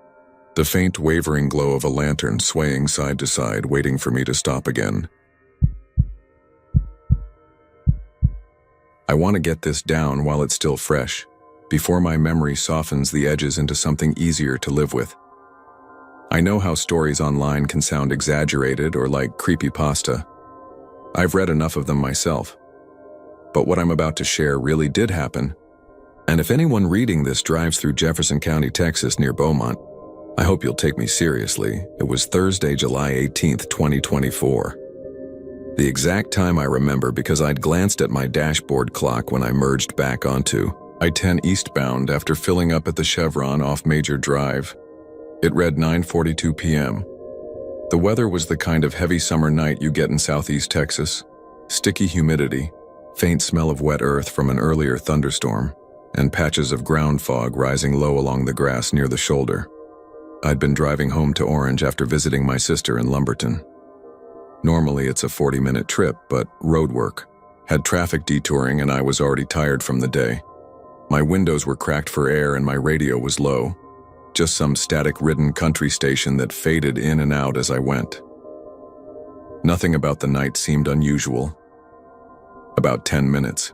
The faint wavering glow of a lantern swaying side to side, waiting for me to stop again. I want to get this down while it's still fresh, before my memory softens the edges into something easier to live with. I know how stories online can sound exaggerated or like creepypasta. I've read enough of them myself. But what I'm about to share really did happen. And if anyone reading this drives through Jefferson County, Texas near Beaumont, I hope you'll take me seriously. It was Thursday, July 18th, 2024. The exact time I remember because I'd glanced at my dashboard clock when I merged back onto I-10 eastbound after filling up at the Chevron off Major Drive. It read 9:42 p.m. The weather was the kind of heavy summer night you get in southeast Texas. Sticky humidity, faint smell of wet earth from an earlier thunderstorm, and patches of ground fog rising low along the grass near the shoulder. I'd been driving home to Orange after visiting my sister in Lumberton. Normally it's a 40-minute trip, but road work had traffic detouring and I was already tired from the day. My windows were cracked for air and my radio was low, just some static-ridden country station that faded in and out as I went. Nothing about the night seemed unusual. About 10 minutes.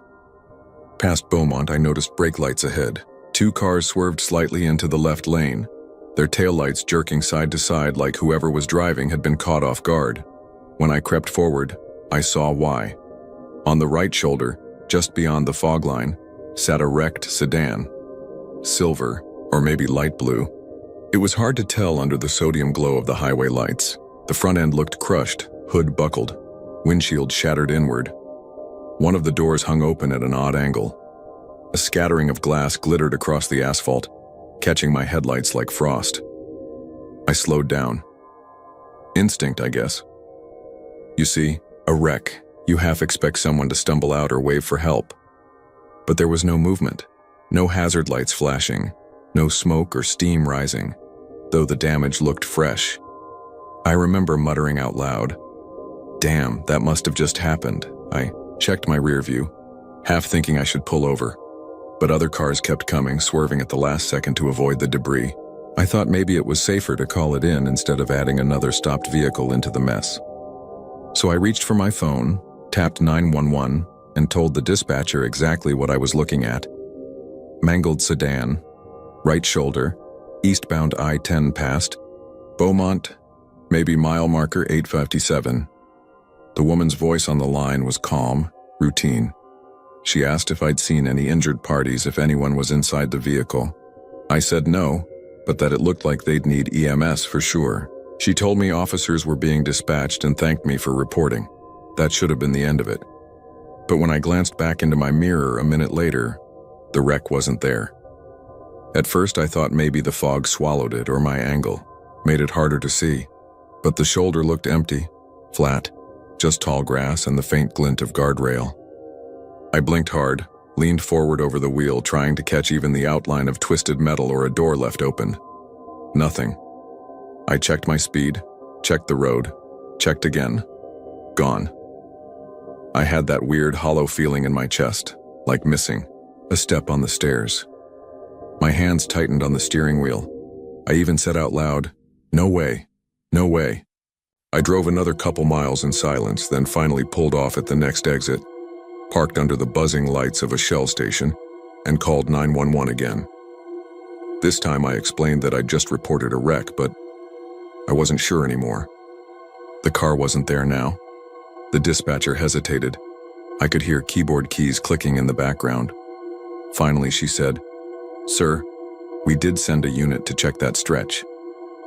Past Beaumont, I noticed brake lights ahead. 2 cars swerved slightly into the left lane, their taillights jerking side to side like whoever was driving had been caught off guard. When I crept forward, I saw why. On the right shoulder, just beyond the fog line, sat a wrecked sedan. Silver, or maybe light blue. It was hard to tell under the sodium glow of the highway lights. The front end looked crushed, hood buckled, windshield shattered inward. One of the doors hung open at an odd angle. A scattering of glass glittered across the asphalt, catching my headlights like frost. I slowed down. Instinct, I guess. You see, a wreck. You half expect someone to stumble out or wave for help. But there was no movement, no hazard lights flashing, no smoke or steam rising, though the damage looked fresh. I remember muttering out loud, "Damn, that must have just happened." I checked my rear view, half thinking I should pull over. But other cars kept coming, swerving at the last second to avoid the debris. I thought maybe it was safer to call it in instead of adding another stopped vehicle into the mess. So I reached for my phone, tapped 911, and told the dispatcher exactly what I was looking at. Mangled sedan, right shoulder, eastbound I-10 past, Beaumont, maybe mile marker 857. The woman's voice on the line was calm, routine. She asked if I'd seen any injured parties, if anyone was inside the vehicle. I said no, but that it looked like they'd need EMS for sure. She told me officers were being dispatched and thanked me for reporting. That should have been the end of it. But when I glanced back into my mirror a minute later, the wreck wasn't there. At first I thought maybe the fog swallowed it or my angle, made it harder to see. But the shoulder looked empty, flat, just tall grass and the faint glint of guardrail. I blinked hard, leaned forward over the wheel trying to catch even the outline of twisted metal or a door left open. Nothing. I checked my speed, checked the road, checked again. Gone. I had that weird hollow feeling in my chest, like missing a step on the stairs. My hands tightened on the steering wheel. I even said out loud, "No way, no way." I drove another couple miles in silence, then finally pulled off at the next exit, parked under the buzzing lights of a Shell station, and called 911 again. This time I explained that I'd just reported a wreck, but I wasn't sure anymore. The car wasn't there now. The dispatcher hesitated. I could hear keyboard keys clicking in the background. Finally, she said, "Sir, we did send a unit to check that stretch.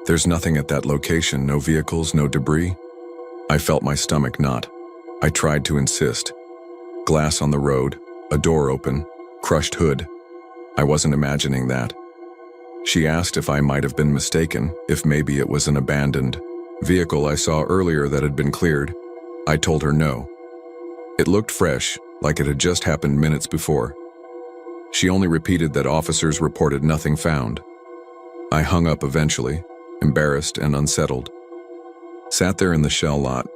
There's nothing at that location, no vehicles, no debris." I felt my stomach knot. I tried to insist. Glass on the road, a door open, crushed hood. I wasn't imagining that. She asked if I might have been mistaken, if maybe it was an abandoned vehicle I saw earlier that had been cleared. I told her no. It looked fresh, like it had just happened minutes before. She only repeated that officers reported nothing found. I hung up eventually, embarrassed and unsettled. Sat there in the shell lot,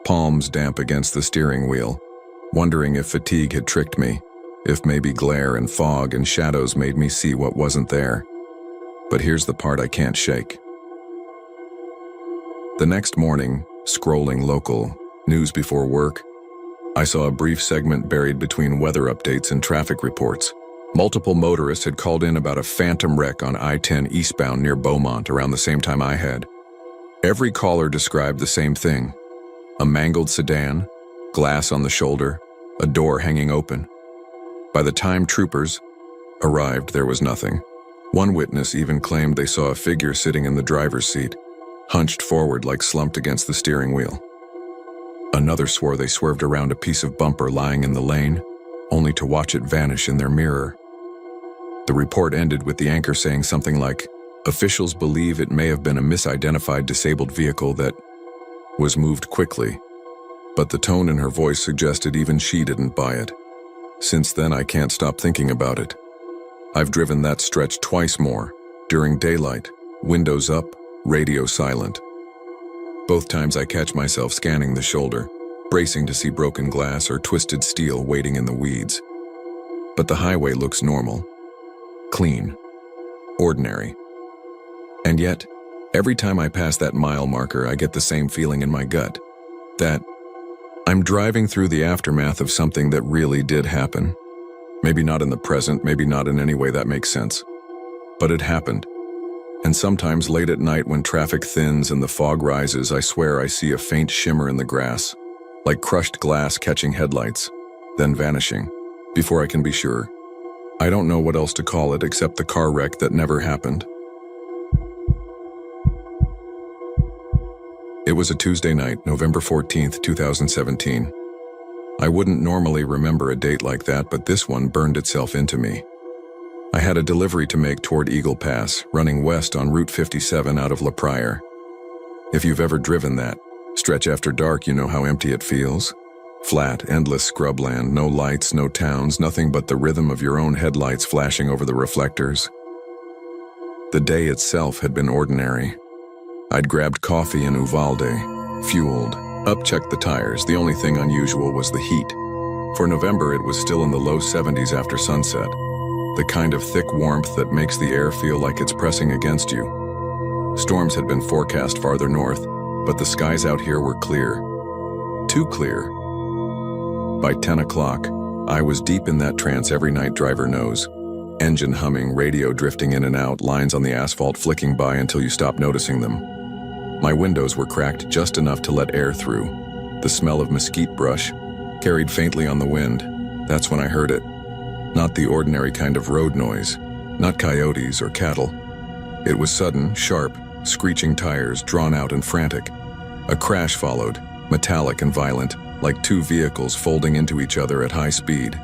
palms damp against the steering wheel, wondering if fatigue had tricked me, if maybe glare and fog and shadows made me see what wasn't there. But here's the part I can't shake. The next morning, scrolling local news before work, I saw a brief segment buried between weather updates and traffic reports. Multiple motorists had called in about a phantom wreck on I-10 eastbound near Beaumont around the same time I had. Every caller described the same thing: a mangled sedan, glass on the shoulder, a door hanging open. By the time troopers arrived, there was nothing. One witness even claimed they saw a figure sitting in the driver's seat, hunched forward like slumped against the steering wheel. Another swore they swerved around a piece of bumper lying in the lane, only to watch it vanish in their mirror. The report ended with the anchor saying something like, "Officials believe it may have been a misidentified disabled vehicle that was moved quickly," but the tone in her voice suggested even she didn't buy it. Since then, I can't stop thinking about it. I've driven that stretch twice more, during daylight, windows up, radio silent. Both times I catch myself scanning the shoulder, bracing to see broken glass or twisted steel waiting in the weeds. But the highway looks normal, clean, ordinary. And yet, every time I pass that mile marker, I get the same feeling in my gut, that I'm driving through the aftermath of something that really did happen. Maybe not in the present, maybe not in any way that makes sense. But it happened. And sometimes late at night when traffic thins and the fog rises, I swear I see a faint shimmer in the grass, like crushed glass catching headlights, then vanishing, before I can be sure. I don't know what else to call it except the car wreck that never happened. It was a Tuesday night, November 14th, 2017. I wouldn't normally remember a date like that, but this one burned itself into me. I had a delivery to make toward Eagle Pass, running west on Route 57 out of La Prairie. If you've ever driven that stretch after dark, you know how empty it feels. Flat, endless scrubland, no lights, no towns, nothing but the rhythm of your own headlights flashing over the reflectors. The day itself had been ordinary. I'd grabbed coffee in Uvalde, fueled, up-checked the tires. The only thing unusual was the heat. For November, it was still in the low 70s after sunset, the kind of thick warmth that makes the air feel like it's pressing against you. Storms had been forecast farther north, but the skies out here were clear. Too clear. By 10 o'clock, I was deep in that trance every night driver knows. Engine humming, radio drifting in and out, lines on the asphalt flicking by until you stop noticing them. My windows were cracked just enough to let air through. The smell of mesquite brush carried faintly on the wind. That's when I heard it. Not the ordinary kind of road noise, not coyotes or cattle. It was sudden, sharp, screeching tires, drawn out and frantic. A crash followed, metallic and violent, like two vehicles folding into each other at high speed.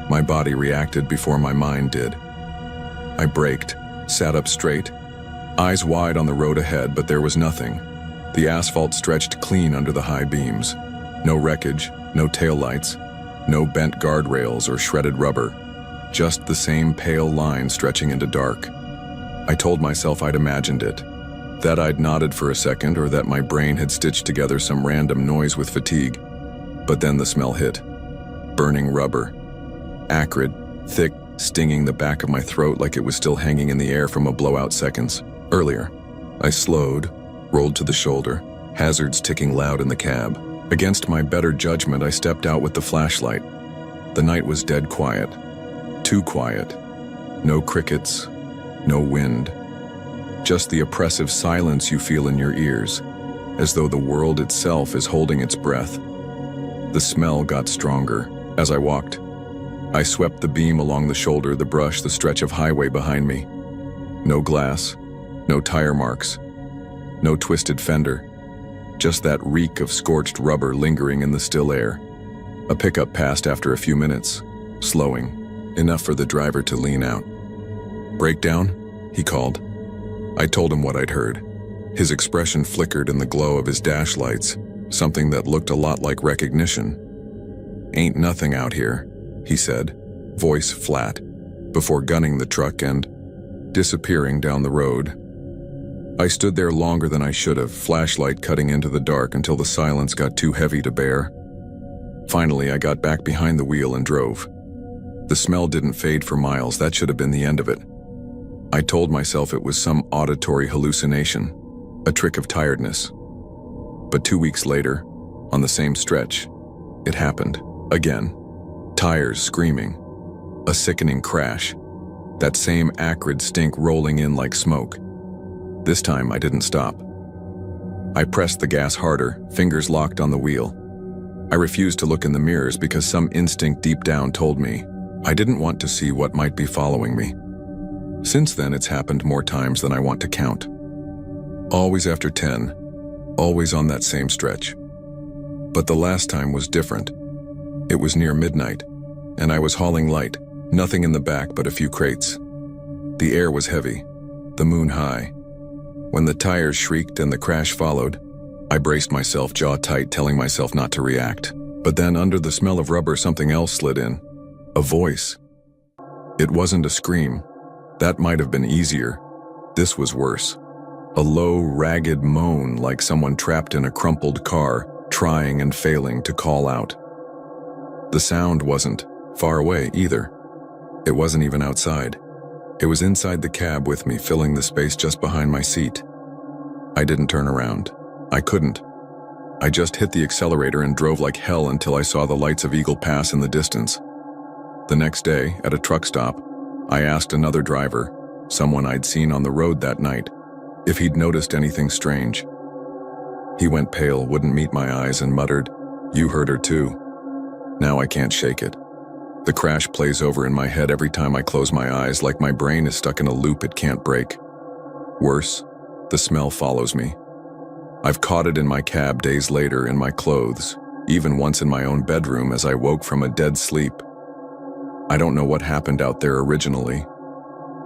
My body reacted before my mind did. I braked, sat up straight, eyes wide on the road ahead, but there was nothing. The asphalt stretched clean under the high beams. No wreckage, no taillights, no bent guardrails or shredded rubber. Just the same pale line stretching into dark. I told myself I'd imagined it, that I'd nodded for a second, or that my brain had stitched together some random noise with fatigue. But then the smell hit. Burning rubber. Acrid, thick, stinging the back of my throat like it was still hanging in the air from a blowout seconds earlier. I slowed, rolled to the shoulder, hazards ticking loud in the cab. Against my better judgment, I stepped out with the flashlight. The night was dead quiet. Too quiet. No crickets, no wind. Just the oppressive silence you feel in your ears, as though the world itself is holding its breath, The smell got stronger. As I walked, I swept the beam along the shoulder, the brush, the stretch of highway behind me. No glass, no tire marks, no twisted fender. Just that reek of scorched rubber lingering in the still air. A pickup passed after a few minutes, slowing, enough for the driver to lean out. "Breakdown?" he called. I told him what I'd heard. His expression flickered in the glow of his dash lights, something that looked a lot like recognition. "Ain't nothing out here," he said, voice flat, before gunning the truck and disappearing down the road. I stood there longer than I should have, flashlight cutting into the dark until the silence got too heavy to bear. Finally, I got back behind the wheel and drove. The smell didn't fade for miles. That should have been the end of it. I told myself it was some auditory hallucination, a trick of tiredness. But 2 weeks later, on the same stretch, it happened again. Tires screaming, a sickening crash, that same acrid stink rolling in like smoke. This time I didn't stop. I pressed the gas harder, fingers locked on the wheel. I refused to look in the mirrors because some instinct deep down told me I didn't want to see what might be following me. Since then, it's happened more times than I want to count. Always after 10, always on that same stretch. But the last time was different. It was near midnight, and I was hauling light, nothing in the back but a few crates. The air was heavy, the moon high. When the tires shrieked and the crash followed, I braced myself, jaw tight, telling myself not to react. But then, under the smell of rubber, something else slid in. A voice. It wasn't a scream. That might have been easier. This was worse. A low, ragged moan like someone trapped in a crumpled car, trying and failing to call out. The sound wasn't far away either. It wasn't even outside. It was inside the cab with me, filling the space just behind my seat. I didn't turn around. I couldn't. I just hit the accelerator and drove like hell until I saw the lights of Eagle Pass in the distance. The next day, at a truck stop, I asked another driver, someone I'd seen on the road that night, if he'd noticed anything strange. He went pale, wouldn't meet my eyes, and muttered, "You heard her too." Now I can't shake it. The crash plays over in my head every time I close my eyes, like my brain is stuck in a loop it can't break. Worse, the smell follows me. I've caught it in my cab days later, in my clothes, even once in my own bedroom as I woke from a dead sleep. I don't know what happened out there originally.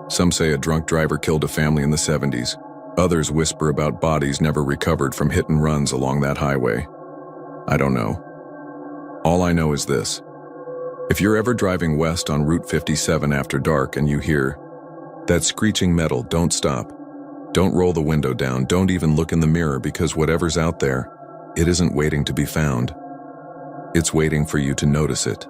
Some say a drunk driver killed a family in the 70s. Others whisper about bodies never recovered from hit and runs along that highway. I don't know. All I know is this. If you're ever driving west on Route 57 after dark and you hear that screeching metal, don't stop. Don't roll the window down. Don't even look in the mirror, because whatever's out there, it isn't waiting to be found. It's waiting for you to notice it.